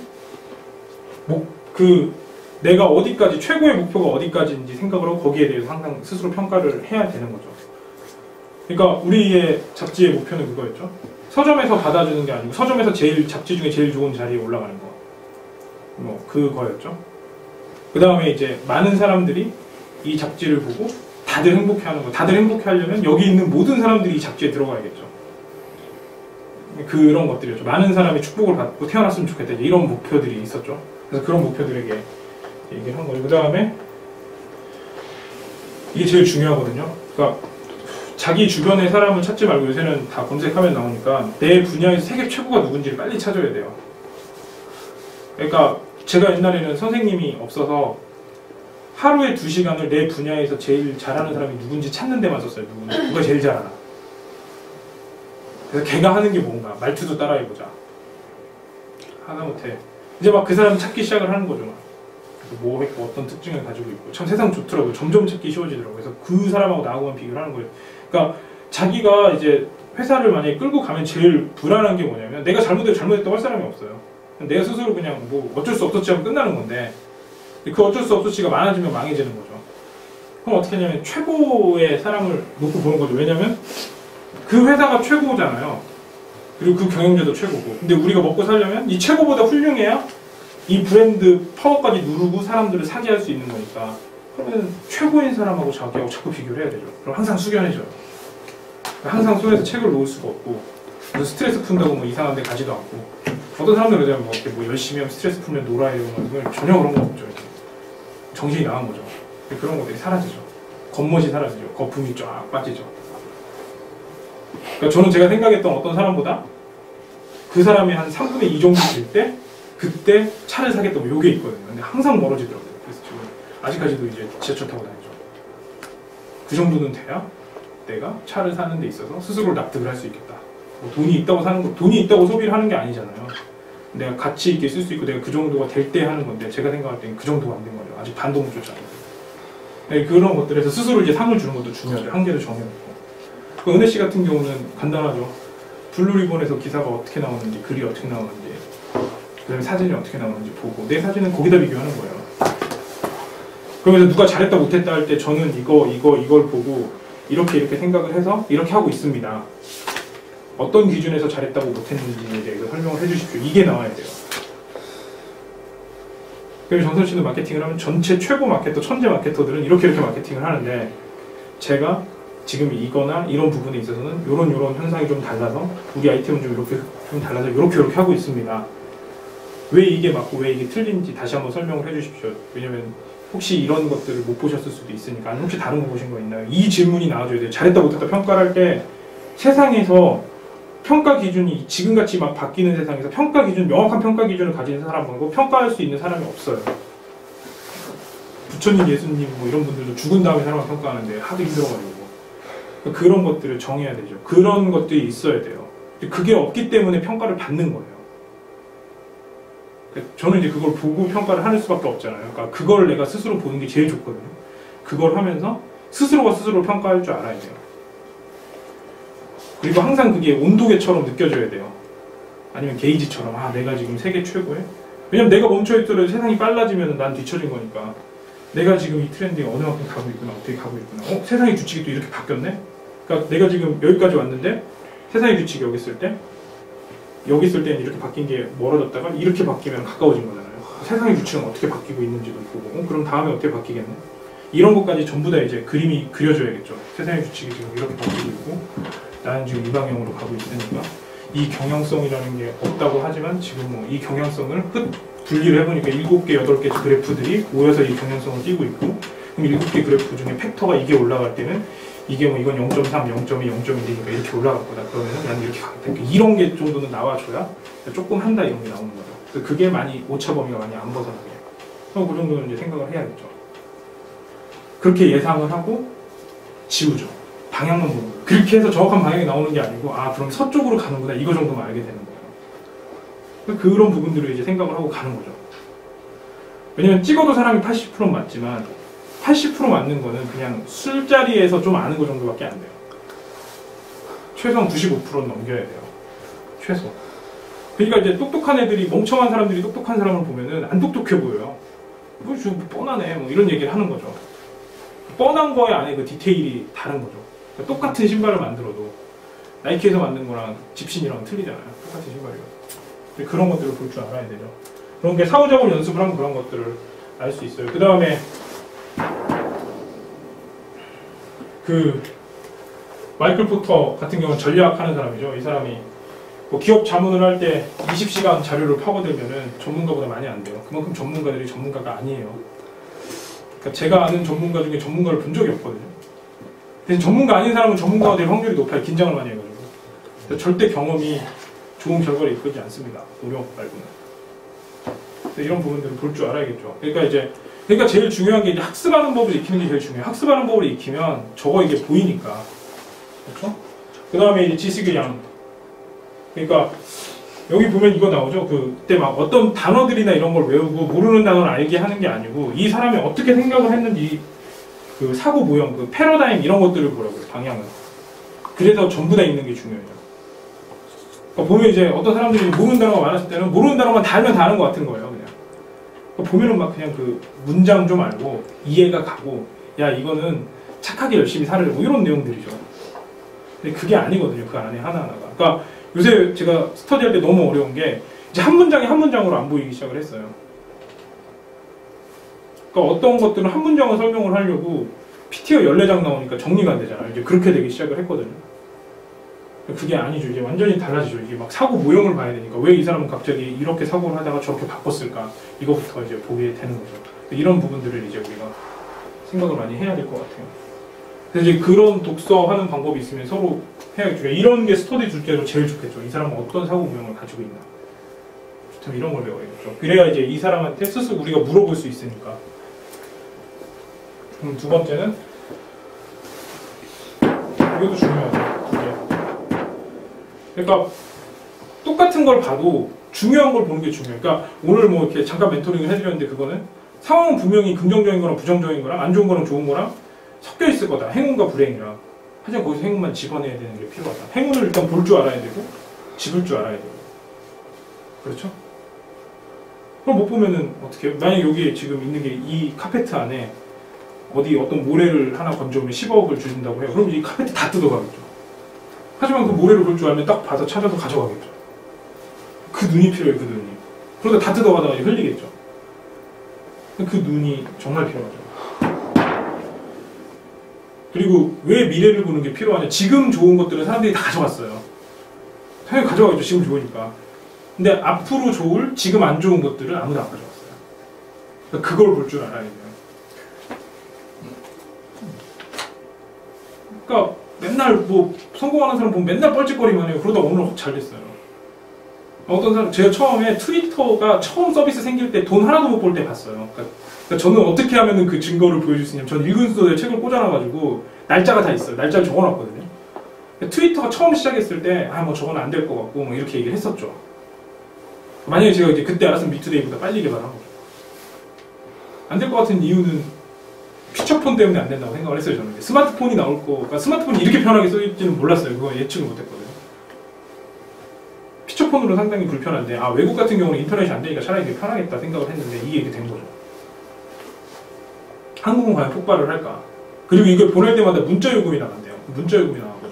내가 어디까지 최고의 목표가 어디까지인지 생각을 하고 거기에 대해서 항상 스스로 평가를 해야 되는 거죠. 그러니까 우리의 잡지의 목표는 그거였죠. 서점에서 받아주는 게 아니고 서점에서 잡지 중에 제일 좋은 자리에 올라가는 거. 뭐 그거였죠. 그 다음에 이제 많은 사람들이 이 잡지를 보고 다들 행복해하는 거. 다들 행복해하려면 여기 있는 모든 사람들이 이 잡지에 들어가야겠죠. 그런 것들이었죠. 많은 사람이 축복을 받고 태어났으면 좋겠다. 이런 목표들이 있었죠. 그래서 그런 목표들에게 얘기를 한 거죠. 그 다음에 이게 제일 중요하거든요. 그러니까 자기 주변의 사람을 찾지 말고 요새는 다 검색하면 나오니까 내 분야에서 세계 최고가 누군지를 빨리 찾아야 돼요. 그러니까 제가 옛날에는 선생님이 없어서 하루에 2시간을 내 분야에서 제일 잘하는 사람이 누군지 찾는 데만 썼어요. 누가 제일 잘하나. 그래서 걔가 하는 게 뭔가 말투도 따라해보자. 하다못해 이제 막 그 사람 찾기 시작을 하는 거죠. 뭐 했고 어떤 특징을 가지고 있고 참 세상 좋더라고요. 점점 찾기 쉬워지더라고요. 그래서 그 사람하고 나하고만 비교를 하는 거예요. 그러니까 자기가 이제 회사를 만약에 끌고 가면 제일 불안한 게 뭐냐면 내가 잘못했다고 할 사람이 없어요. 내가 스스로 그냥 뭐 어쩔 수 없었지 하면 끝나는 건데 그 어쩔 수 없었지가 많아지면 망해지는 거죠. 그럼 어떻게 하냐면 최고의 사람을 놓고 보는 거죠. 왜냐면 그 회사가 최고잖아요. 그리고 그 경영자도 최고고. 근데 우리가 먹고 살려면 이 최고보다 훌륭해야 이 브랜드 파워까지 누르고 사람들을 사게 할 수 있는 거니까 그러면 최고인 사람하고 자기하고 자꾸 비교를 해야 되죠. 그럼 항상 숙연해져요. 항상 손에서 책을 놓을 수가 없고 스트레스 푼다고 뭐 이상한 데 가지도 않고 어떤 사람들은 그냥 뭐, 뭐 열심히 하면 스트레스 풀면 놀아요. 전혀 그런 거 없죠. 이렇게. 정신이 나간 거죠. 그런 것들이 사라지죠. 겉멋이 사라지죠. 거품이 쫙 빠지죠. 그러니까 저는 제가 생각했던 어떤 사람보다 그 사람이 한 3분의 2 정도 될 때 그때 차를 사겠다고 요게 있거든요. 근데 항상 멀어지더라고요. 그래서 지금 아직까지도 이제 지하철 타고 다니죠. 그 정도는 돼야 내가 차를 사는 데 있어서 스스로 납득을 할 수 있겠다. 뭐 돈이 있다고 사는 거, 돈이 있다고 소비를 하는 게 아니잖아요. 내가 가치 있게 쓸 수 있고 내가 그 정도가 될 때 하는 건데 제가 생각할 때는 그 정도가 안 된 거죠. 아직 반도 못 쫓아가요. 네, 그런 것들에서 스스로 이제 상을 주는 것도 중요하죠. 한계를 정해놓고. 그 은혜 씨 같은 경우는 간단하죠. 블루리본에서 기사가 어떻게 나오는지, 글이 어떻게 나오는지, 그다음에 사진이 어떻게 나오는지 보고 내 사진은 거기다 비교하는 거예요. 그러면서 누가 잘했다 못했다 할 때 저는 이걸 보고 이렇게 생각을 해서 이렇게 하고 있습니다. 어떤 기준에서 잘했다고 못했는지에 대해서 설명을 해주십시오. 이게 나와야 돼요. 그리고 정선 씨는 마케팅을 하면 전체 최고 마케터, 천재 마케터들은 이렇게 마케팅을 하는데 제가 지금 이거나 이런 부분에 있어서는 이런 현상이 좀 달라서 우리 아이템은 좀 이렇게 좀 달라서 이렇게 하고 있습니다. 왜 이게 맞고 왜 이게 틀린지 다시 한번 설명을 해주십시오. 왜냐면 혹시 이런 것들을 못 보셨을 수도 있으니까. 아니 혹시 다른 거 보신 거 있나요? 이 질문이 나와줘야 돼요. 잘했다 못했다 평가를 할 때 세상에서 평가 기준이 지금같이 막 바뀌는 세상에서 평가 기준, 명확한 평가 기준을 가진 사람하고 평가할 수 있는 사람이 없어요. 부처님, 예수님 뭐 이런 분들도 죽은 다음에 사람을 평가하는데 하도 힘들어가지고 그런 것들을 정해야 되죠. 그런 것들이 있어야 돼요. 그게 없기 때문에 평가를 받는 거예요. 저는 이제 그걸 보고 평가를 하는 수밖에 없잖아요. 그러니까 그걸 내가 스스로 보는 게 제일 좋거든요. 그걸 하면서 스스로가 스스로를 평가할 줄 알아야 돼요. 그리고 항상 그게 온도계처럼 느껴져야 돼요. 아니면 게이지처럼 내가 지금 세계 최고에? 왜냐면 내가 멈춰있더라도 세상이 빨라지면 난 뒤처진 거니까 내가 지금 이 트렌드에 어느 만큼 가고 있구나, 어떻게 가고 있구나. 세상의 규칙이 또 이렇게 바뀌었네? 그러니까 내가 지금 여기까지 왔는데 세상의 규칙이 여기 있을 때 여기 있을 때는 이렇게 바뀐 게 멀어졌다가 이렇게 바뀌면 가까워진 거잖아요. 세상의 규칙은 어떻게 바뀌고 있는지도 보고 그럼 다음에 어떻게 바뀌겠네? 이런 것까지 전부 다 이제 그림이 그려져야겠죠. 세상의 규칙이 지금 이렇게 바뀌고 있고 나는 지금 이 방향으로 가고 있으니까 이 경향성이라는 게 없다고 하지만 지금 뭐 이 경향성을 분리를 해보니까 7개, 8개 그래프들이 모여서 이 경향성을 띄고 있고 그럼 7개 그래프 중에 팩터가 이게 올라갈 때는 이게 뭐 이건 0.3, 0.2, 0.1이니까 이렇게 올라갈 거다. 그러면 나는 이렇게 가겠다. 이런 게 정도는 나와줘야 조금 한다 이런 게 나오는 거죠. 그래서 그게 많이 오차 범위가 많이 안 벗어나게. 그럼 그 정도는 이제 생각을 해야겠죠. 그렇게 예상을 하고 지우죠. 방향만 보고. 그렇게 해서 정확한 방향이 나오는 게 아니고 그럼 서쪽으로 가는구나 이거 정도만 알게 되는 거예요. 그런 부분들을 이제 생각을 하고 가는 거죠. 왜냐면 찍어도 사람이 80% 맞지만 80% 맞는 거는 그냥 술자리에서 좀 아는 거 정도밖에 안 돼요. 최소한 95%는 넘겨야 돼요. 최소. 그러니까 이제 똑똑한 애들이 멍청한 사람들이 똑똑한 사람을 보면은 안 똑똑해 보여요. 뭐 좀 뻔하네 뭐 이런 얘기를 하는 거죠. 뻔한 거에 안에 그 디테일이 다른 거죠. 그러니까 똑같은 신발을 만들어도 나이키에서 만든 거랑 집신이랑 틀리잖아요. 똑같은 신발이요. 그런 것들을 볼 줄 알아야 되죠. 그런 게 사후적으로 연습을 하면 그런 것들을 알 수 있어요. 그 다음에 그 마이클 포터 같은 경우는 전략하는 사람이죠. 이 사람이 뭐 기업 자문을 할 때 20시간 자료를 파고들면은 전문가보다 많이 안 돼요. 그만큼 전문가들이 전문가가 아니에요. 그러니까 제가 아는 전문가 중에 전문가를 본 적이 없거든요. 대신 전문가 아닌 사람은 전문가가 될 확률이 높아요. 긴장을 많이 해가지고. 절대 경험이 좋은 결과를 이끌지 않습니다. 노력 말고는. 이런 부분들을 볼 줄 알아야겠죠. 그러니까 제일 중요한 게 이제 학습하는 법을 익히는 게 제일 중요해요. 학습하는 법을 익히면 저거 이게 보이니까. 그렇죠? 그 다음에 이제 지식의 양. 그러니까 여기 보면 이거 나오죠. 그때 막 어떤 단어들이나 이런 걸 외우고 모르는 단어를 알게 하는 게 아니고 이 사람이 어떻게 생각을 했는지 그 사고 모형, 그 패러다임 이런 것들을 보라고요. 방향은. 그래서 전부 다 읽는 게 중요해요. 그러니까 보면 이제 어떤 사람들이 모르는 단어가 많았을 때는 모르는 단어만 다 알면 다 아는 것 같은 거예요. 그냥. 그러니까 보면은 막 그냥 그 문장 좀 알고 이해가 가고 야 이거는 착하게 열심히 살으려고 이런 내용들이죠. 근데 그게 아니거든요. 그 안에 하나하나가. 그러니까 요새 제가 스터디할 때 너무 어려운 게 이제 한 문장이 한 문장으로 안 보이기 시작을 했어요. 그러니까 어떤 것들은 한 문장을 설명을 하려고 PT가 14장 나오니까 정리가 안 되잖아요. 이제 그렇게 되기 시작을 했거든요. 그게 아니죠. 이제 완전히 달라지죠. 이게 막 사고 모형을 봐야 되니까 왜 이 사람은 갑자기 이렇게 사고를 하다가 저렇게 바꿨을까? 이거부터 이제 보게 되는 거죠. 이런 부분들을 이제 우리가 생각을 많이 해야 될 것 같아요. 그래서 이제 그런 독서하는 방법이 있으면 서로 해야겠죠. 이런 게 스터디 주제로 제일 좋겠죠. 이 사람은 어떤 사고 모형을 가지고 있나. 참 이런 걸 배워야겠죠. 그래야 이제 이 사람한테 스스로 우리가 물어볼 수 있으니까. 그럼 두 번째는 이것도 중요하죠. 그러니까 똑같은 걸 봐도 중요한 걸 보는 게 중요해요. 그러니까 오늘 뭐 이렇게 잠깐 멘토링을 해드렸는데 그거는 상황은 분명히 긍정적인 거랑 부정적인 거랑 안 좋은 거랑 좋은 거랑 섞여 있을 거다. 행운과 불행이랑. 하지만 거기서 행운만 집어내야 되는 게 필요하다. 행운을 일단 볼 줄 알아야 되고 집을 줄 알아야 되고. 그렇죠? 그걸 못 보면은 어떻게 해요? 만약 여기 지금 있는 게 이 카페트 안에 어디 어떤 모래를 하나 건져오면 10억을 주신다고 해요. 그럼 이 카페트 다 뜯어가겠죠. 하지만 그 모래를 볼 줄 알면 딱 봐서 찾아서 가져가겠죠. 그 눈이 필요해요, 그 눈이. 그러다 다 뜯어가다가 흘리겠죠. 그 눈이 정말 필요하죠. 그리고 왜 미래를 보는 게 필요하냐. 지금 좋은 것들은 사람들이 다 가져갔어요. 당연히 가져가겠죠, 지금 좋으니까. 근데 앞으로 좋을, 지금 안 좋은 것들은 아무도 안 가져갔어요. 그러니까 그걸 볼 줄 알아야 돼요. 그러니까 맨날 뭐 성공하는 사람 보면 맨날 뻘짓거리만 해요. 그러다 오늘 확 잘 됐어요. 어떤 사람, 제가 처음에 트위터가 처음 서비스 생길 때 돈 하나도 못 벌 때 봤어요. 그러니까 저는 어떻게 하면 그 증거를 보여줄 수 있냐면 저는 읽은 소에 책을 꽂아놔가지고 날짜가 다 있어요. 날짜를 적어놨거든요. 트위터가 처음 시작했을 때 아 뭐 저건 안 될 것 같고 뭐 이렇게 얘기를 했었죠. 만약에 제가 이제 그때 알았으면 미투데이보다 빨리 개발한 거죠. 안 될 것 같은 이유는 피처폰 때문에 안 된다고 생각을 했어요. 저는 스마트폰이 나올 거, 그러니까 스마트폰이 이렇게 편하게 쓰일지는 몰랐어요. 그거 예측을 못했거든요. 피처폰으로 상당히 불편한데 아 외국 같은 경우는 인터넷이 안 되니까 차라리 이게 편하겠다 생각을 했는데 이게 이렇게 된 거죠. 한국은 과연 폭발을 할까? 그리고 이걸 보낼 때마다 문자 요금이 나간대요. 문자 요금이 나가거든요.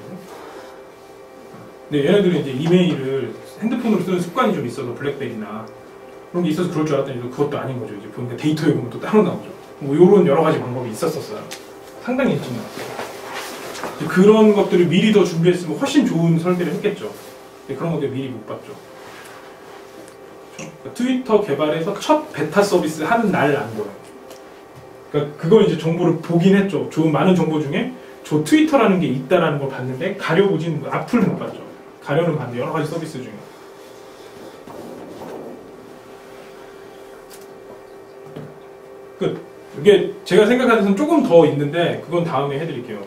근데 얘네들은 이제 이메일을 핸드폰으로 쓰는 습관이 좀 있어서 블랙베리나 그런 게 있어서 그럴 줄 알았더니 그것도 아닌 거죠. 이제 보니까 데이터 요금은 또 따로 나오죠. 뭐 이런 여러 가지 방법이 있었어요. 상당히 일찍 나왔어요. 그런 것들을 미리 더 준비했으면 훨씬 좋은 설계를 했겠죠. 근데 그런 것들 미리 못 봤죠. 그러니까 트위터 개발에서 첫 베타 서비스 하는 날 안 거예요. 그러니까 그걸 이제 정보를 보긴 했죠. 좋은 많은 정보 중에 저 트위터라는 게 있다라는 걸 봤는데 가려보진 앞을 못 봤죠. 가려는 봤는데 여러 가지 서비스 중에. 끝. 이게 제가 생각하는 데서는 조금 더 있는데 그건 다음에 해드릴게요.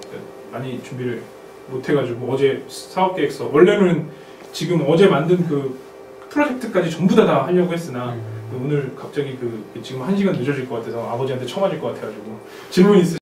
많이 준비를 못해가지고 어제 사업계획서 원래는 지금 어제 만든 그 프로젝트까지 전부 다 하려고 했으나 오늘 갑자기 지금 1시간 늦어질 것 같아서 아버지한테 쳐맞을 것 같아가지고 질문 있으시면